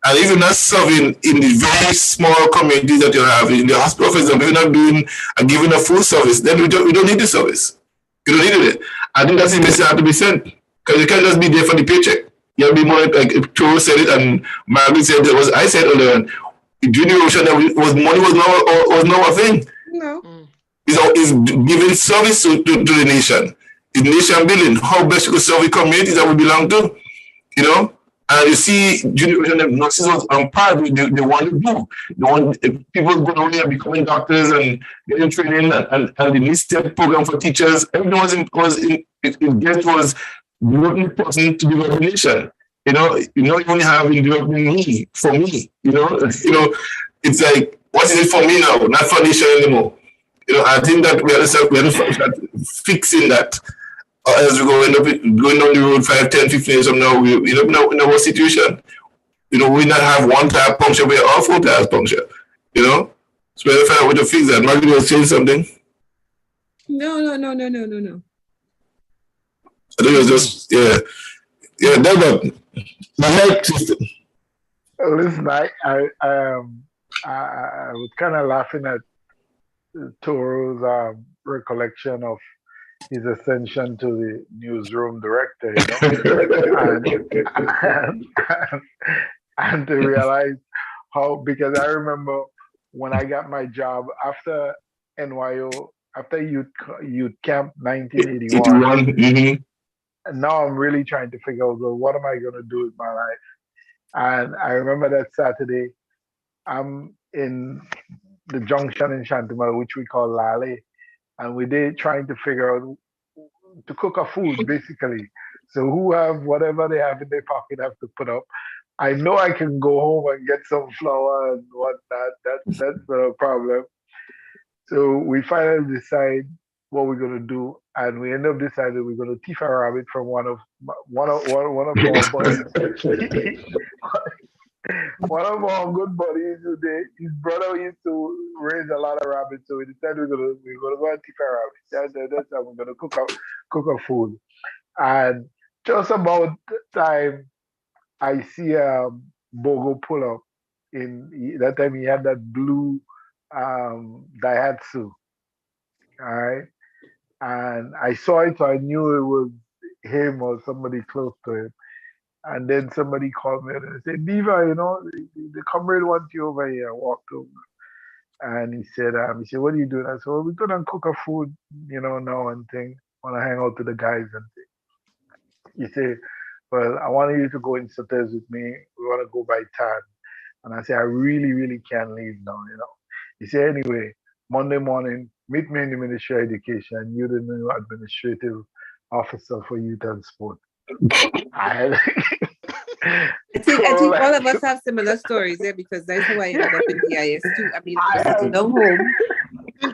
And if you're not serving in the very small communities that you have in the hospital, for example, if you're not doing and giving a full service, then we don't need the service. You don't need it. I think that's the message that has to be sent because you can't just be there for the paycheck. You have to be more like Toro said it and Margaret said it. I said earlier. Junior Ocean, money was not a thing. No. It's giving service to the nation. It's nation building. How best you could serve the communities that we belong to, you know? And you see, Junior Ocean nurses was on par with they want to do. They want people going away and becoming doctors and getting training and the NISTEP program for teachers. Everything was developing person to develop the nation. You only have in developing me for me. It's like, what is it for me now? Not for nation anymore. I think that we have to start fixing that as we go end up going down the road 5, 10, 15 years from now. We don't know in our situation. We not have one tire puncture, we all 4 tires puncture. So we have to find out how to fix that. Margaret was saying something. No. I think it was just develop. My health system. Listen, I was kind of laughing at Toro's recollection of his ascension to the newsroom director, and to realize how, because I remember when I got my job after NYO, after youth camp 1981. And now I'm really trying to figure out, well, what am I going to do with my life? And I remember that Saturday, I'm in the junction in Chantimal, which we call Lale, and we did trying to figure out to cook a food, basically. So who have whatever they have in their pocket have to put up. I know I can go home and get some flour and whatnot. That's not a problem. So we finally decide what we're going to do, and we end up deciding we're going to thief a rabbit from one of our buddies. One of our good buddies today, his brother used to raise a lot of rabbits, so we decided we're gonna go and thief a rabbit. That's how we're gonna cook a food. And just about the time I see Bogo pull up. That time he had that blue Daihatsu. All right. And I saw it, so I knew it was him or somebody close to him. And then somebody called me and said, Diva, the comrade wants you over here. I walked over. And he said, what are you doing? I said, well, we're going to cook a food, now and thing. I want to hang out with the guys and thing. He said, well, I want you to go in Sotes with me. We want to go by Tan. And I said, I really, really can't leave now, He said, anyway, Monday morning, meet me in the Ministry of Education. You're the new administrative officer for youth and sport. I think all of us have similar stories there because that's how I ended up in DIS too. I mean, I was sitting down home. I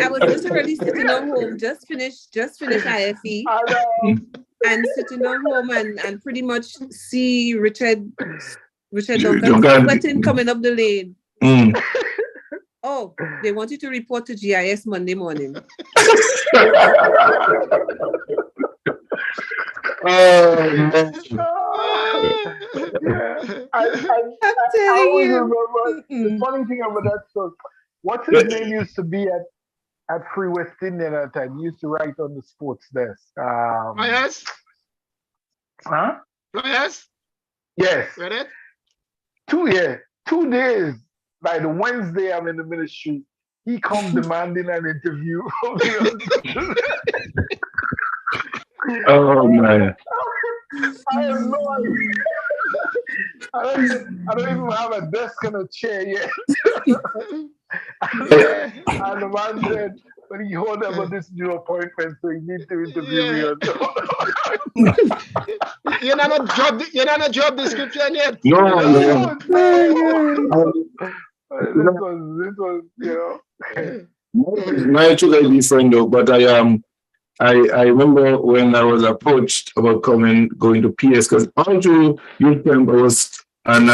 was literally sitting down home, just finished IFE, and sitting down home and pretty much see Richard Duncan sweating coming up the lane. Oh, they want you to report to GIS Monday morning. I always remember the funny thing about that story. What's his name used to be at Free West Indian at the time? He used to write on the sports desk. Players? Huh? Players? Yes. Read it? 2 days. Like the Wednesday I'm in the ministry, he comes demanding an interview. Oh man. I have no idea. I don't even have a desk and a chair yet. And the man said, when he heard about this new appointment, so he needs to interview me. You're not a job description yet. No. This was, My children be friend though, but I remember when I was approached about going to PS because all through youth camp I was, and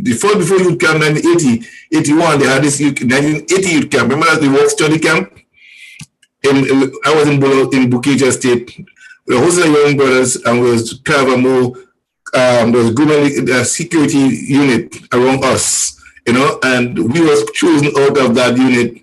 before youth camp 1980, 81 they had this 1980 youth camp. Remember the work study camp? I was in Bukeja State. We were hosting young brothers and we was kind of a more there was good security unit around us. And we was chosen out of that unit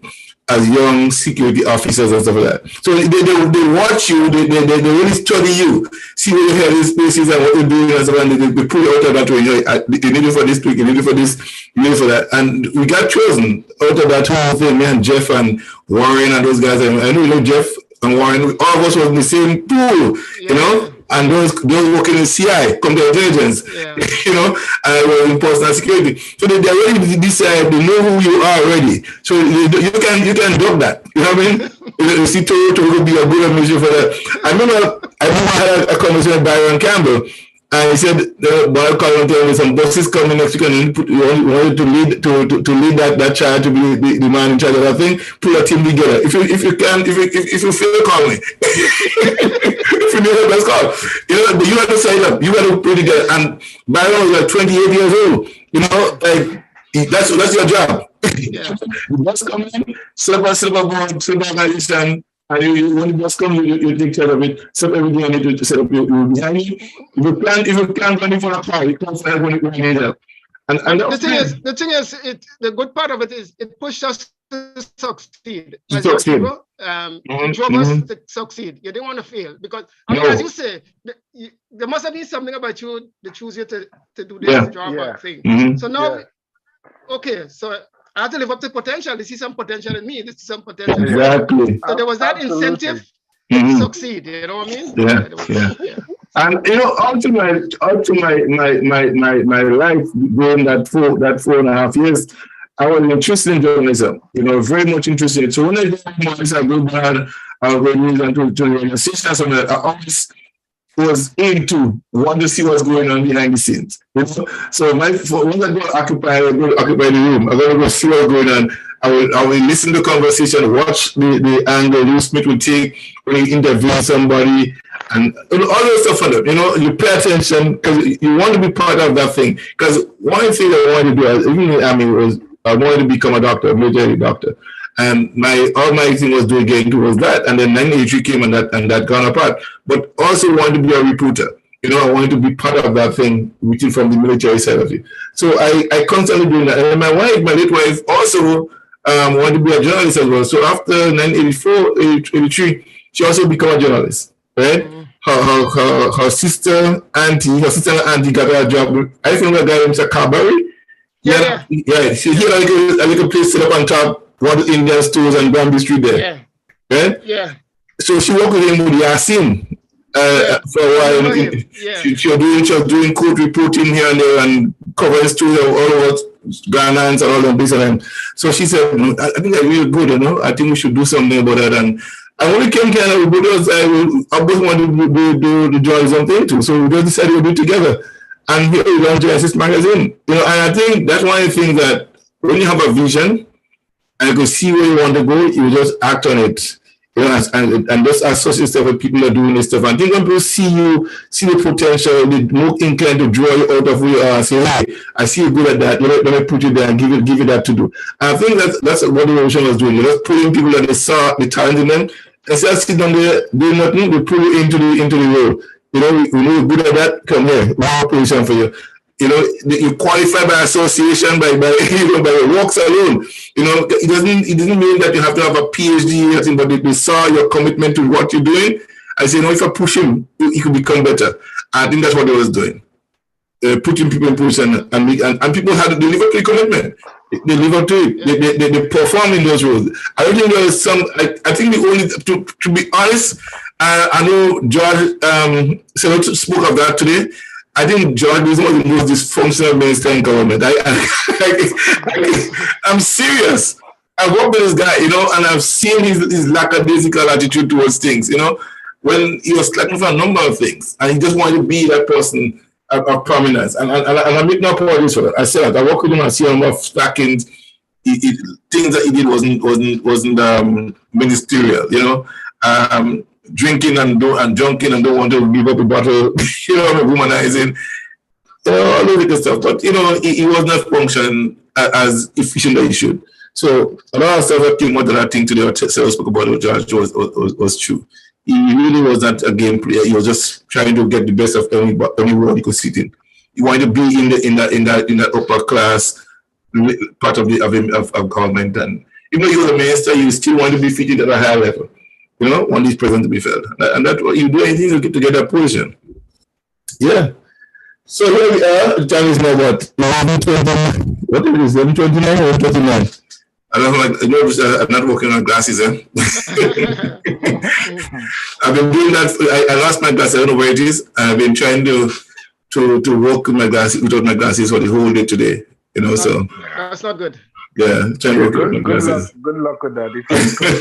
as young security officers and stuff like that. So they watch you, they really study you, see where your head is places and what you're doing and stuff, and they pull you out of that way. You need it for this week, you need it for this, you need it for that. And we got chosen out of that whole thing, me and Jeff and Warren and those guys. I know Jeff and Warren, all of us were in the same pool, and those working in CI, counterintelligence, and were in personal security. So they already decide, they know who you are already. So you can drop that. You know what I mean? You see, to be a good measure for that. I remember I had a conversation with Byron Campbell, and he said, the boy called and told me some buses coming next week, and you wanted to lead that child to be the man in charge of that thing. Pull a team together. If you fail, call me. If you need a best call, but you have to sign up. You got to put together. And Byron was like 28 years old. That's your job. Yeah. The bus come in, silver board, silver organization. And when the bus comes, you take care of it. So everything you need to set up, you will behind you. If you plan running for a car, you can't find when you need help. And the thing is, the good part of it is it pushes us to succeed. To succeed. To succeed. You didn't want to fail because, as you say, there must have been something about you that choose you to do this job thing. So now, okay, so I have to live up to potential. They see some potential in me. This is some potential. Exactly. So there was that incentive to succeed. You know what I mean? Yeah. And up to my life during that 4.5 years, I was interested in journalism. Very much interested. So when I did journalism, I go back, I go news and to the organization. I always was into want to see what's going on behind the scenes. So once I go occupy the room, I'm going to go see what's going on. I will listen to the conversation, watch the angle Will Smith will take when he interviews somebody, and all those stuff for them. You pay attention because you want to be part of that thing. Because one thing that I wanted to do, even in the army, was I wanted to become a doctor, a military doctor. And all my thing was getting towards that. And then 1983 came and that gone apart. But also wanted to be a reporter. I wanted to be part of that thing, reaching from the military side of it. So I constantly doing that. And my late wife, also wanted to be a journalist as well. So after 1984, 83, she also became a journalist, right? Mm-hmm. Her sister auntie got her a job. I think a guy named Mr. Carberry. Yeah. She had a little place set up on top. One of the Indian stores and Gambia Street there. Yeah. Right? Yeah. So she worked with him with Yasin for a while. She was doing court reporting here and there and covering stories of all over Ghana and all of this and that. So she said, I think that's really good, I think we should do something about that. And when we came to Canada, we both wanted to do the journalism thing too. So we just decided we'll do it together. And here we launched Genesis Magazine. And I think that's one of the things that when you have a vision and you can see where you want to go, you just act on it. And just associate yourself with people that are doing this stuff. And I think when people see the potential, they're more inclined to draw you out of where you are and say, hey, I see you good at that. Let me put you there and give you that to do. And I think that's what the revolution was doing. You're just pulling people that they saw the talent in them. Instead of sitting down there doing nothing, they pull you into the role. We know you're good at that. Come here, we have a position for you. You qualify by association, by your works alone. It doesn't mean that you have to have a PhD or anything, but they saw your commitment to what you're doing. I say, if I push him, he could become better. I think that's what they was doing. Putting people in position and people had to deliver to the commitment. They live up to it. They perform in those roles. I don't think there was some. I think the only to be honest. I know George spoke of that today. I think George is one of the most dysfunctional minister in government. I'm serious. I work with this guy, and I've seen his lackadaisical attitude towards things. When he was looking for a number of things, and he just wanted to be that person of prominence. And I make no apologies for that. I said that I work with him. I see a number of stackings. Things that he did wasn't ministerial. Drinking and junking and don't want to give up a bottle, womanizing, all those little stuff. But he was not functioning as efficient as he should. So a lot of stuff that came out of that thing today, what Sarah spoke about with George was true. He really was not a game player. He was just trying to get the best of any role he could sit in. He wanted to be in that upper class part of government, and even though he was a minister, he still wanted to be fitted at a higher level. One is present to be felt. And that's what you do anything to get that position. Yeah. So here we are. The time is now what? 11:29. What is it? 11:29 or 11:29? I don't know. I'm not working on glasses, I've been doing that. I lost my glasses. I don't know where it is. I've been trying to work with my glasses without my glasses for the whole day today. So that's not good. Yeah, trying to work with my glasses. Good luck with that.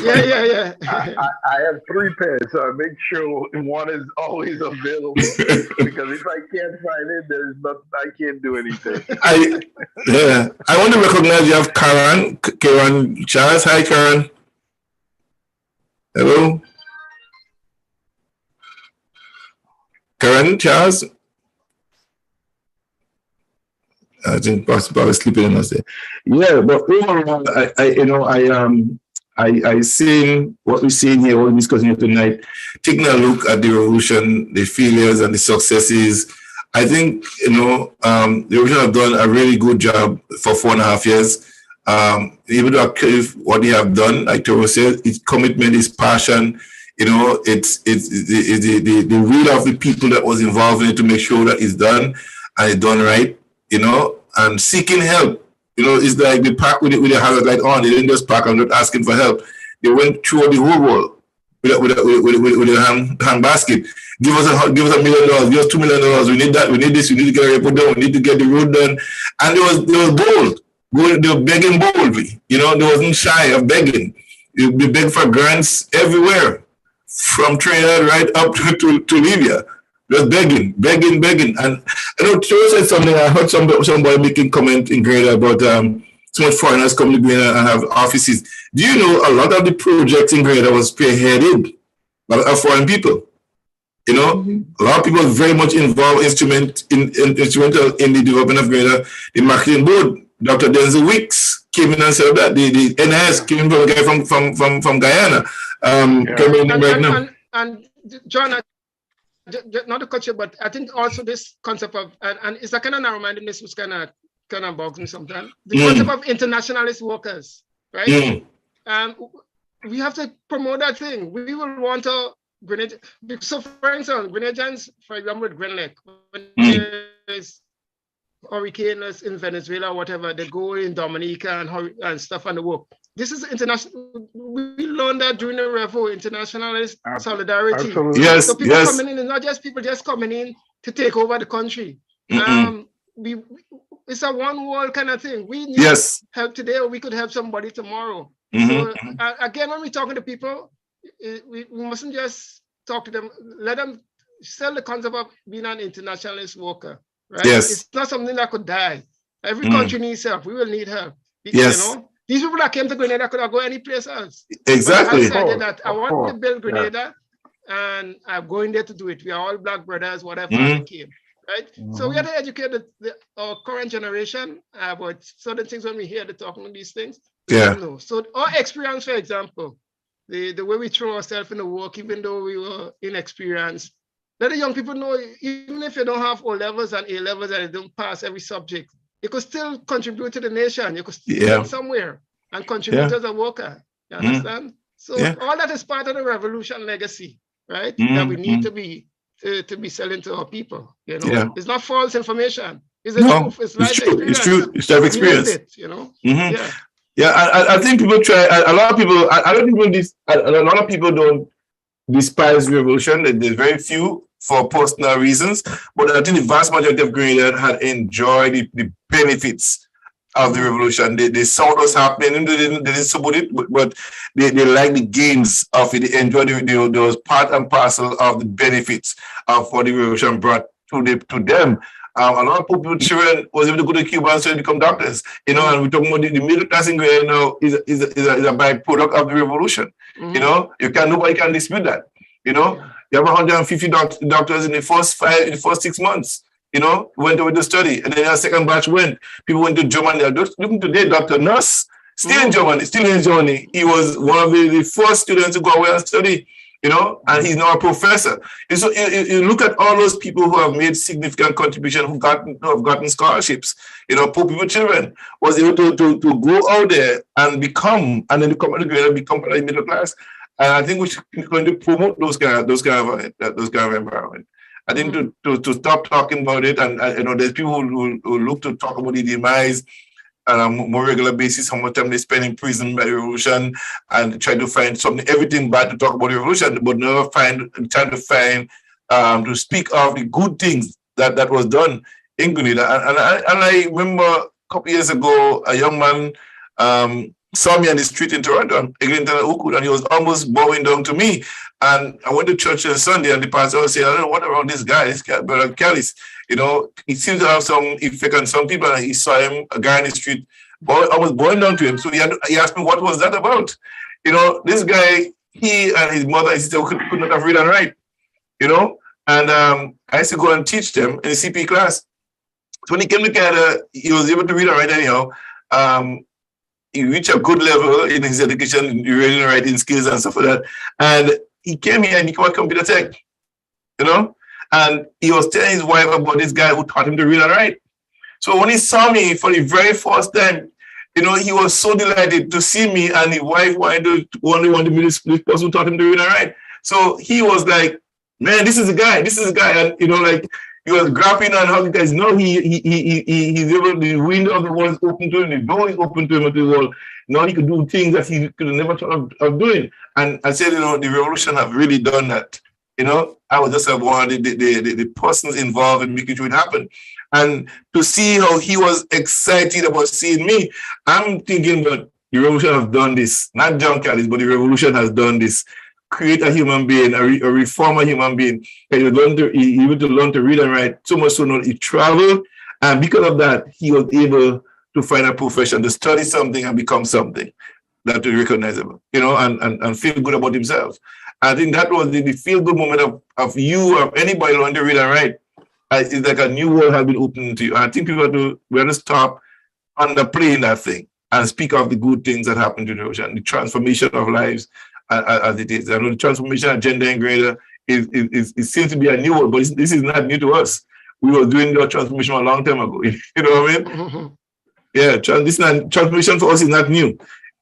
Yeah. I have 3 pairs, so I make sure one is always available. Because if I can't find it, there's nothing. I can't do anything. I want to recognize you have Karen Charles. Hi, Karen. Hello, Karen Charles. I think probably sleeping in us there. Yeah, but overall, I seen what we're seeing here, what we're discussing here tonight, taking a look at the revolution, the failures and the successes. I think, the revolution have done a really good job for 4.5 years. Able to achieve what they have done, like Toro said, its commitment, its passion, it's the will of the people that was involved in it to make sure that it's done and it's done right. And seeking help. It's like they park with the hazard light on. They didn't just park and not asking for help. They went through the whole world with a hand basket. Give us $1 million. Give us $2 million. We need that. We need this. We need to get a report done. We need to get the road done. And they was bold. They were begging boldly. They wasn't shy of begging. They begged for grants everywhere, from Trinidad right up to Libya. Just begging. And Toro said something. I heard somebody making comment in Grenada about so much foreigners coming to Grenada and have offices. Do you know a lot of the projects in Grenada was spearheaded by foreign people? A lot of people very much involved, instrumental in the development of Grenada. The marketing board, Dr. Denzel Weeks, came in and said that. The NIS came in from a guy from Guyana. Coming in right now. And John, not to cut you, but I think also this concept of, and it's a kind of narrow-mindedness which kind of bugs me sometimes. The concept of internationalist workers, right? We have to promote that thing. We will want to Grenada. So, for instance, Grenadians, for example, with Grenlec, when there's hurricanes in Venezuela or whatever, they go in Dominica and stuff and the work. This is international. We learned that during the Revo, internationalist solidarity. Absolutely. Yes, so people coming in, and not just people just coming in to take over the country. It's a one world kind of thing. We need help today, or we could help somebody tomorrow. So again, when we're talking to people, we mustn't just talk to them, let them sell the concept of being an internationalist worker, right? Yes. It's not something that could die. Every country needs help. We will need help. Yes. You know, these people that came to Grenada could have gone any place else. Exactly. But I decided that I want to build Grenada, and I'm going there to do it. We are all Black brothers, whatever came, right? So we have to educate our current generation about certain things when we hear the talking of these things. Yeah. Know. So our experience, for example, the way we throw ourselves in the work, even though we were inexperienced, let the young people know, even if you don't have O levels and A levels and you don't pass every subject, you could still contribute to the nation. You could still be somewhere and contribute as a worker. You understand? So all that is part of the revolution legacy, right? That we need to be selling to our people. You know, it's not false information. It's the truth. It's life experience. It's true. It's life experience. It, you know. Yeah, I think people try. A lot of people. I don't think a lot of people don't despise the revolution. There's very few for personal reasons, but I think the vast majority of Grenadians had enjoyed the benefits of the revolution. They saw what was happening. They didn't support it, but they like the gains of it. They enjoyed those part and parcel of the benefits of what the revolution brought to them. A lot of people, children, was able to go to Cuba and so become doctors. You know, and we're talking about the middle class in Grenada now is a byproduct of the revolution. You know, nobody can dispute that. You know, you have 150 doctors in the first 6 months. You know, went over to study, and then a second batch went. People went to Germany. Looking today, Dr. Nuss, still in Germany. He was one of the first students to go away and study. You know, and he's now a professor. And so you look at all those people who have made significant contribution, who have gotten scholarships. You know, poor people, children was able to go out there and become, and then to come to Grenada and become part of the middle class. And I think we should going to promote those kind of environment. I think to stop talking about it, and you know, there's people who look to talk about the demise on a more regular basis, how much time they spend in prison by the revolution, and try to find everything bad to talk about the revolution, but never to speak of the good things that was done in Grenada. And I remember a couple years ago, a young man saw me on the street in Toronto, and he was almost bowing down to me. And I went to church on Sunday, and the pastor was saying, I don't know what around this guy, Brother Callis. You know, he seems to have some effect on some people. And he saw him, a guy in the street, almost bowing down to him. So he asked me, what was that about? You know, this guy, he and his mother and sister could not have read and write, you know. And I used to go and teach them in the CP class. So when he came to Canada, he was able to read and write anyhow. He reached a good level in his education, reading and writing skills and stuff like that. And he came here and he got computer tech, you know. And he was telling his wife about this guy who taught him to read and write. So when he saw me for the very first time, you know, he was so delighted to see me, and his wife wanted to be this person who taught him to read and write. So he was like, man, this is the guy. And, you know, like, he was grabbing on how the guys know he's able, the window of the world is open to him, the door is open to him at the world. Now he could do things that he could have never thought of doing. And I said, you know, the revolution have really done that. You know, I was just one of the persons involved in making sure it happen. And to see how he was excited about seeing me, I'm thinking that the revolution has done this. Not John Callis, but the revolution has done this. Create a human being, a reform a human being. And he able to learn to read and write, so much so that he traveled. And because of that, he was able to find a profession, to study something and become something that was recognizable, you know, and feel good about himself. I think that was the feel-good moment of you, of anybody learning to read and write. It's like a new world has been opened to you. I think we have to stop underplaying that thing and speak of the good things that happened to the ocean, the transformation of lives as it is. I know the transformation agenda in Grenada it seems to be a new world, but this is not new to us. We were doing the transformation a long time ago. You know what I mean? Mm-hmm. Yeah, transformation for us is not new.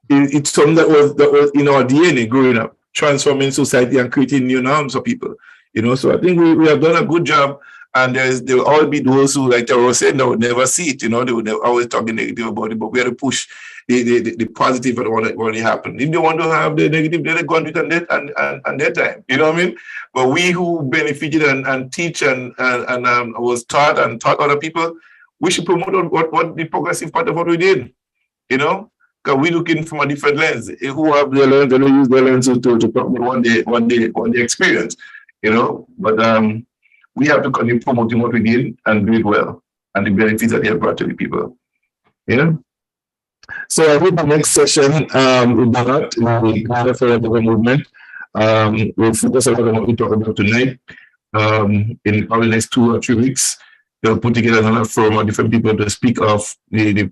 It's something that was in our DNA growing up, transforming society and creating new norms for people. You know, so I think we have done a good job. And there will always be those who, like Taro said, they would never see it. You know, they would always talk negative about it. But we have to push the positive when it happens. If they want to have the negative, they're going to do it on their time. You know what I mean? But we who benefited and teach and was taught and taught other people, we should promote what the progressive part of what we did. You know, Because we're looking from a different lens. Who have their lens, they don't use their lens to talk about what they experience, But we have to continue promoting what we did and do it well, and the benefits that they have brought to the people. So I hope the next session will be not in the Ghana for the movement. We'll focus a lot on what we talk about tonight. In probably the next 2 or 3 weeks, they'll put together another forum of different people to speak of the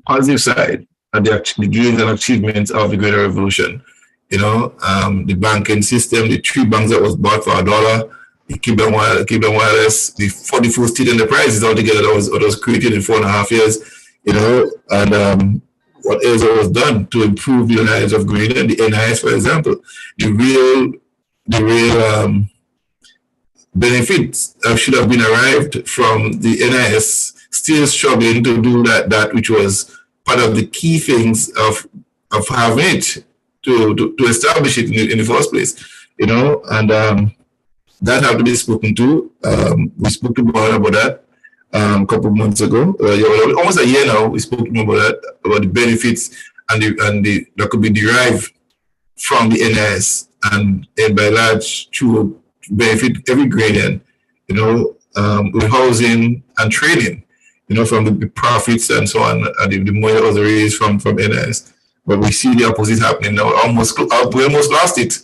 positive side of the gains and achievements of the Greater Revolution. The banking system, the 3 banks that was bought for $1, the Cuban Wireless, the 44 state enterprises altogether that was created in 4.5 years, and what else was done to improve the lives of Grenada, the NIS, for example. The real benefits should have been arrived from the NIS, still struggling to do that which was part of the key things of having it to establish it in the first place, and that have to be spoken to. We spoke about that a couple of months ago, almost a year now. We spoke about that, about the benefits and that could be derived from the NIS, and by large to benefit every Ghanaian, with housing and training, from the profits and so on, and the money that was raised from NIS. But we see the opposite happening now. We almost lost it.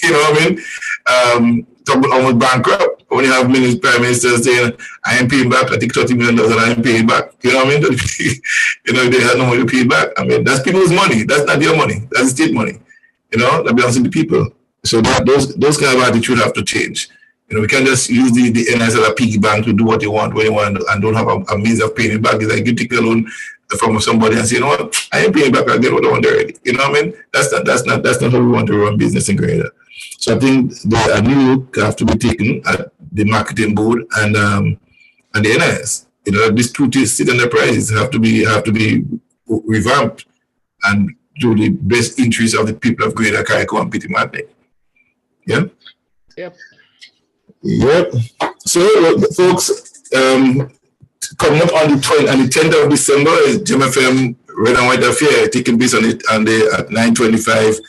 You know what I mean? Almost bankrupt. When you have prime ministers saying, I am paying back, I think $30 million I am paying back. You know what I mean? They have no money to pay back. I mean, that's people's money. That's not their money. That's state money. That belongs to the people. So those kind of attitude have to change. We can't just use the NIS as a piggy bank to do what they want when they want and don't have a means of paying it back. It's like you take a loan from somebody and say, I ain't paying back, I get what I want already. You know what I mean? That's not how we want to run business in Grenada. So I think a new look have to be taken at the marketing board and the NIS. These 2 state enterprises have to be revamped and do the best interest of the people of Grenada, Carriacou, and Petite Martinique. Yeah. Yep. So, folks, coming up on the 10th of December is GemFM Red and White Affair, taking place at 925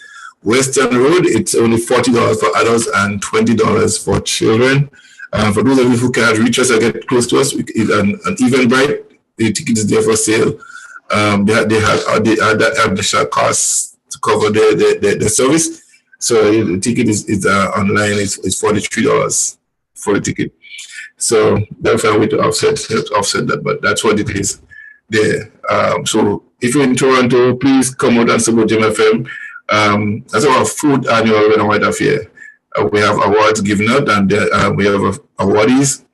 Western Road. It's only $40 for adults and $20 for children. For those of you who can't reach us or get close to us, an Eventbrite, the ticket is there for sale. They have the additional costs to cover the service. So the ticket is online. It's $43 for the ticket. So that's a way to offset that, but that's what it is there. So if you're in Toronto, please come out and support GemFM. That's our food annual Red and White Affair. We have awards given out, and we have awardees.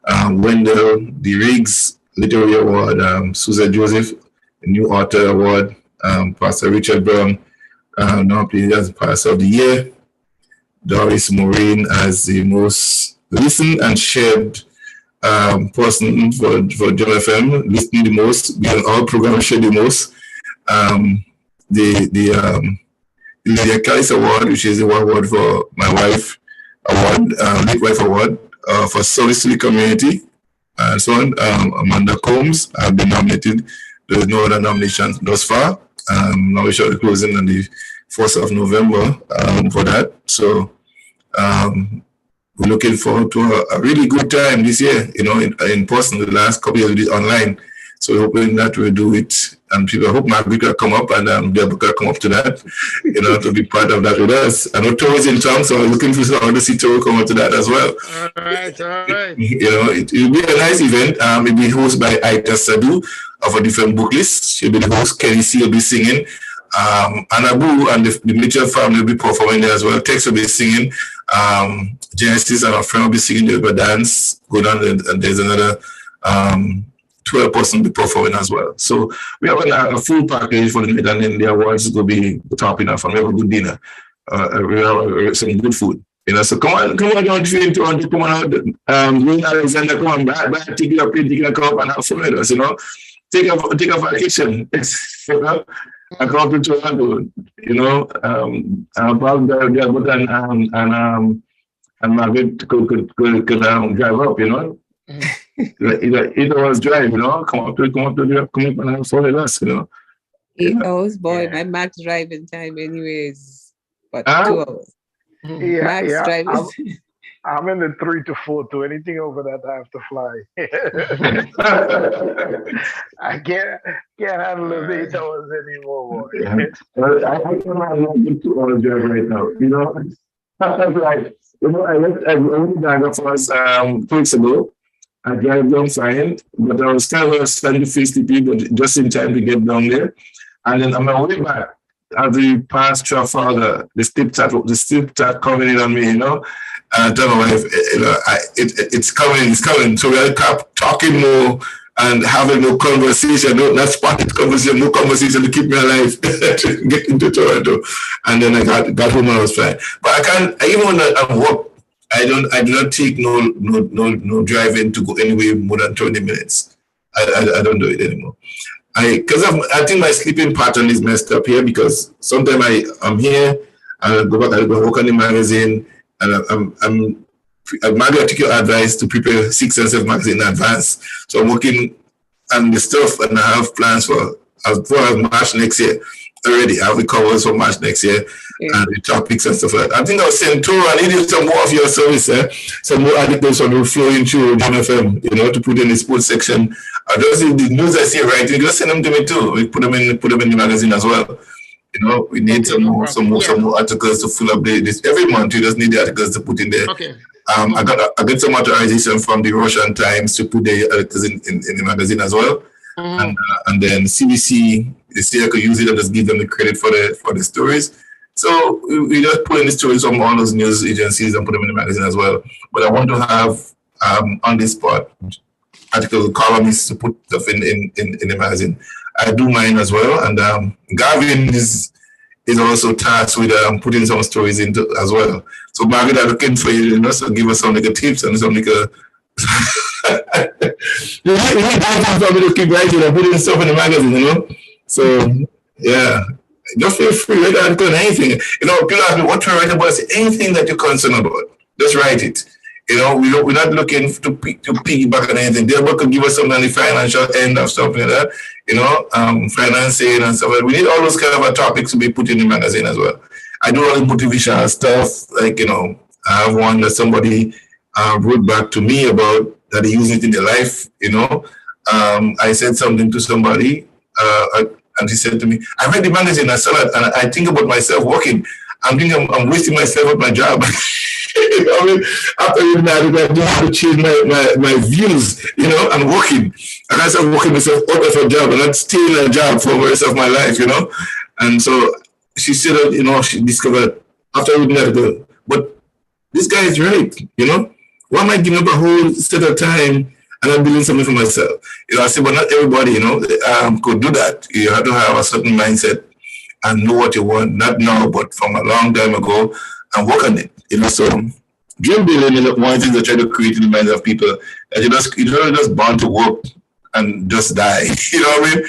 Wendell D. Riggs Literary Award, Susan Joseph New Author Award, Pastor Richard Brown nominated as Pastor of the Year, Doris Maureen as the most listened and shared person for GemFM, listening the most, being all programs shared the most. The Lydia Callis Award, which is the award for my wife, late wife award for service to the community, and so on. Amanda Combs have been nominated. There is no other nominations thus far. Now we shall be closing on the 1st of November for that. So we're looking forward to a really good time this year, in person. The last couple of years we did online. So we're hoping that we'll do it. And people, I hope Margaret will come up and Deborah will come up to that, to be part of that with us. I know Toro is in town, so I'm looking for some to see Toro come up to that as well. All right. It will be a nice event. It will be hosted by Aita Sadu of a different book list. She'll be the host. Kenny C will be singing. Anabu and the Mitchell family will be performing there as well. Tex will be singing. Genesis and our friend will be singing. They'll be dance. Go down and there's another 12 person be performing as well. So we have a full package for the night, and then the awards will be topping off, and we have a good dinner. We have some good food. So come on down to you, Toronto, come on out. Wayne Alexander, come on, buy a ticket up, come up and have fun with us, Take a vacation. And come to Toronto, and Margaret could drive up, like 8 hours drive, you know, come up and have fun with us, you know. 8 hours, boy, my max driving time anyways, but 2 hours. Yeah, Max yeah. driving. I'm in the 3 to 4 to anything over that I have to fly. I can't handle those 8 hours anymore. Yeah. Well, I don't have a good 2 hours drive right now, you know. That's right. You know, I went to Niagara Falls 2 weeks ago. I drive down fine, but I was kind of starting to feel sleepy, but just in time to get down there. And then on my way back, as we passed Trafalgar, the steep start coming in on me, you know. And I tell my wife, you know, it's coming. So we kept talking more and having no conversation, not spotted conversation, no conversation to keep me alive to get into Toronto. And then I got home and I was fine. But even when I walk, I do not take no driving to go anywhere more than 20 minutes. I don't do it anymore. I think my sleeping pattern is messed up here because sometimes I'm here and I go back, I go work on the magazine, and Margaret took your advice to prepare 6 and 7 magazines in advance. So I'm working on the stuff and I have plans for March next year already. I have the covers for March next year and the topics and stuff like that. I think I was saying, Toro, I needed some more of your service, some more articles from flowing through Jam FM, you know, to put in the sports section. Just the news I see right, you just send them to me too. We put them in the magazine as well. You know, we need some more articles to fill up this. Every month you just need the articles to put in there. Okay. I got some authorization from the Russian Times to put the articles in the magazine as well. Mm-hmm. And then CBC, they say I could use it and just give them the credit for the stories. So we just put in the stories from all those news agencies and put them in the magazine as well. But I want to have on the spot article columnists to put stuff in the magazine. I do mine as well, and Gavin is also tasked with putting some stories into as well. So Margaret, I'm looking for you, so give us some tips and some you need to keep writing and putting stuff in the magazine, you know. So yeah, just feel free, write an article on anything. You know, people ask me what to write about. Anything that you're concerned about, just write it. You know, we're not looking to piggyback on anything. They're able to give us some on the financial end of stuff like that, you know, financing and stuff. We need all those kind of topics to be put in the magazine as well. I do all the motivational stuff, like, you know, I have one that somebody wrote back to me about that they use it in their life, you know. I said something to somebody, and he said to me, I read the magazine, I saw it, and I think about myself working. I'm thinking I'm wasting myself at my job. I mean, after reading that, I do have to change my views, you know, and working. And I started working myself out of a job and not staying in a job for the rest of my life, you know. And so she said, you know, she discovered after reading that, but this guy is right, you know. Why am I giving up a whole set of time and I'm building something for myself? You know, I said, but not everybody, you know, could do that. You have to have a certain mindset and know what you want, not now, but from a long time ago, and work on it. You know, so dream building is one thing that try to create in the minds of people. That you don't just born to work and just die. You know what I mean?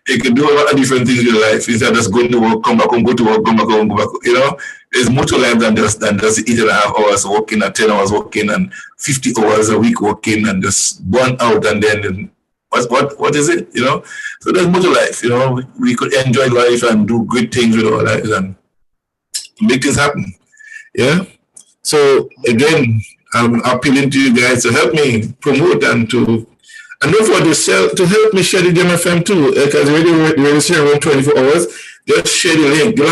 You can do a lot of different things in your life. Instead of just going to work, come back home, go to work, come back home, go back. You know, there's more to life than just 8.5 hours working, and 10 hours working, and 50 hours a week working, and just burn out, and then what is it? You know, so there's more to life. You know, we could enjoy life and do great things with our lives and make things happen. Yeah. So again, I'm appealing to you guys to help me promote and don't forget to help me share the Jam FM too. Because radio share around 24 hours. Just share the link. You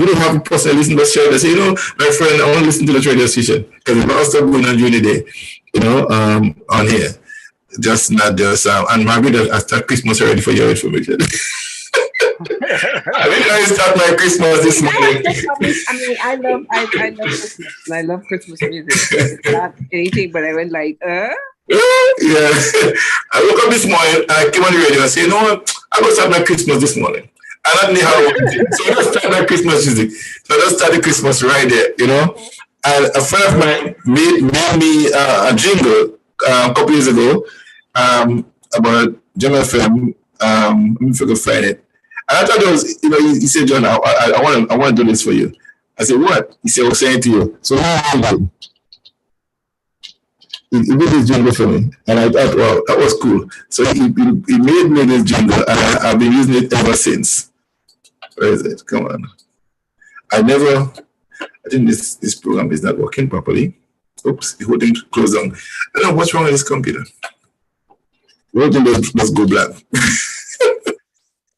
don't have to personally listen, but share it. Say, you know, my friend, I want to listen to the radio station because it's not stuff going on during the day. You know, on here. Just not just and Margaret, I start Christmas already for your information. I think I start my Christmas this morning. I mean, I love Christmas. I love Christmas music. It's not anything, but I went like, Yeah. I woke up this morning and I came on the radio and said, you know what? I'm going to start my Christmas this morning. And I didn't know how I wanted it. So I just started my Christmas music. So I just started Christmas right there, you know. And a friend of mine made me a jingle a couple years ago about Jam FM. Let me if I can find it. And I thought it was, you know, he said, John, I want to do this for you. I said, what? He said, I was saying to you. So he did this jingle for me, and I thought, wow, that was cool. So he made me this jingle, and I've been using it ever since. Where is it? Come on. I think this program is not working properly. Oops, the whole thing closed down. I don't know what's wrong with this computer. The whole thing just go blank.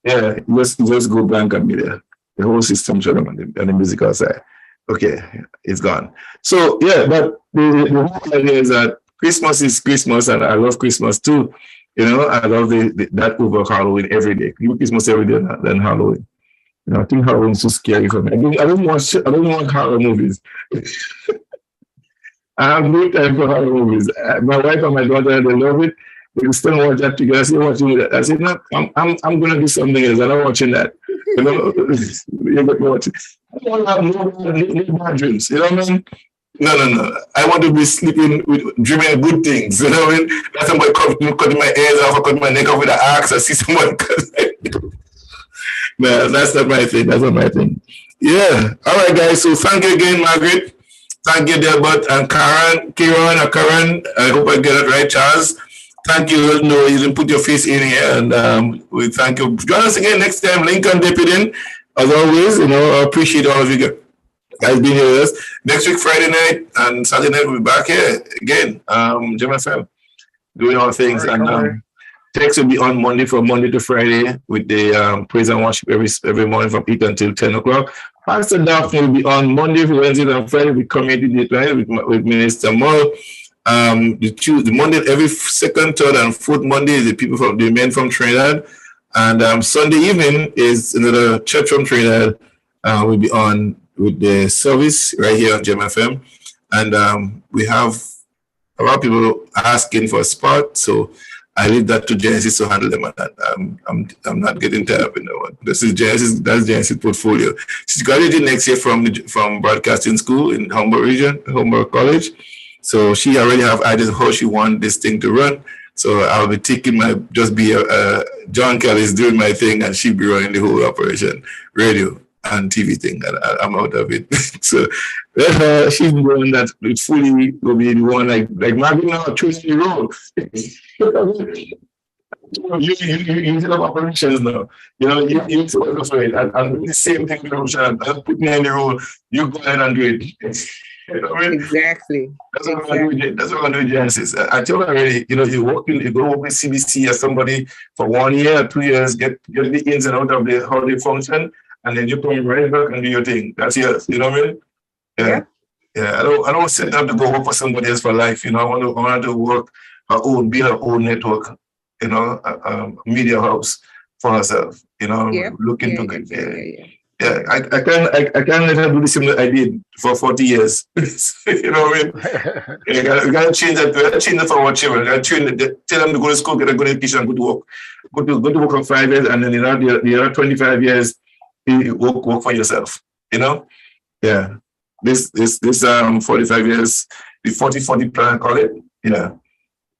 Yeah, just go blank and be there. The whole system shut down on the musical side. Okay, it's gone. So yeah, but the whole idea is that Christmas is Christmas, and I love Christmas too. You know, I love that over Halloween every day. Christmas every day than Halloween. You know, I think Halloween is so scary for me. I don't want horror movies. I have no time for horror movies. My wife and my daughter, they love it. They still watch that together. I say, watching that. I said, no, I'm gonna do something else. I'm not watching that. You know, you're gonna watch it. I don't have no bad dreams. You know what I mean? No. I want to be sleeping dreaming good things. You know what I mean? That's somebody cutting my ears off or cutting my neck off with an axe. I see someone. No, that's not my thing. That's not my thing. Yeah. All right, guys. So thank you again, Margaret. Thank you, Delbert and Karen. I hope I get it right, Charles. Thank you. No, you didn't put your face in here, and we thank you. Join us again next time. Lincoln Deputy. As always, you know, I appreciate all of you guys being here with us. Next week, Friday night and Saturday night, we'll be back here again. Jam FM, doing all things. And text will be on Monday from Monday to Friday with the praise and worship every morning from 8 until 10 o'clock. Pastor Daphne will be on Monday, Wednesday, and Friday with Community Dateline with Minister Moore. The Monday, every second, third, and fourth Monday is the men from Trinidad. And Sunday evening is another church from Trinidad. We'll be on with the service right here on Jam FM. And we have a lot of people asking for a spot. So I leave that to Genesis to handle them. I'm not getting tired of it. This is Genesis. That's Genesis portfolio. She's graduated next year from broadcasting school in Humber College. So she already have ideas of how she wants this thing to run. So I'll be taking John Kelly's doing my thing, and she'll be running the whole operation, radio and TV thing, and I'm out of it. So she's the one that fully will be the one like Margaret now choosing the role. You set up operations now. You know, you focus on it, and the same thing with Roshan. Put me in the role. You go ahead and do it. You know what I mean? Exactly. That's what I'm doing. That's what I'm doing, Genesis. I told her already. You know, you go work with CBC as somebody for 1 year, 2 years, get the ins and outs of how they function, and then you come right back and do your thing. That's yours. You know what I mean? Yeah. I don't set up to go work for somebody else for life. You know, I want to work build our own network. You know, media house for herself. You know, looking to get there. Yeah, I can't let her do the same that I did for 40 years. You know what I mean? We gotta change that. We gotta change that for our children. We gotta tell them to go to school, get a good education, and go to work. Go to work for 5 years, and then the other 25 years, you work for yourself. You know? Yeah. This 45 years, the 40-40 plan, I call it. Yeah.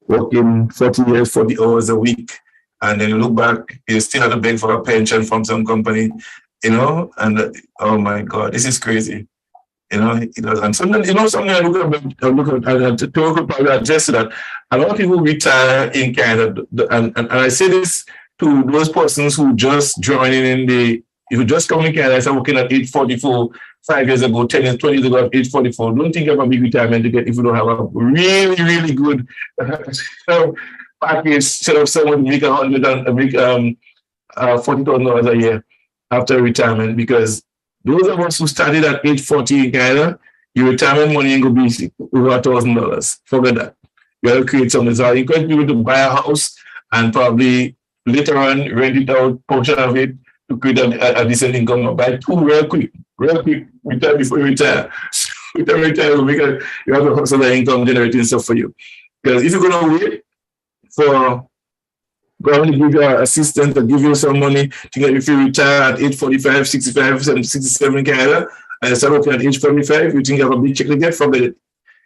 Working 40 years, 40 hours a week, and then you look back, you still have to beg for a pension from some company. You know, and oh my God, this is crazy. You know, and sometimes, you know, something I look at probably address that. A lot of people retire in Canada, and I say this to those persons who just joining if you just come in Canada, I started working at age 44, 5 years ago, 10 years, 20 years ago at age 44. Don't think of a big retirement to get if you don't have a really, really good package, set up someone to make $40,000 a year after retirement, because those of us who started at age 40 in Canada, your retirement money ain't going to be over $1,000. Forget that. You got to create something. So I encourage people to buy a house and probably later on rent it out, portion of it, to create a decent income. Or buy two real quick, retire before you retire. You have a hustle that income generating stuff for you. Because if you're going to wait for government to give you an assistance or give you some money to get if you retire at age 45, 65, 67 in Canada, and you start working at age 45, you think you have a big check to get from it.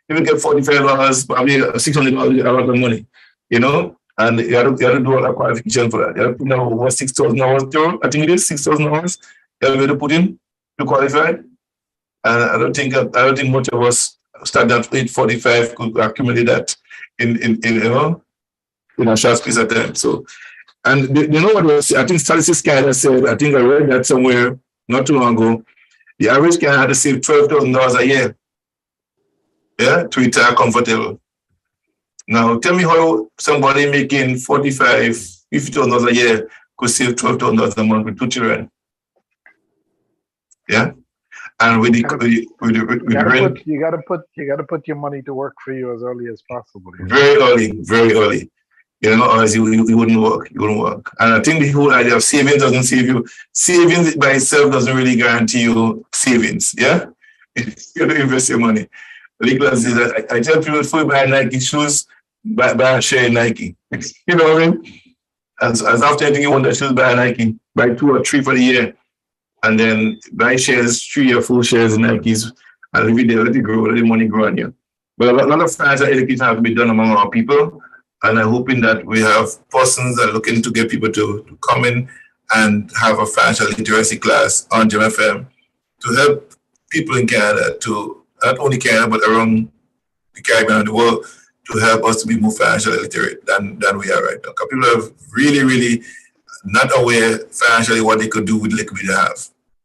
You will get $45, probably $600 a lot of money, you know? And you have to do all that qualification for that. You have to put in over 6,000 hours through. I think it is 6,000 hours you have to put in to qualify. And I don't think much of us start at 8:45, could accumulate that in in a short space of time. So, and you know what was, I think Statistics Canada said, I think I read that somewhere not too long ago, the average Canadian had to save $12,000 a year, yeah, to retire comfortable. Now, tell me how somebody making $50,000 a year could save $12,000 a month with 2 children. Yeah, and with the rent, you gotta put your money to work for you as early as possible. Very early. You know, otherwise you wouldn't work. You wouldn't work. And I think the whole idea of savings doesn't save you. Savings by itself doesn't really guarantee you savings. Yeah, you have to invest your money. Because I tell people, before you buy Nike shoes, buy a share in Nike. You know what I mean? As after anything you want that shoes, buy a Nike, buy 2 or 3 for the year, and then buy shares, 3 or 4 shares in Nikes, and every day let it grow, let the money grow on you. But a lot of financial education have to be done among our people. And I'm hoping that we have persons that are looking to get people to come in and have a financial literacy class on Gem FM to help people in Canada, to not only Canada, but around the Caribbean and the world, to help us to be more financially literate than we are right now. Because people are really not aware financially what they could do with liquid they have.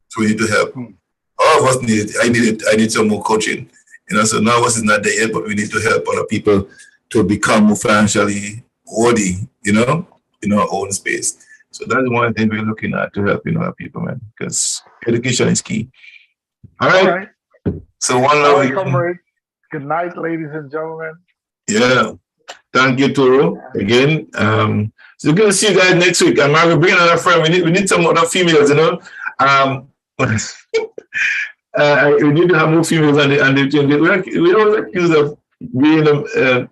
So we need to help. All of us need it. I need some more coaching. You know, so none of us is not there yet, but we need to help other people to become more financially worthy, you know, in our own space. So that's one thing we're looking at to help our people, man, because education is key. All right. So one love. Good night, ladies and gentlemen. Yeah. Thank you, Toro, again. So we're gonna see you guys next week. And we're bringing another friend. We need some other females, you know. We need to have more females and we don't accuse of being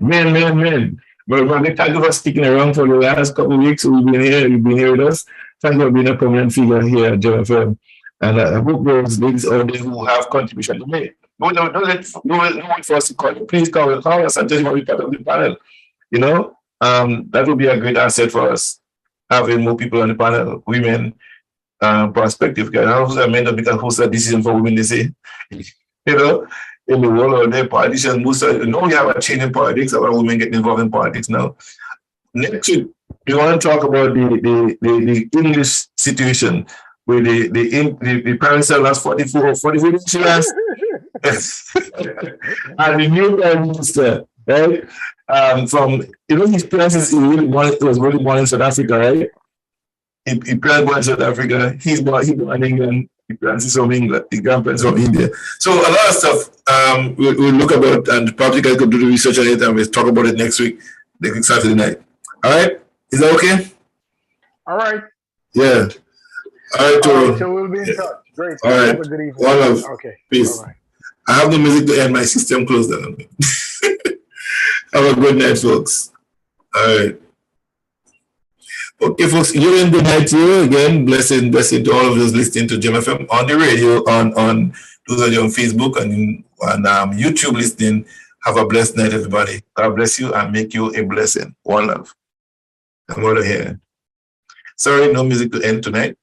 men. But thank you for sticking around for the last couple of weeks. You've been here with us. Thank you for being a prominent figure here at Gem FM. And I hope those ladies out there who have contribution to make. Don't wait for us to call you. Please call us and tell you how we part of the panel. You know, that would be a great asset for us, having more people on the panel, women, perspective. I also may not be the host of decision for women, they say. You know, in the world of their politicians, we have a change in politics, a lot of women getting involved in politics now. Next week, we want to talk about the English situation where the parents have last 44 days last. And the new prime minister, right? From his parents was really born in South Africa, right? He parents born in South Africa. He born in England. His parents is from England. His grandparents from India. So a lot of stuff we'll look about, and probably guys could do the research on it, and we'll talk about it next week, next Saturday night. All right? Is that okay? All right. Yeah. All right, Toro. So we'll be in touch. Great. All right. Have a good evening. One love. Okay. Peace. Bye-bye. I have no music to end. My system closed down. Have a good night, folks. All right. Okay, folks. Good night to you again. Blessing to all of those listening to Gem FM on the radio, on those of you on Facebook and on YouTube listening. Have a blessed night, everybody. God bless you and make you a blessing. One love. I'm out of here. Sorry, no music to end tonight.